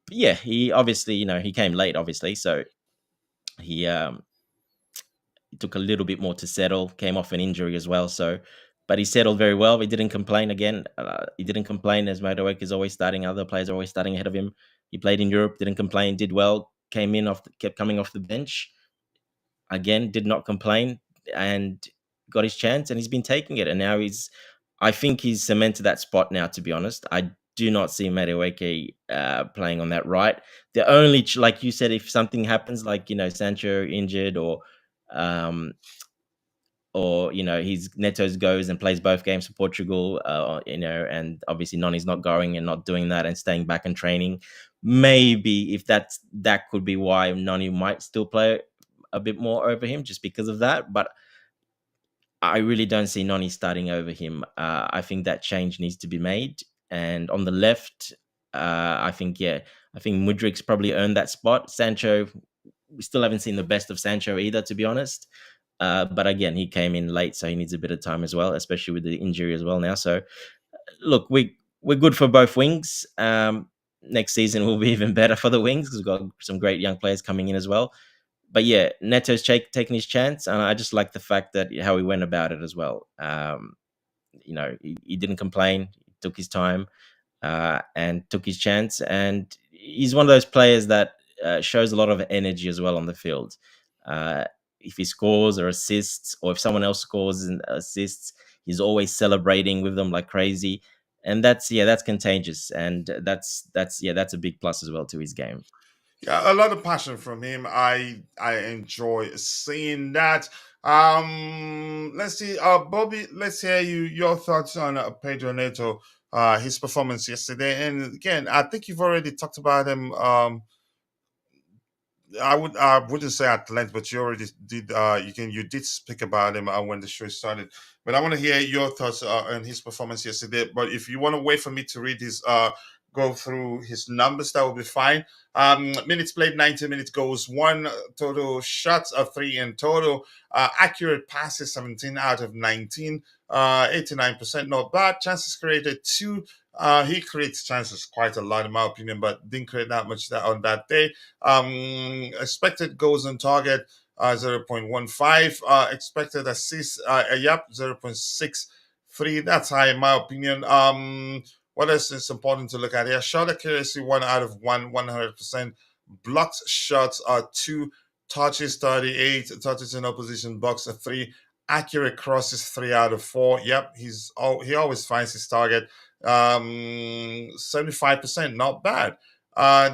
yeah, he obviously, he came late, obviously, so he took a little bit more to settle. Came off an injury as well, so. But he settled very well. He didn't complain again. He didn't complain as Madueke is always starting. Other players are always starting ahead of him. He played in Europe, didn't complain, did well. Kept coming off the bench. Again, did not complain and got his chance, and he's been taking it. And now I think he's cemented that spot now, to be honest. I do not see Madueke playing on that right. The only, like you said, if something happens, like, Sancho injured or he's Neto's goes and plays both games for Portugal, and obviously Noni's not going and not doing that and staying back and training. Maybe if that could be why Noni might still play a bit more over him, just because of that. But I really don't see Noni starting over him. I think that change needs to be made. And on the left, I think Mudrik's probably earned that spot. Sancho we still haven't seen the best of Sancho either, to be honest. But again, he came in late, so he needs a bit of time as well, especially with the injury as well now. So look, we're good for both wings. Next season will be even better for the wings because we've got some great young players coming in as well. But yeah, Neto's taking his chance, and I just like the fact that how he went about it as well. He didn't complain, he took his time, and took his chance. And he's one of those players that shows a lot of energy as well on the field. Uh, if he scores or assists, or if someone else scores and assists, he's always celebrating with them like crazy. And that's contagious, and that's a big plus as well to his game. Yeah, a lot of passion from him. I enjoy seeing that. Let's see, Bobby. Let's hear your thoughts on Pedro Neto, his performance yesterday. And again, I think you've already talked about him. I wouldn't say at length, but you already did. You did speak about him when the show started. But I want to hear your thoughts on his performance yesterday. But if you want to wait for me to read his go through his numbers, that will be fine. Minutes played 90 minutes, goals one, total shots of three in total, accurate passes 17 out of 19, 89%, not bad. Chances created two. He creates chances quite a lot in my opinion, but didn't create that much on that day. Expected goals on target 0.15. Expected assists, 0.63. That's high in my opinion. What else is important to look at here? Shot accuracy 1 out of 100%. Blocked shots are 2. Touches 38. Touches in opposition box are 3. Accurate crosses 3 out of 4. Yep, he always finds his target. 75%, not bad.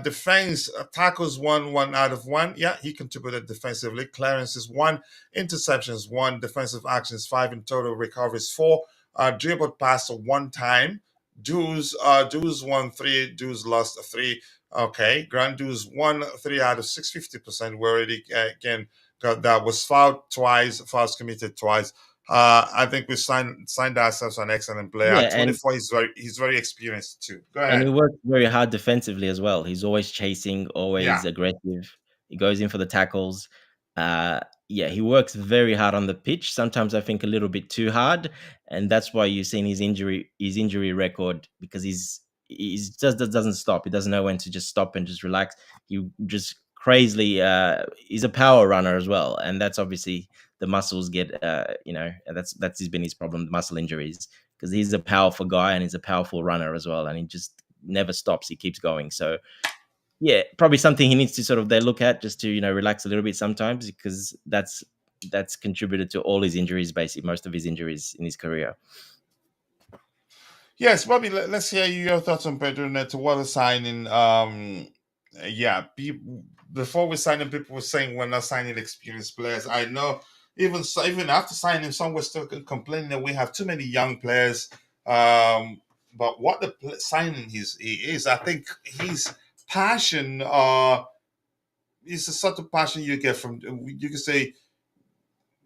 Defense tackles 1 out of 1. Yeah, he contributed defensively. Clearances 1, interceptions 1, defensive actions 5 in total, recoveries 4. Dribbled pass 1 time. Dues 1 3. Dues lost 3. Okay, Grand Dues 1 3 out of 650%. We already again got that. Was fouled twice. Fouls committed twice. I think we signed ourselves an excellent player. Yeah, At 24, he's very experienced too. Go and he ahead. works very hard defensively as well. He's always chasing, Yeah. always aggressive. He goes in for the tackles. Yeah, he works very hard on the pitch. Sometimes I think a little bit too hard, and that's why you've seen his injury record, because he's just doesn't stop. He doesn't know when to just stop and just relax. He just crazily. He's a power runner as well, and that's obviously the muscles get. That's been his problem, muscle injuries, because he's a powerful guy and he's a powerful runner as well, and he just never stops. He keeps going. So yeah, probably something he needs to sort of they look at, just to relax a little bit sometimes, because that's contributed to all his injuries, basically most of his injuries in his career. Yes, Bobby. Let's hear your thoughts on Pedro Neto. What a signing. Yeah. Before we signed him, people were saying we're not signing experienced players. I know. Even after signing, some were still complaining that we have too many young players. But what signing he is, I think his passion is the sort of passion you get from, you can say,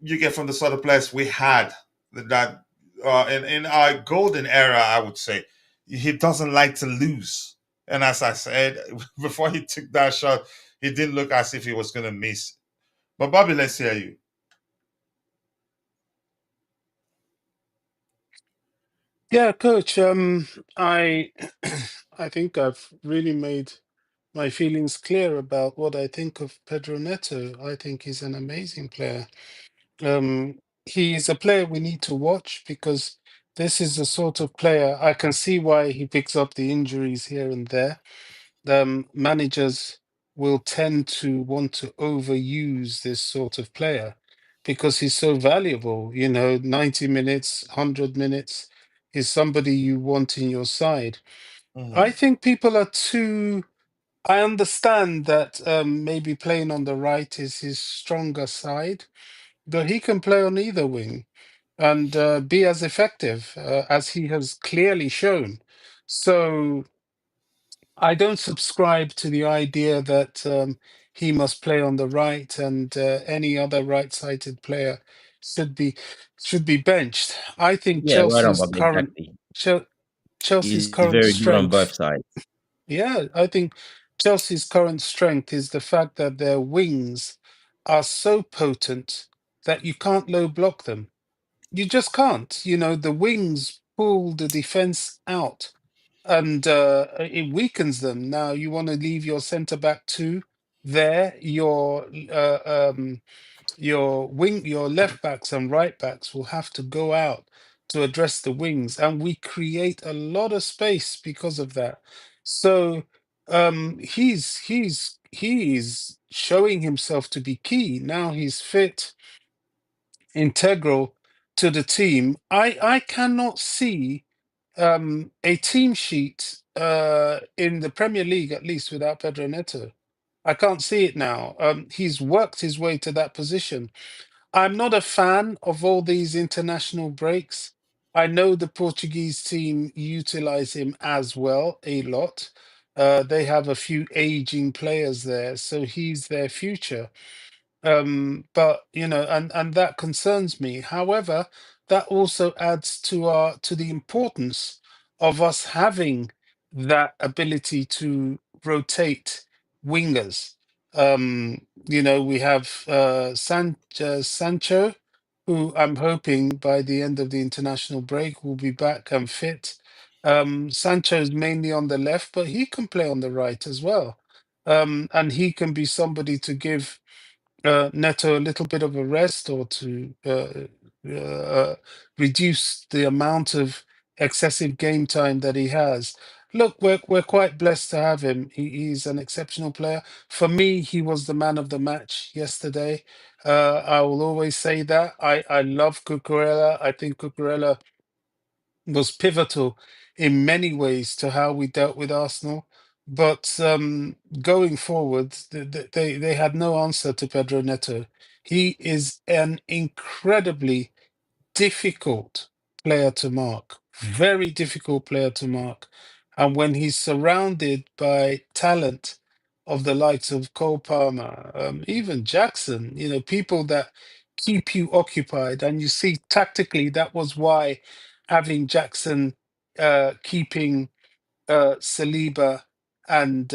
you get from the sort of players we had that in our golden era, I would say. He doesn't like to lose. And as I said, before he took that shot, he didn't look as if he was going to miss. But Bobby, let's hear you. Yeah, coach. I I think I've really made my feelings clear about what I think of Pedro Neto. I think he's an amazing player. He's a player we need to watch, because this is the sort of player I can see why he picks up the injuries here and there. Managers will tend to want to overuse this sort of player because he's so valuable. 90 minutes, 100 minutes is somebody you want in your side. I Mhm. think people are too. I understand that maybe playing on the right is his stronger side, but he can play on either wing and be as effective as he has clearly shown. So I don't subscribe to the idea that he must play on the right, and any other right-sided player should be should be benched. I think Yeah, right on, Bobby. Exactly. Chel- Chelsea's He's current very good on both strength. sides. Yeah, I think Chelsea's current strength is the fact that their wings are so potent that you can't low block them. You just can't. The wings pull the defense out, and it weakens them. Now you want to leave your centre back two there. Your left backs and right backs will have to go out to address the wings, and we create a lot of space because of that. So he's showing himself to be key. Now he's fit, integral to the team. I cannot see a team sheet in the Premier League, at least, without Pedro Neto. I can't see it now. He's worked his way to that position. I'm not a fan of all these international breaks. I know the Portuguese team utilize him as well a lot. They have a few aging players there, so he's their future. But and that concerns me. However, that also adds to the importance of us having that ability to rotate wingers. We have Sancho, who I'm hoping by the end of the international break will be back and fit. Sancho's mainly on the left, but he can play on the right as well. And he can be somebody to give Neto a little bit of a rest, or to reduce the amount of excessive game time that he has. Look, we're quite blessed to have him. He's an exceptional player. For me, he was the man of the match yesterday. I will always say that. I love Cucurella. I think Cucurella was pivotal in many ways to how we dealt with Arsenal. But going forward, they had no answer to Pedro Neto. He is an incredibly difficult player to mark, very difficult player to mark. And when he's surrounded by talent of the likes of Cole Palmer, even Jackson, people that keep you occupied. And you see, tactically, that was why having Jackson keeping Saliba and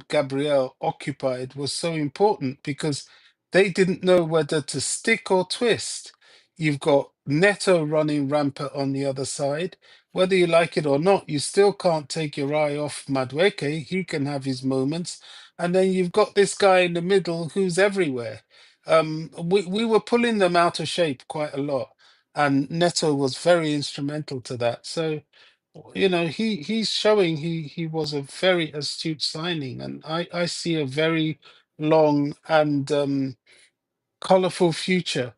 Gabriel occupied was so important, because they didn't know whether to stick or twist. You've got Neto running rampant on the other side. Whether you like it or not, you still can't take your eye off Madueke. He can have his moments. And then you've got this guy in the middle who's everywhere. We were pulling them out of shape quite a lot. And Neto was very instrumental to that. So, he's showing he was a very astute signing, and I see a very long and colorful future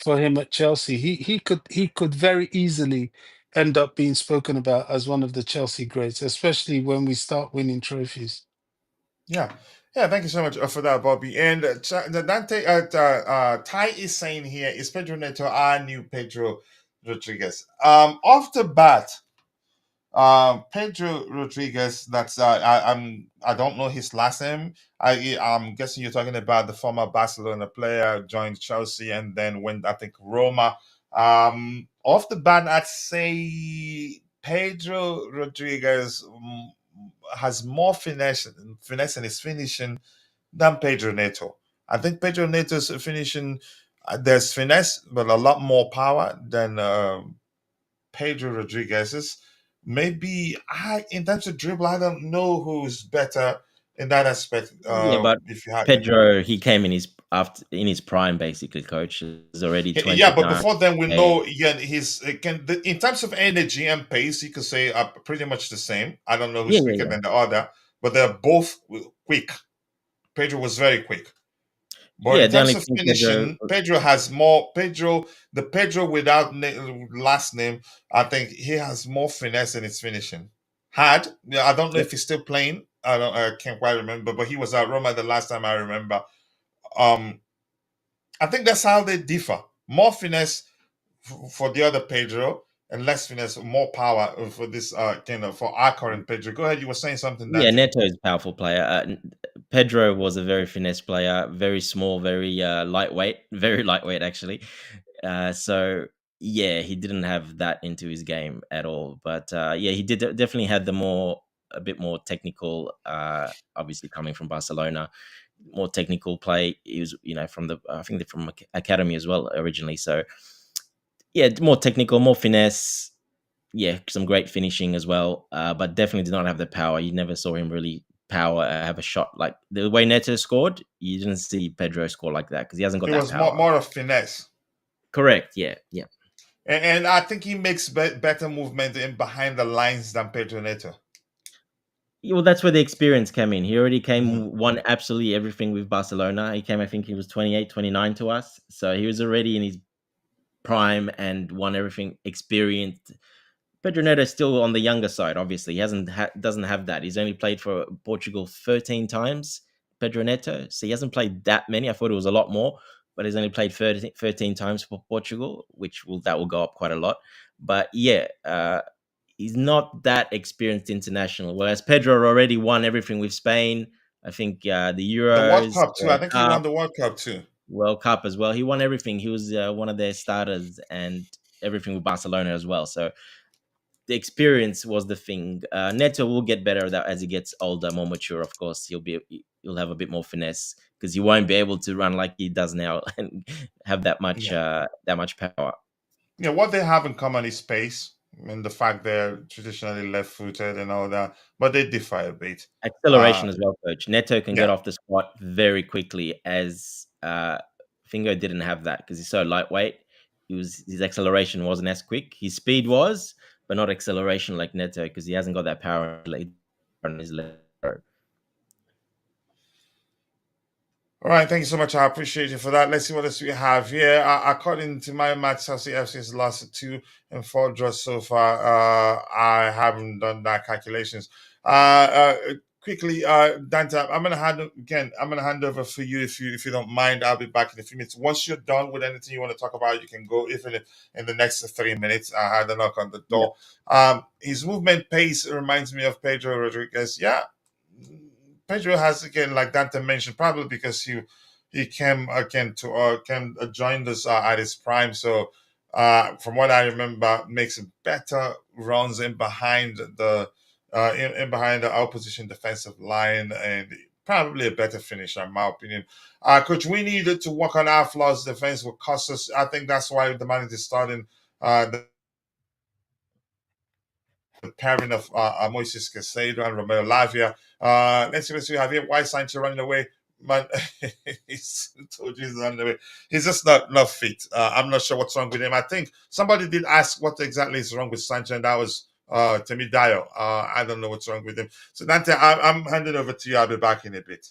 for him at Chelsea. He could very easily end up being spoken about as one of the Chelsea greats, especially when we start winning trophies. Yeah. Yeah, thank you so much for that, Bobby. And Dante, Ty is saying here, is Pedro Neto our new Pedro Rodriguez? Off the bat, Pedro Rodriguez. That's I don't know his last name. I'm guessing you're talking about the former Barcelona player, joined Chelsea and then went, I think, Roma. Off the bat, I'd say Pedro Rodriguez has more finesse in his finishing than Pedro Neto. I think Pedro Neto's finishing, there's finesse, but a lot more power than Pedro Rodriguez's. Maybe in terms of dribble, I don't know who's better in that aspect. Yeah, but If you had, Pedro, he came in his prime, basically. Coach is already yeah, but 29. before then, we Yeah, know, yeah, in terms of energy and pace, you could say are pretty much the same. I don't know who's yeah, quicker yeah. than the other, but they're both quick. Pedro was very quick. But Yeah, in the terms only of thing Pedro, finishing, Pedro has more. The Pedro without last name, I think he has more finesse in his finishing. I don't know yep. if he's still playing. I can't quite remember, but he was at Roma the last time I remember. Um, I think that's how they differ. More finesse for the other Pedro, and less finesse, more power for this for our current Pedro. Go ahead. You were saying something, Yeah, Dante. Neto is a powerful player. Pedro was a very finesse player, very small, very lightweight, very lightweight actually. So yeah, he didn't have that into his game at all. But yeah, he definitely had the more a bit more technical. Obviously, coming from Barcelona, more technical play. He was, from the I think they're from academy as well originally. So yeah, more technical, more finesse. Yeah, some great finishing as well. But definitely did not have the power. You never saw him really have a shot like the way Neto scored. You didn't see Pedro score like that because he hasn't got It that was more, power. more of finesse. Correct. Yeah. Yeah. And I think he makes better movement in behind the lines than Pedro Neto. Well, that's where the experience came in. He already Mhm. won absolutely everything with Barcelona. He came, I think he was 28, 29 to us. So he was already in his prime and won everything, experienced. Pedro Neto is still on the younger side, obviously. He doesn't have that. He's only played for Portugal 13 times, Pedro Neto. So he hasn't played that many. I thought it was a lot more, but he's only played 13 times for Portugal, that will go up quite a lot. But yeah, he's not that experienced international. Whereas Pedro already won everything with Spain. I think the The World Euros, Cup too. I World think he won Cup, the World Cup too. World Cup as well. He won everything. He was one of their starters and everything with Barcelona as well. So the experience was the thing. Neto will get better as he gets older, more mature. Of course, he'll have a bit more finesse because he won't be able to run like he does now and have that much Yeah. power. Yeah, what they have in common is pace and the fact they're traditionally left-footed and all that, but they differ a bit. Acceleration as well, coach. Neto can Yeah, get off the spot very quickly, as Fingo didn't have that because he's so lightweight. His acceleration wasn't as quick. His speed was, but not acceleration like Neto because he hasn't got that power on his leg. all right, thank you so much. I appreciate you for that. Let's see what else we have here. According to my match, Chelsea FC's lost 2 and 4 draws so far. I haven't done that calculations. Quickly, Dante, I'm gonna hand over for you if you don't mind. I'll be back in a few minutes. Once you're done with anything you want to talk about, you can go even in the next 3 minutes. I had a knock on the door. His movement pace reminds me of Pedro Rodriguez. Yeah, Pedro has, again, like Dante mentioned, probably because he came joined us at his prime. So from what I remember, makes better runs in behind the opposition defensive line, and probably a better finisher in my opinion. Coach, we needed to work on our flaws. Defense will cost us. I think that's why the manager is starting the pairing of Moises Caicedo and Romero Lavia. Let's see we have here. Why Sancho running away? Man, he's told you he's running away. He's just not fit. I'm not sure what's wrong with him. I think somebody did ask what exactly is wrong with Sancho, and that was Temi Dio. I don't know what's wrong with him. So Dante, I'm handing over to you. I'll be back in a bit.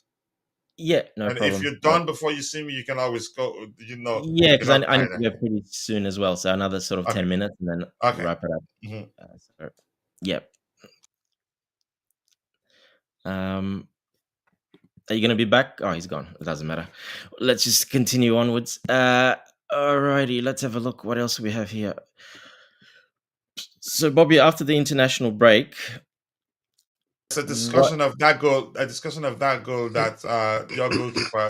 Yeah, no And if problem. you're done before you see me, you can always go. Yeah, You're because I not need tired. to go pretty soon as well. So another sort of Okay. 10 minutes and then Okay. wrap it up. Mhm. So, yeah. Are you going to be back? Oh, he's gone. It doesn't matter. Let's just continue onwards. Alrighty, let's have a look. What else we have here? So, Bobby, after the international break, It's a what? discussion of that goal. A discussion of that goal that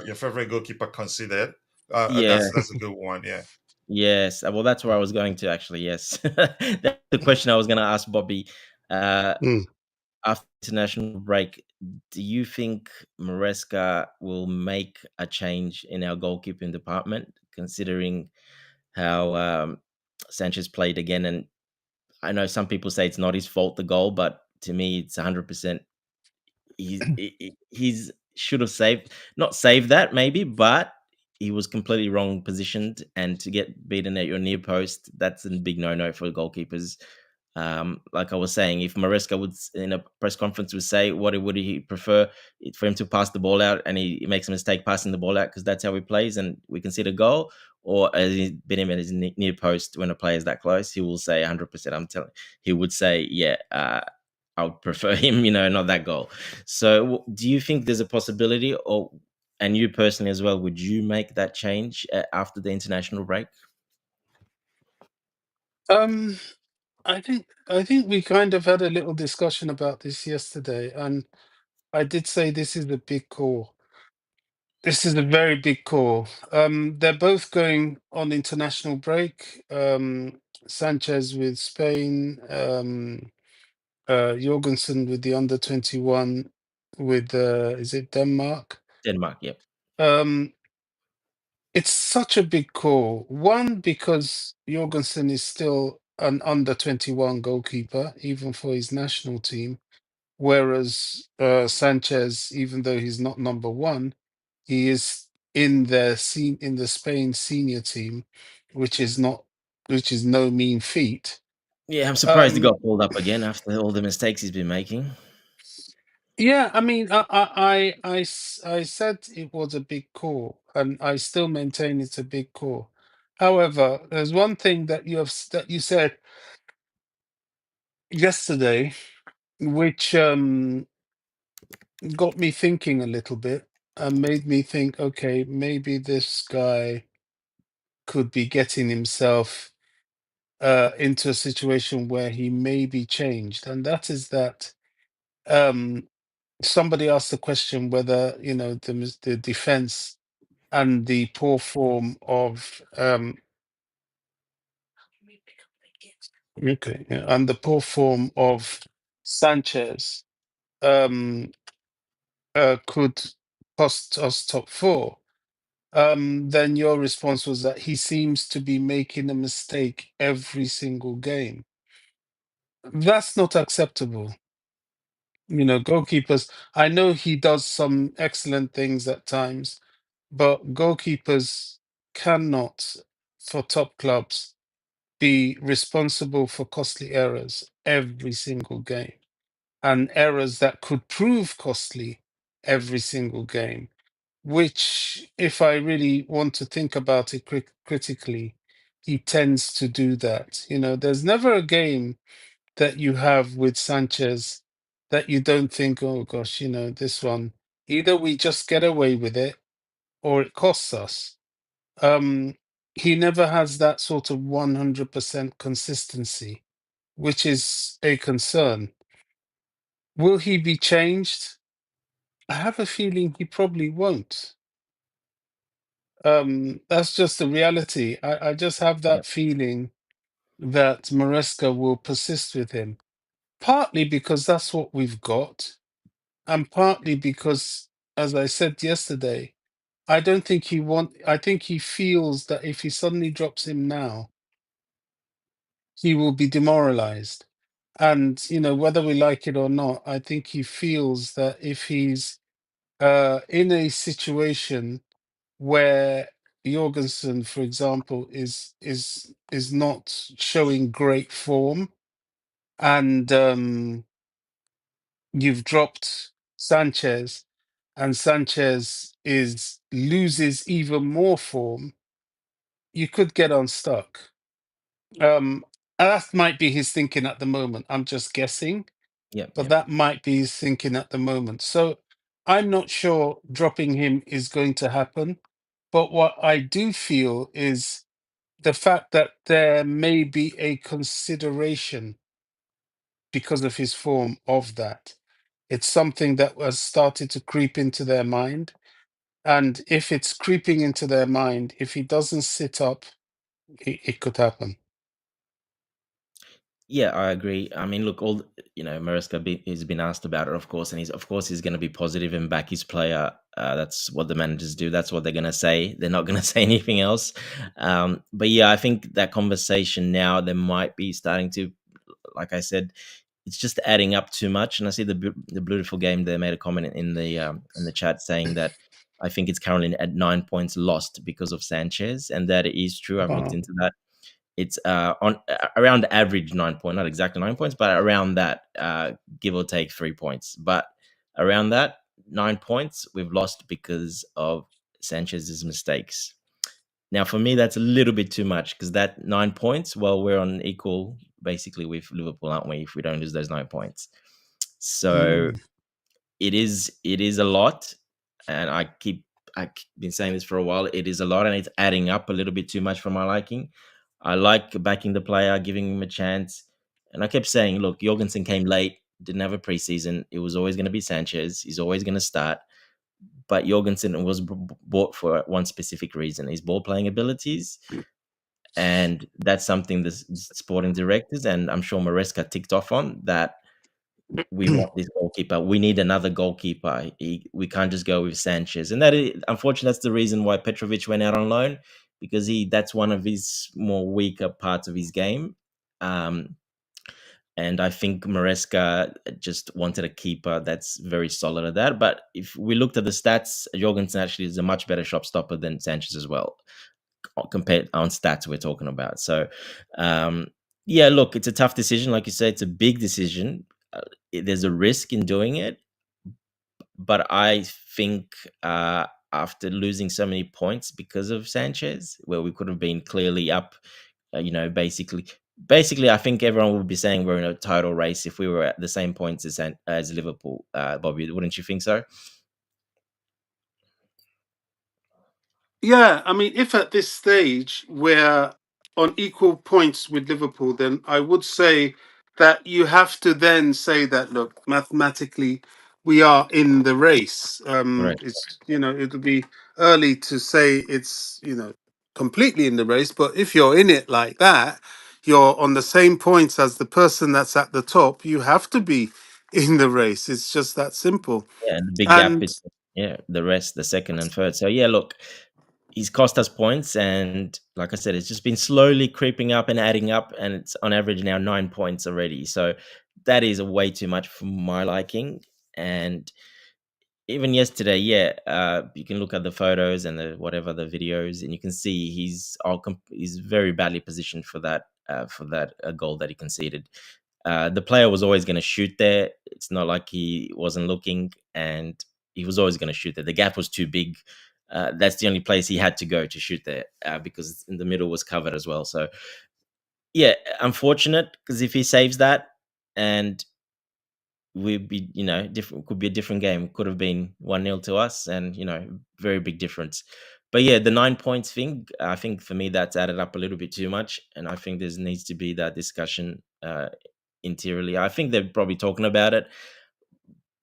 your favorite goalkeeper, considered. Yeah, That's a good one. Yeah. yes. Well, that's where I was going to actually. Yes, that's the question I was going to ask Bobby. Uh, Mm. After international break, do you think Maresca will make a change in our goalkeeping department, considering how Sanchez played again? And I know some people say it's not his fault, the goal, but to me, it's 100%. He's should have not saved that maybe, but he was completely wrong positioned, and to get beaten at your near post, that's a big no for goalkeepers. Like I was saying, if Maresca would in a press conference would say what would he prefer for him to pass the ball out, and he makes a mistake passing the ball out because that's how he plays, and we concede a goal, or as he's been him at his near post when a player is that close, he will say 100%. He would say, yeah. I would prefer him, not that goal. So, do you think there's a possibility, and you personally as well, would you make that change after the international break? Um, I think we kind of had a little discussion about this yesterday, and I did say this is a big call. This is a very big call. They're both going on international break. Sanchez with Spain. Jorgensen with the under-21 with is it Denmark? Denmark, yep. Um, it's such a big call. One, because Jorgensen is still an under-21 goalkeeper, even for his national team, whereas Sanchez, even though he's not number one, he is in the Spain senior team, which is no mean feat. Yeah, I'm surprised he Um, got pulled up again after all the mistakes he's been making. yeah, I mean, I said it was a big call, and I still maintain it's a big call. However, there's one thing that that you said yesterday, which got me thinking a little bit and made me think, okay, maybe this guy could be getting himself into a situation where he may be changed, and that is that um, somebody asked the question whether the defense and the poor form of okay, yeah, and the poor form of Sanchez um, could cost us top four. Then your response was that he seems to be making a mistake every single game. That's not acceptable. Goalkeepers, I know he does some excellent things at times, but goalkeepers cannot, for top clubs, be responsible for costly errors every single game, and errors that could prove costly every single game, which, if I really want to think about it critically, he tends to do that. There's never a game that you have with Sanchez that you don't think, oh gosh, this one, either we just get away with it or it costs us. He never has that sort of 100% consistency, which is a concern. Will he be changed? I have a feeling he probably won't. That's just the reality. I just have that Yep. feeling that Maresca will persist with him, partly because that's what we've got, and partly because, as I said yesterday, I think he feels that if he suddenly drops him now, he will be demoralized. And, whether we like it or not, I think he feels that if he's in a situation where Jorgensen, for example, is not showing great form, and you've dropped Sanchez, and Sanchez is loses even more form, you could get unstuck. And that might be his thinking at the moment. I'm just guessing, Yep. but Yep. that might be his thinking at the moment. So I'm not sure dropping him is going to happen. But what I do feel is the fact that there may be a consideration because of his form of that. It's something that has started to creep into their mind. And if it's creeping into their mind, if he doesn't sit up, it could happen. Yeah, I agree. I mean, look, Maresca has been asked about it, of course, and he's going to be positive and back his player. That's what the managers do. That's what they're going to say. They're not going to say anything else. But yeah, I think that conversation now, they might be starting to, like I said, it's just adding up too much. And I see the beautiful game. They made a comment in the chat saying that I think it's currently at 9 points lost because of Sanchez, and that is true. I've looked Wow. into that. It's on around average 9 point, not exactly 9 points, but around that, give or take 3 points. But around that 9 points we've lost because of Sanchez's mistakes. Now, for me, that's a little bit too much because that 9 points, well, we're on equal basically with Liverpool, aren't we? If we don't lose those 9 points, so Mm. it is a lot, and I've been saying this for a while. It is a lot, and it's adding up a little bit too much for my liking. I like backing the player, giving him a chance, and I kept saying, look, Jorgensen came late, didn't have a preseason. It was always going to be Sanchez. He's always going to start, but Jorgensen was bought for one specific reason: his ball playing abilities, and that's something the sporting directors and I'm sure Maresca ticked off on that. we want this goalkeeper. We need another goalkeeper. We can't just go with Sanchez. And unfortunately, that's the reason why Petrovic went out on loan, because that's one of his more weaker parts of his game. And I think Maresca just wanted a keeper that's very solid at that. But if we looked at the stats, Jorgensen actually is a much better shot stopper than Sanchez as well, compared on stats we're talking about. So, yeah, look, it's a tough decision. Like you say, it's a big decision. There's a risk in doing it. But I think after losing so many points because of Sanchez, where we could have been clearly up, basically, I think everyone would be saying we're in a title race if we were at the same points as Liverpool. Bobby, wouldn't you think so? Yeah, I mean, if at this stage we're on equal points with Liverpool, then I would say that you have to then say that, look, mathematically, we are in the race. Right. It's, it'll be early to say it's, completely in the race, but if you're in it like that, you're on the same points as the person that's at the top, you have to be in the race. It's just that simple. Yeah, and the big gap And is the rest, the second and third. So yeah, look, he's cost us points, and like I said, it's just been slowly creeping up and adding up, and it's on average now 9 points already. So that is way too much for my liking. And even yesterday, you can look at the photos and the the videos, and you can see he's very badly positioned for that goal that he conceded. The player was always going to shoot there. It's not like he wasn't looking, and he was always going to shoot there. The gap was too big. That's the only place he had to go to shoot there, because in the middle was covered as well. So yeah, unfortunate, because if he saves that, and we'd be, different, could be a different game. Could have been 1-0 to us, and very big difference. But yeah, the 9 points thing, I think for me that's added up a little bit too much, and I think there needs to be that discussion interiorly. I think they're probably talking about it,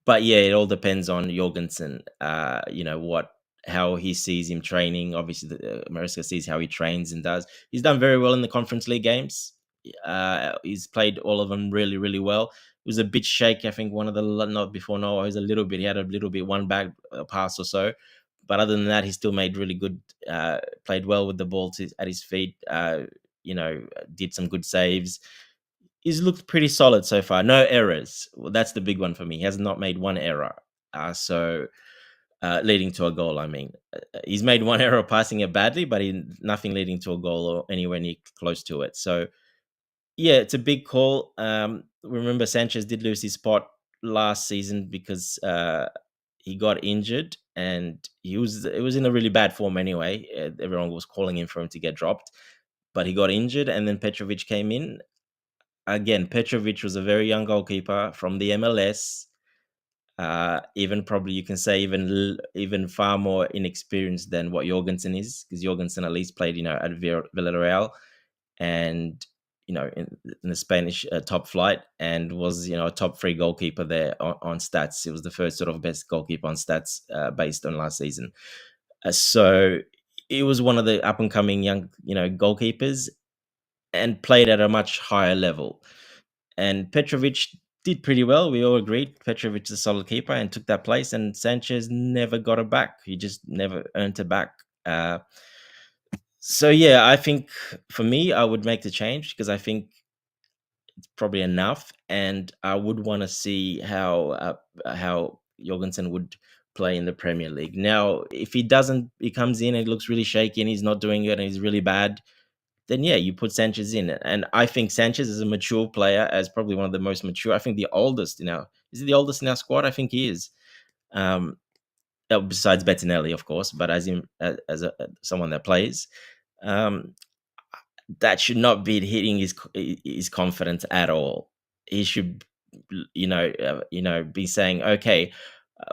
but yeah, it all depends on Jorgensen. How he sees him training. Obviously, Maresca sees how he trains and does. He's done very well in the Conference League games. He's played all of them really, really well. It was a bit shaky. I think one of the not before Noah was a little bit. He had a little bit one back pass or so, but other than that, he still made really good. Played well with the ball at his feet. Did some good saves. He's looked pretty solid so far. No errors. Well, that's the big one for me. He has not made one error. Leading to a goal, I mean. He's made one error passing it badly, but nothing leading to a goal or anywhere near close to it. So, yeah, it's a big call. Remember, Sanchez did lose his spot last season because he got injured, and it was in a really bad form anyway. Everyone was calling him for him to get dropped, but he got injured, and then Petrovic came in. Again, Petrovic was a very young goalkeeper from the MLS. Even probably you can say even far more inexperienced than what Jorgensen is, because Jorgensen at least played at Villarreal, and in the Spanish top flight, and was a top 3 goalkeeper there on stats. It was the first sort of best goalkeeper on stats based on last season. So it was one of the up and coming young goalkeepers, and played at a much higher level. And Petrovic did pretty well. We all agreed Petrovic is a solid keeper and took that place. And Sanchez never got it back. He just never earned it back. So yeah, I think for me, I would make the change, because I think it's probably enough, and I would want to see how Jorgensen would play in the Premier League. Now, if he comes in and he looks really shaky and he's not doing it and he's really bad, then yeah, you put Sanchez in. And I think Sanchez is a mature player, as probably one of the most mature. I think the oldest is he the oldest in our squad? I think he is. Besides Bettinelli, of course, but as someone that plays, that should not be hitting his confidence at all. He should, be saying, okay,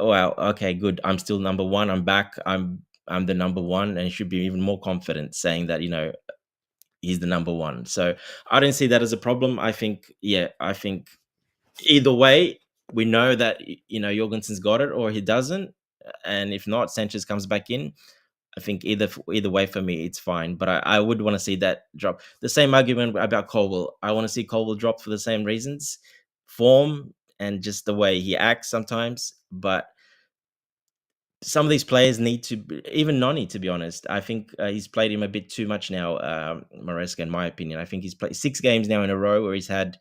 well, okay, good. I'm still number one. I'm back. I'm the number one, and he should be even more confident, saying that he's the number one. So I don't see that as a problem. I think either way, we know that Jorgensen's got it or he doesn't, and if not, Sanchez comes back in. I think either way for me, it's fine. But I would want to see that drop. The same argument about Colwell. I want to see Colwell drop for the same reasons. Form and just the way he acts sometimes. But some of these players need to, even Noni, to be honest. I think he's played him a bit too much now, Maresca, in my opinion. I think he's played 6 games now in a row where he's had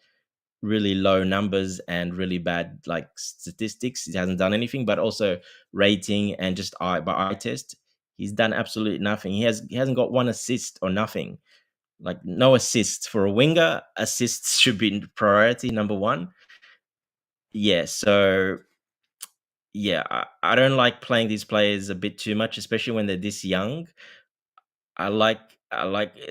really low numbers and really bad like statistics. He hasn't done anything, but also rating and just eye test, he's done absolutely nothing. He hasn't got 1 assist or nothing. Like no assists for a winger. Assists should be priority number 1. Yeah, so yeah, I don't like playing these players a bit too much, especially when they're this young. I like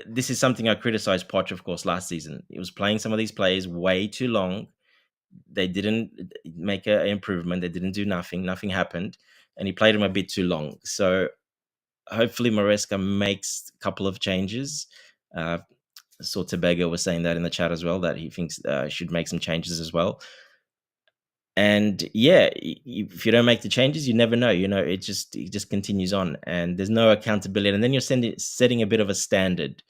this is something I criticized Poch, of course, last season. He was playing some of these players way too long. They didn't make an improvement. They didn't do nothing. Nothing happened, and he played them a bit too long. So hopefully Maresca makes a couple of changes. Saw Tebega was saying that in the chat as well, that he thinks should make some changes as well. And yeah, if you don't make the changes, you never know. It just continues on, and there's no accountability. And then you're setting a bit of a standard.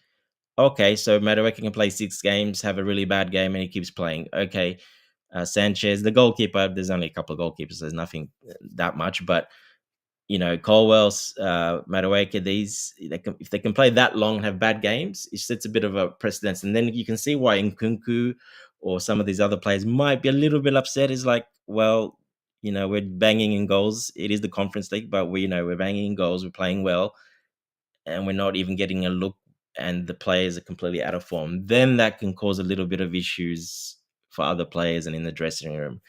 Okay, so Madueke can play 6 games, have a really bad game, and he keeps playing. Okay, Sanchez, the goalkeeper. There's only a couple of goalkeepers. So there's nothing that much, but Colwell's, Madueke, if they can play that long and have bad games, it sets a bit of a precedence. And then you can see why Nkunku or some of these other players might be a little bit upset. Is like, well, we're banging in goals. It is the Conference League, but we're banging in goals. We're playing well, and we're not even getting a look. And the players are completely out of form. Then that can cause a little bit of issues for other players and in the dressing room.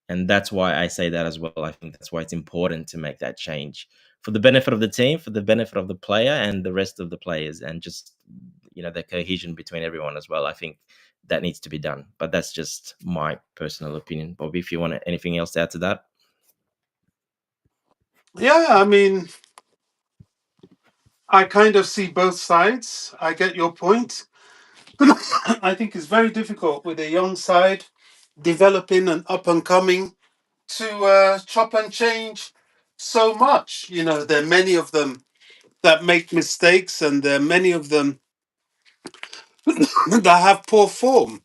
And that's why I say that as well. I think that's why it's important to make that change for the benefit of the team, for the benefit of the player and the rest of the players, and just, the cohesion between everyone as well. I think that needs to be done. But that's just my personal opinion. Bobby, if you want anything else to add to that. Yeah, I mean, I kind of see both sides. I get your point. I think it's very difficult with a young side developing and up and coming to chop and change so much. There are many of them that make mistakes, and there are many of them that have poor form.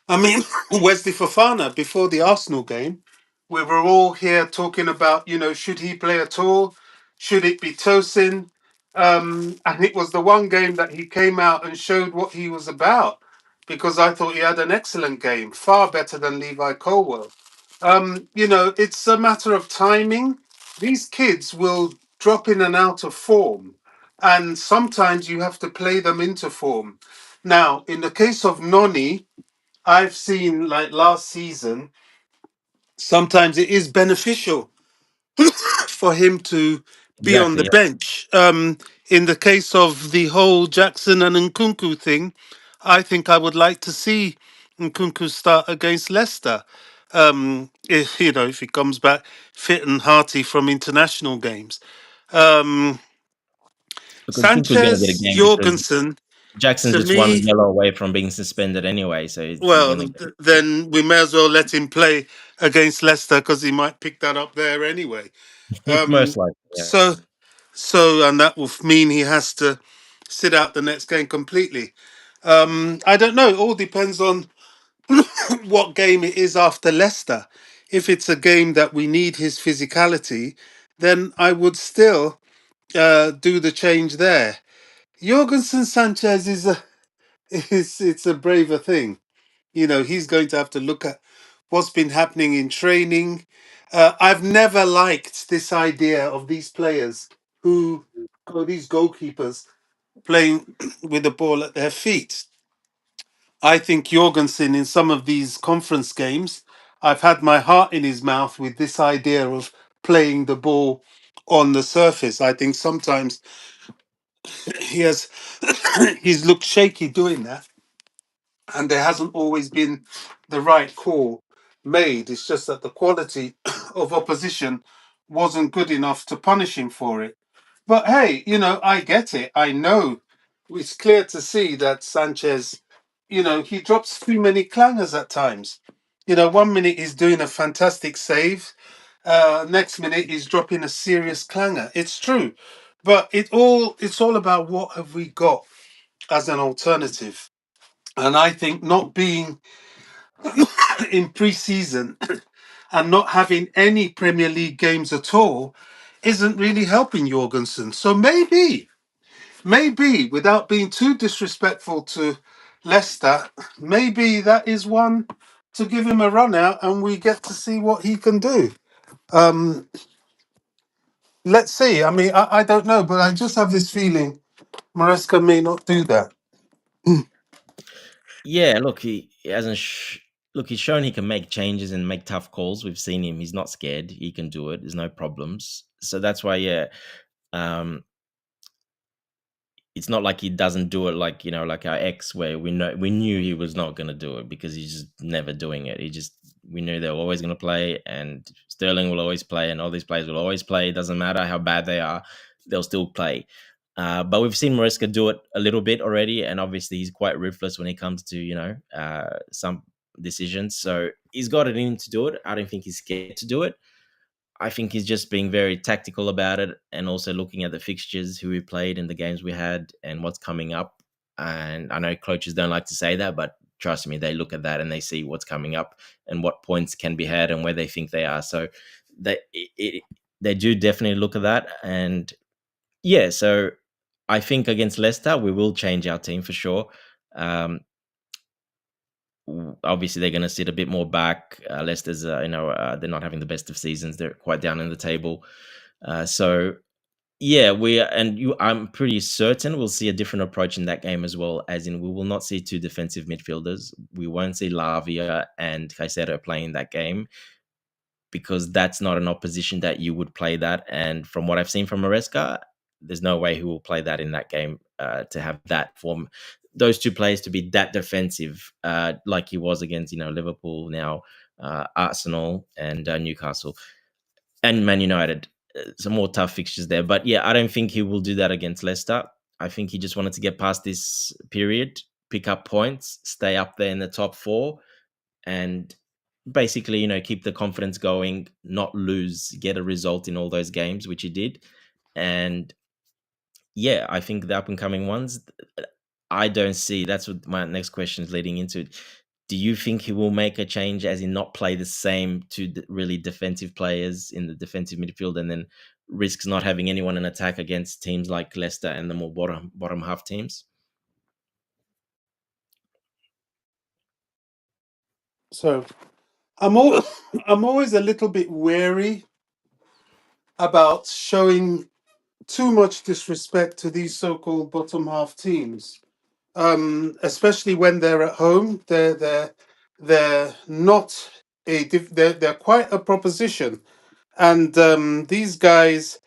I mean, Wesley Fofana, before the Arsenal game, we were all here talking about, should he play at all? Should it be Tosin? And it was the one game that he came out and showed what he was about, because I thought he had an excellent game, far better than Levi Colwell. It's a matter of timing. These kids will drop in and out of form, and sometimes you have to play them into form. Now, in the case of Noni, I've seen, like last season, sometimes it is beneficial for him to be on Exactly. the Yeah. bench. In the case of the whole Jackson and Nkunku thing, I think I would like to see Nkunku start against Leicester. If he comes back fit and hearty from international games. Um, Because Kunku's going to get a Sanchez, game because Jorgensen, Jackson's to just 1 me, yellow away from being suspended anyway. So he's well, going to get. then we may as well let him play against Leicester, because he might pick that up there anyway. Most Um, likely. Yeah. so, and that will mean he has to sit out the next game completely. I don't know. It all depends on what game it is after Leicester. If it's a game that we need his physicality, then I would still do the change there. Jorgensen Sanchez is it's a braver thing. He's going to have to look at what's been happening in training. I've never liked this idea of these players these goalkeepers playing with the ball at their feet. I think Jorgensen, in some of these conference games, I've had my heart in his mouth with this idea of playing the ball on the surface. I think sometimes he has he's looked shaky doing that, and there hasn't always been the right call made. It's just that the quality of opposition wasn't good enough to punish him for it. But hey, I get it. I know it's clear to see that Sanchez, he drops too many clangers at times. 1 minute he's doing a fantastic save, next minute he's dropping a serious clanger. It's true, but it's all about what have we got as an alternative. And I think not being in pre-season and not having any Premier League games at all isn't really helping Jorgensen. So maybe, without being too disrespectful to Leicester, maybe that is one to give him a run out and we get to see what he can do. Um, let's see. I mean, I don't know, but I just have this feeling Maresca may not do that. Yeah, look, he hasn't. Look, he's shown he can make changes and make tough calls. We've seen him; he's not scared. He can do it. There's no problems. So that's why, yeah, um, it's not like he doesn't do it. Like like our ex, where we knew he was not going to do it because he's just never doing it. We knew they were always going to play, and Sterling will always play, and all these players will always play. It doesn't matter how bad they are; they'll still play. But we've seen Maresca do it a little bit already, and obviously he's quite ruthless when it comes to some decisions. So he's got it in him to do it. I don't think he's scared to do it. I think he's just being very tactical about it, and also looking at the fixtures, who we played, and the games we had, and what's coming up. And I know coaches don't like to say that, but trust me, they look at that and they see what's coming up and what points can be had and where they think they are. So they do definitely look at that, and yeah, so I think against Leicester, we will change our team for sure. Um, Obviously, they're going to sit a bit more back. Leicester's, they're not having the best of seasons. They're quite down in the table. So yeah, I'm pretty certain we'll see a different approach in that game as well. As in, we will not see two defensive midfielders. We won't see Lavia and Caicedo playing that game, because that's not an opposition that you would play that. And from what I've seen from Maresca, there's no way he will play that in that game, to have that form, those two players to be that defensive, like he was against Liverpool, now Arsenal and Newcastle and Man United. Some more tough fixtures there, but yeah, I don't think he will do that against Leicester. I think he just wanted to get past this period, pick up points, stay up there in the top four, and basically, keep the confidence going, not lose, get a result in all those games, which he did. And yeah, I think the up and coming ones, I don't see. That's what my next question is leading into. Do you think he will make a change, as in not play the same two really defensive players in the defensive midfield, and then risks not having anyone in attack against teams like Leicester and the more bottom half teams? So I'm always a little bit wary about showing too much disrespect to these so-called bottom half teams, especially when they're at home. They're not they're quite a proposition, and these guys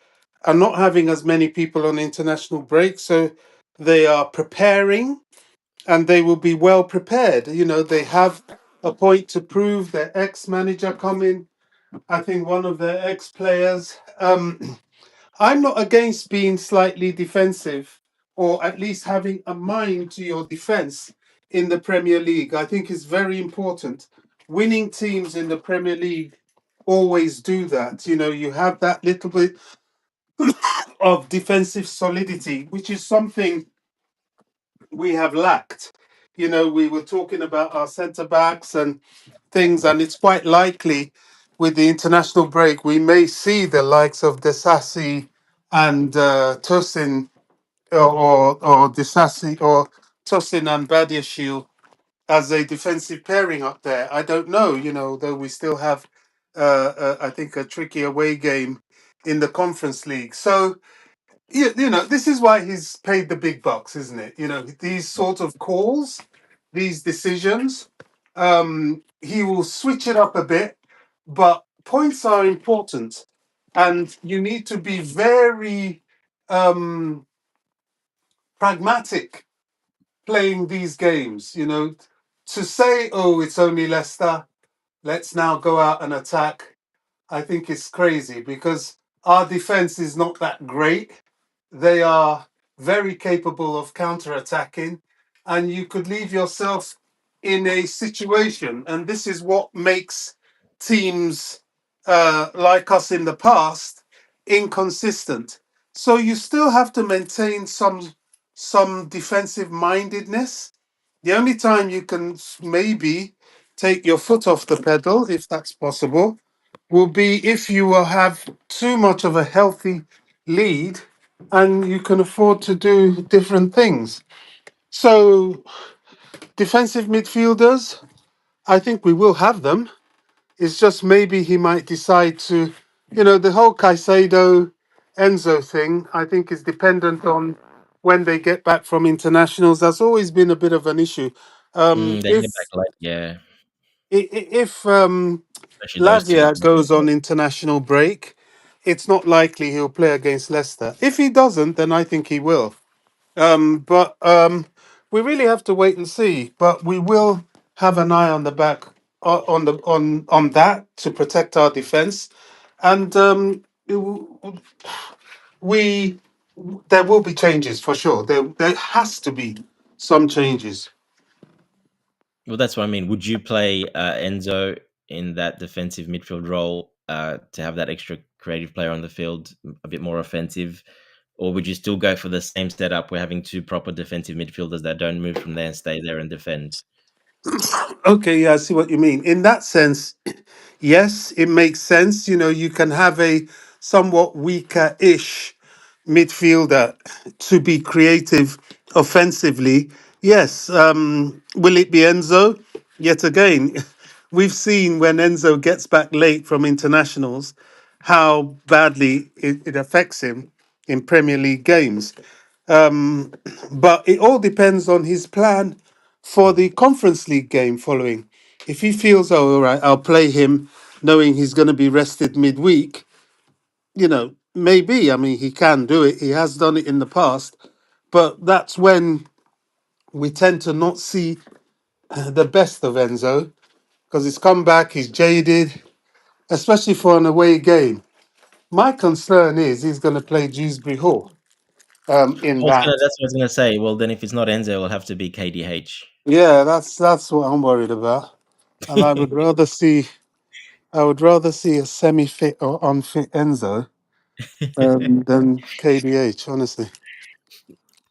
are not having as many people on international break, so they are preparing, and they will be well prepared. They have a point to prove. Their ex-manager coming, I think one of their ex-players. I'm not against being slightly defensive, or at least having a mind to your defense in the Premier League. I think it's very important. Winning teams in the Premier League always do that. You have that little bit of defensive solidity, which is something we have lacked. We were talking about our centre backs and things, and it's quite likely with the international break we may see the likes of Desassi and Tosin, or Desassi or Tosin and Badiashile as a defensive pairing up there. I don't know, though we still have, I think, a tricky away game in the Conference League. So this is why he's paid the big bucks, isn't it? These sort of calls, these decisions, he will switch it up a bit, but points are important, and you need to be very pragmatic playing these games. To say, "Oh, it's only Leicester, let's now go out and attack," I think it's crazy, because our defense is not that great. They are very capable of counter-attacking, and you could leave yourself in a situation. And this is what makes teams like us in the past inconsistent. So you still have to maintain some defensive mindedness. The only time you can maybe take your foot off the pedal, if that's possible, will be if you will have too much of a healthy lead and you can afford to do different things. So, defensive midfielders, I think we will have them. It's just maybe he might decide to, the whole Caicedo Enzo thing, I think is dependent on when they get back from internationals. That's always been a bit of an issue. They If get back late, yeah. if Especially those two. Lavia goes on international break, it's not likely he'll play against Leicester. If he doesn't, then I think he will. But we really have to wait and see. But we will have an eye on the back on that to protect our defense, and we there will be changes for sure. There has to be some changes. Well, that's what I mean. Would you play Enzo in that defensive midfield role to have that extra creative player on the field, a bit more offensive? Or would you still go for the same setup? We're having two proper defensive midfielders that don't move from there and stay there and defend. Okay, yeah, I see what you mean. In that sense, yes, it makes sense. You can have a somewhat weaker-ish midfielder to be creative offensively. Yes. Will it be Enzo? Yet again, we've seen when Enzo gets back late from internationals how badly it affects him in Premier League games. But it all depends on his plan for the Conference League game following. If he feels, oh, all right, I'll play him knowing he's going to be rested midweek, maybe. I mean, he can do it. He has done it in the past. But that's when we tend to not see the best of Enzo because he's come back, he's jaded, especially for an away game. My concern is he's going to play Dewsbury Hall in that. That's what I was gonna say. Well, then if it's not Enzo, it'll have to be KDH. Yeah, that's what I'm worried about. And I would rather see a semi-fit or unfit Enzo than KDH, honestly.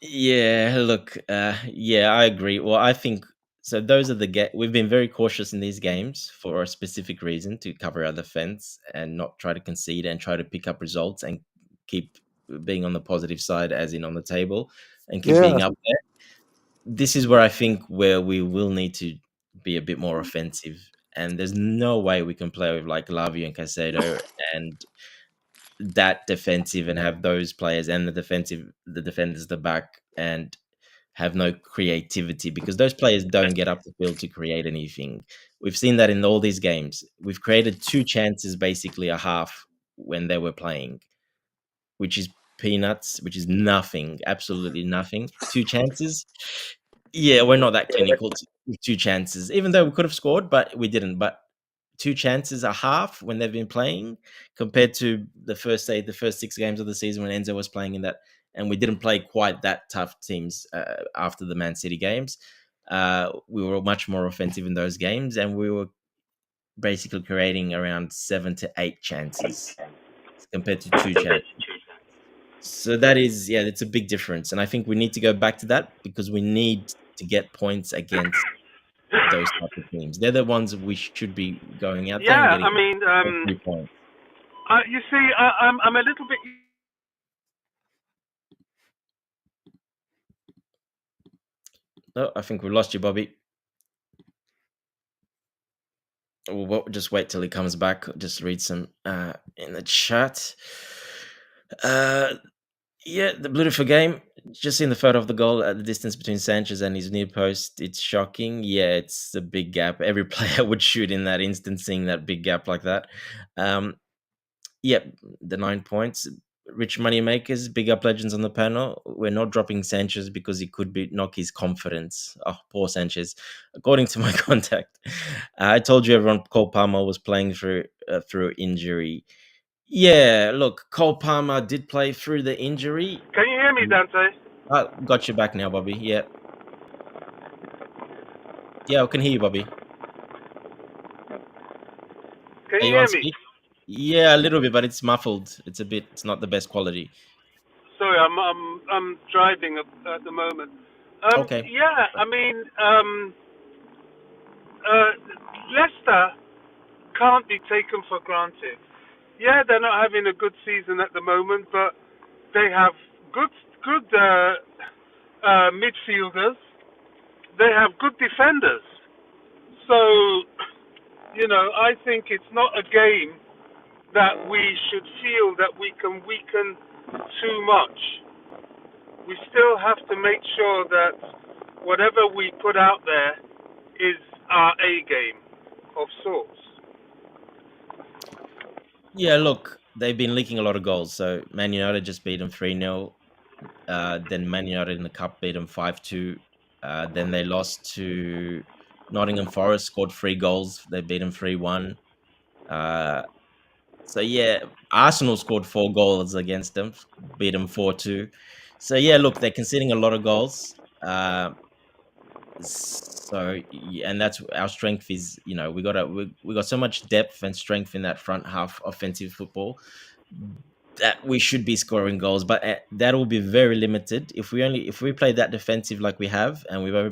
Yeah, look, yeah, I agree. Well, I think so. Those are we've been very cautious in these games for a specific reason to cover our defense and not try to concede and try to pick up results and keep being on the positive side, as in on the table, and keep Yeah. being up there. This is where I think where we will need to be a bit more offensive, and there's no way we can play with like Lavio and Caicedo and that defensive and have those players and the defenders the back and have no creativity because those players don't get up the field to create anything. We've seen that in all these games. We've created two chances, basically a half when they were playing, which is peanuts, which is nothing, absolutely nothing. Two chances. Yeah, we're not that clinical with two chances, even though we could have scored, but we didn't. But two chances a half when they've been playing compared to the first 6 games of the season when Enzo was playing in that, and we didn't play quite that tough teams after the Man City games. We were much more offensive in those games, and we were basically creating around 7 to 8 chances compared to two chances. So that is, yeah, it's a big difference, and I think we need to go back to that because we need to get points against those type of teams. They're the ones we should be going out there and Yeah, getting I mean, 3 points. you see, I'm a little bit. Oh, I think we lost you, Bobby. Just wait till he comes back. Just read some in the chat. Yeah, the beautiful game. Just seeing the photo of the goal at the distance between Sanchez and his near post. It's shocking. Yeah, it's a big gap. Every player would shoot in that instant, seeing that big gap like that. Yep, the 9 points. Rich money makers, big up legends on the panel. We're not dropping Sanchez because he could knock his confidence. Oh, poor Sanchez. According to my contact, I told you everyone Cole Palmer was playing through injury. Yeah, look, Cole Palmer did play through the injury. Can you hear me, Dante? Got you back now, Bobby. Yeah. Yeah, I can hear you, Bobby. Can Are you you on hear me? speak? Yeah, a little bit, but it's muffled. It's not the best quality. Sorry, I'm driving at the moment. Okay. Yeah, I mean, Leicester can't be taken for granted. Yeah, they're not having a good season at the moment, but they have good midfielders. They have good defenders. So, I think it's not a game that we should feel that we can weaken too much. We still have to make sure that whatever we put out there is our A game of sorts. Yeah, look, they've been leaking a lot of goals. So Man United just beat them 3-0. Then Man United in the cup beat them 5-2. Then they lost to Nottingham Forest, scored 3 goals. They beat them 3-1. So yeah, Arsenal scored 4 goals against them, beat them 4-2. So yeah, look, they're conceding a lot of goals. And that's our strength is, we got so much depth and strength in that front half offensive football that we should be scoring goals, but that will be very limited if we play that defensive like we have, and we're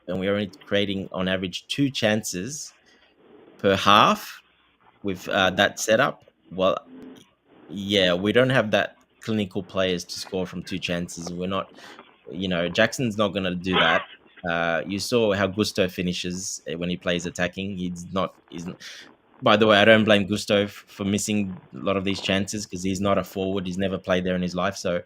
only creating on average 2 chances per half with that setup. Well, yeah, we don't have that clinical players to score from 2 chances. We're not, Jackson's not going to do that. You saw how Gusto finishes when he plays attacking. By the way, I don't blame Gusto for missing a lot of these chances because he's not a forward. He's never played there in his life. So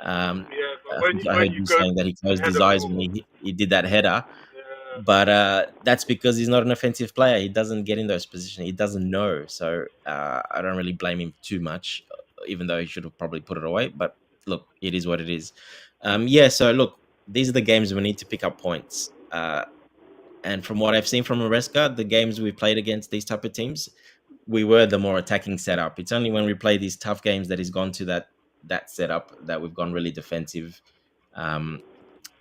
Yeah, but I when think you, I when heard you you go saying that he closed ahead his of eyes the when ball, he did that header. yeah. But that's because he's not an offensive player. He doesn't get in those positions. He doesn't know. So I don't really blame him too much, even though he should have probably put it away. But look, it is what it is. Yeah, so look, these are the games we need to pick up points. And from what I've seen from Maresca, the games we played against these type of teams, we were the more attacking setup. It's only when we play these tough games that he's gone to that setup that we've gone really defensive.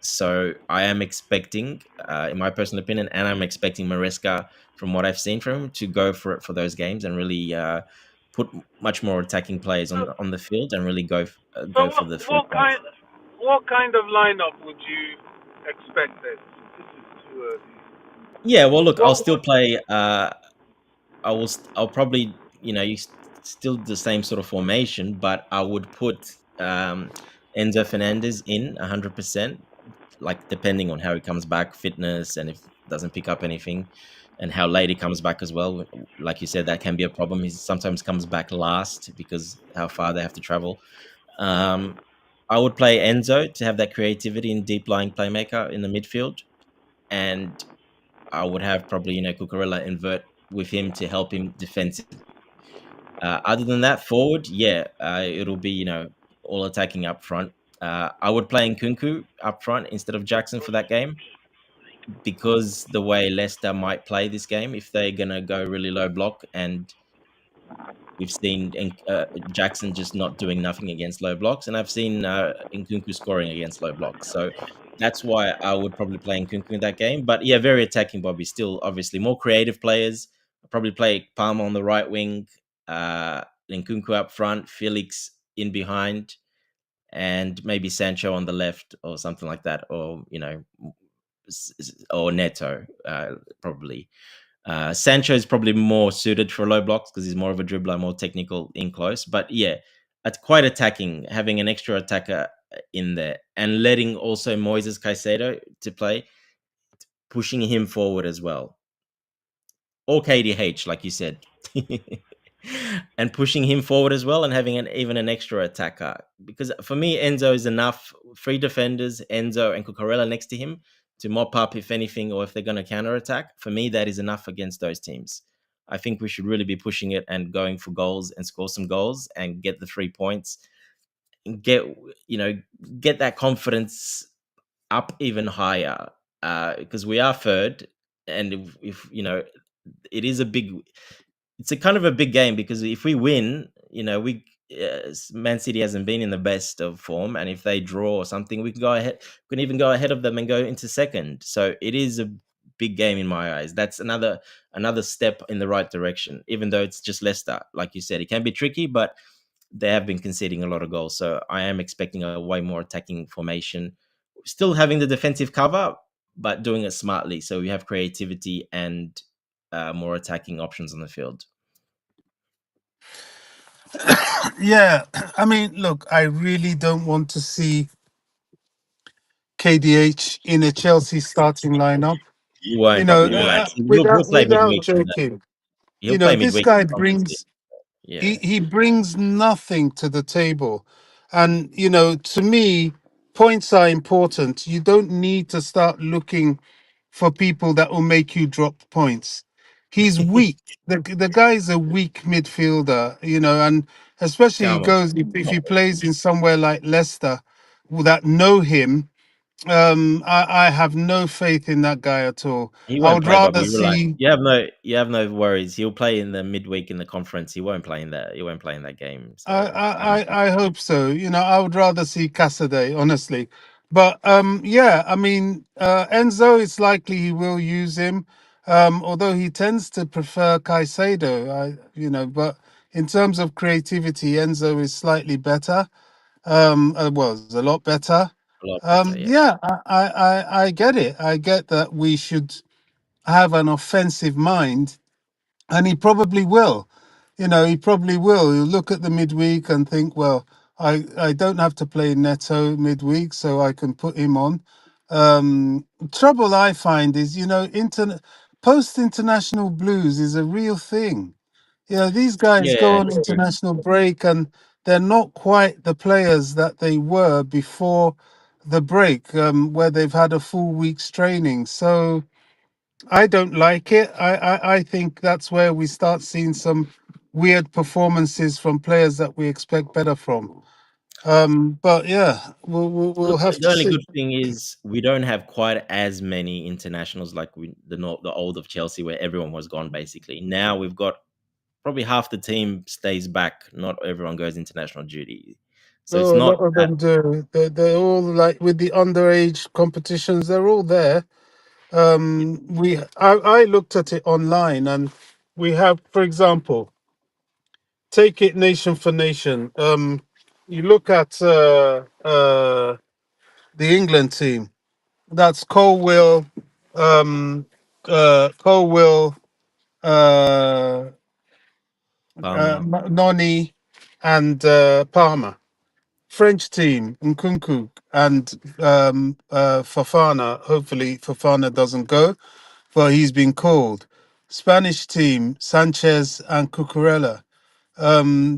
So I am expecting, in my personal opinion, and I'm expecting Maresca, from what I've seen from him, to go for it for those games and really put much more attacking players So, on the field and really go so go for the 3 what points. kind of lineup would you expect then? This is too early. Yeah, well, look, I'll What still would play. I'll probably, still the same sort of formation, but I would put Enzo Fernandez in 100%, like depending on how he comes back, fitness, and if doesn't pick up anything, and how late he comes back as well. Like you said, that can be a problem. He sometimes comes back last because how far they have to travel. Um, I would play Enzo to have that creativity and deep lying playmaker in the midfield, and I would have probably Cucurella invert with him to help him defensively. Other than that, forward, yeah, it'll be all attacking up front. I would play Nkunku up front instead of Jackson for that game because the way Leicester might play this game, if they're gonna go really low block, and we've seen Jackson just not doing nothing against low blocks, and I've seen Nkunku scoring against low blocks. So that's why I would probably play Nkunku in that game. But yeah, very attacking, Bobby. Still, obviously, more creative players. I'll probably play Palmer on the right wing, Nkunku up front, Felix in behind, and maybe Sancho on the left or something like that, or or Neto, probably. Sancho is probably more suited for low blocks because he's more of a dribbler, more technical in close. But yeah, it's quite attacking, having an extra attacker in there and letting also Moises Caicedo to play, pushing him forward as well. Or KDH, like you said. And pushing him forward as well and having even an extra attacker. Because for me, Enzo is enough. 3 defenders, Enzo and Cucurella next to him to mop up if anything, or if they're going to counter attack. For me, that is enough against those teams. I think we should really be pushing it and going for goals and score some goals and get the 3 points and get that confidence up even higher, because we are third. And if it is it's a kind of a big game because if we win, we Man City hasn't been in the best of form, and if they draw or something, we can go ahead. We can even go ahead of them and go into second. So it is a big game in my eyes. That's another step in the right direction. Even though it's just Leicester, like you said, it can be tricky, but they have been conceding a lot of goals. So I am expecting a way more attacking formation, still having the defensive cover, but doing it smartly. So we have creativity and more attacking options on the field. Yeah, I mean, look, I really don't want to see KDH in a Chelsea starting lineup. You won't probably relax. He'll play Without midweek. joking, He'll play this midweek guy conference league. brings Yeah. he brings nothing to the table. And to me, points are important. You don't need to start looking for people that will make you drop points. He's weak. The guy is a weak midfielder, and especially he Come on. goes if he plays in somewhere like Leicester that know him. I have no faith in that guy at all. He I won't would play, rather Bobby. Relax. see. You have no worries. He'll play in the midweek in the conference. He won't play in that. He won't play in that game. I, So I I I hope so. I would rather see Casaday, honestly. But yeah, I mean, Enzo, it's likely he will use him. Although he tends to prefer Caicedo. But in terms of creativity, Enzo is slightly better. Well, it's a lot better. a lot better. Yeah. Yeah, I get it. I get that we should have an offensive mind, and he probably will. He probably will. He'll look at the midweek and think, well, I don't have to play Neto midweek, so I can put him on. Trouble I find is, post international blues is a real thing. These guys go Yeah. on True. international break and they're not quite the players that they were before the break, where they've had a full week's training. So I don't like it. I think that's where we start seeing some weird performances from players that we expect better from. But yeah, we'll Look, have the to only see. good thing is we don't have quite as many internationals like the old of Chelsea, where everyone was gone basically. Now we've got probably half the team stays back. Not everyone goes international duty, so it's Oh, a not lot of that. them do. They're all like with the underage competitions. They're all there. I looked at it online, and we have, for example, take it nation for nation. You look at the England team. That's Colwill, Colwill, uh, Palmer. Noni, and Palmer. French team, Nkunku and Fafana. Hopefully, Fafana doesn't go, but he's been called. Spanish team, Sanchez and Cucurella.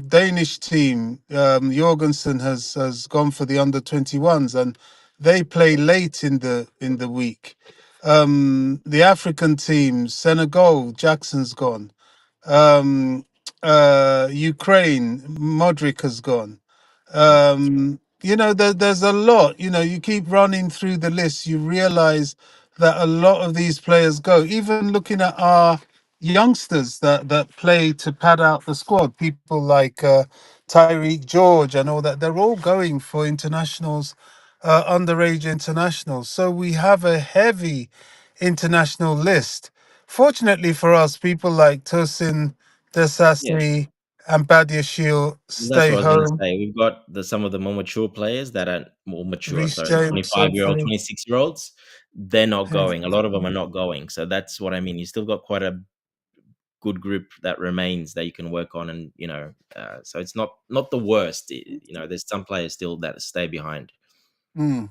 Danish team, Jorgensen has gone for the under 21s, and they play late in the week. The African team, Senegal, Jackson's gone. Um, Ukraine, Modric has gone. There's a lot. You keep running through the list, you realize that a lot of these players go. Even looking at our youngsters that play to pad out the squad, people like Tyreek George and all that, they're all going for internationals, underage internationals. So we have a heavy international list. Fortunately for us, people like Tosin, Yeah. Desassi, and Badiashile That's stay what I was going to home. say. We've got some of the more mature players that are more mature. Reece So the James, 25-year-old, hopefully. 26-year-olds, they're not going. A lot of them are not going. So that's what I mean. You still got quite a good group that remains that you can work on, and so it's not the worst. There's some players still that stay behind. Mm.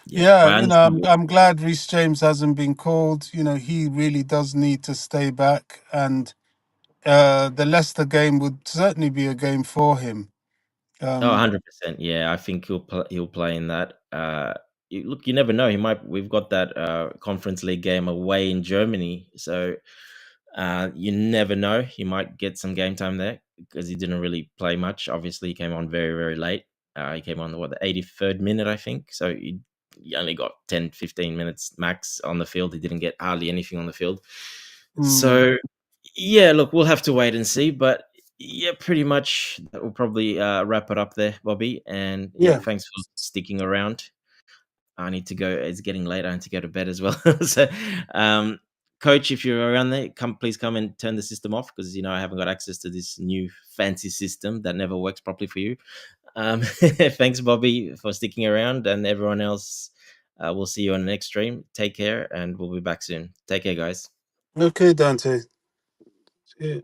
Yeah, Yeah, I understand. I'm glad Reece James hasn't been called. He really does need to stay back, and the Leicester game would certainly be a game for him. Oh, Um, 100%. Yeah, I think he'll play in that. Look, you never know. He might. We've got that Conference League game away in Germany, so you never know. He might get some game time there because he didn't really play much. Obviously, he came on very, very late. He came on the 83rd minute, I think. So he only got 10, 15 minutes max on the field. He didn't get hardly anything on the field. mm, So yeah, look, we'll have to wait and see. But yeah, pretty much that will probably wrap it up there, Bobby. And yeah, yeah. thanks for sticking around. I need to go. It's getting late. I need to go to bed as well. So, coach, if you're around there, please come and turn the system off because I haven't got access to this new fancy system that never works properly for you. Thanks, Bobby, for sticking around, and everyone else. We'll see you on the next stream. Take care, and we'll be back soon. Take care, guys. Okay, Dante. Yeah.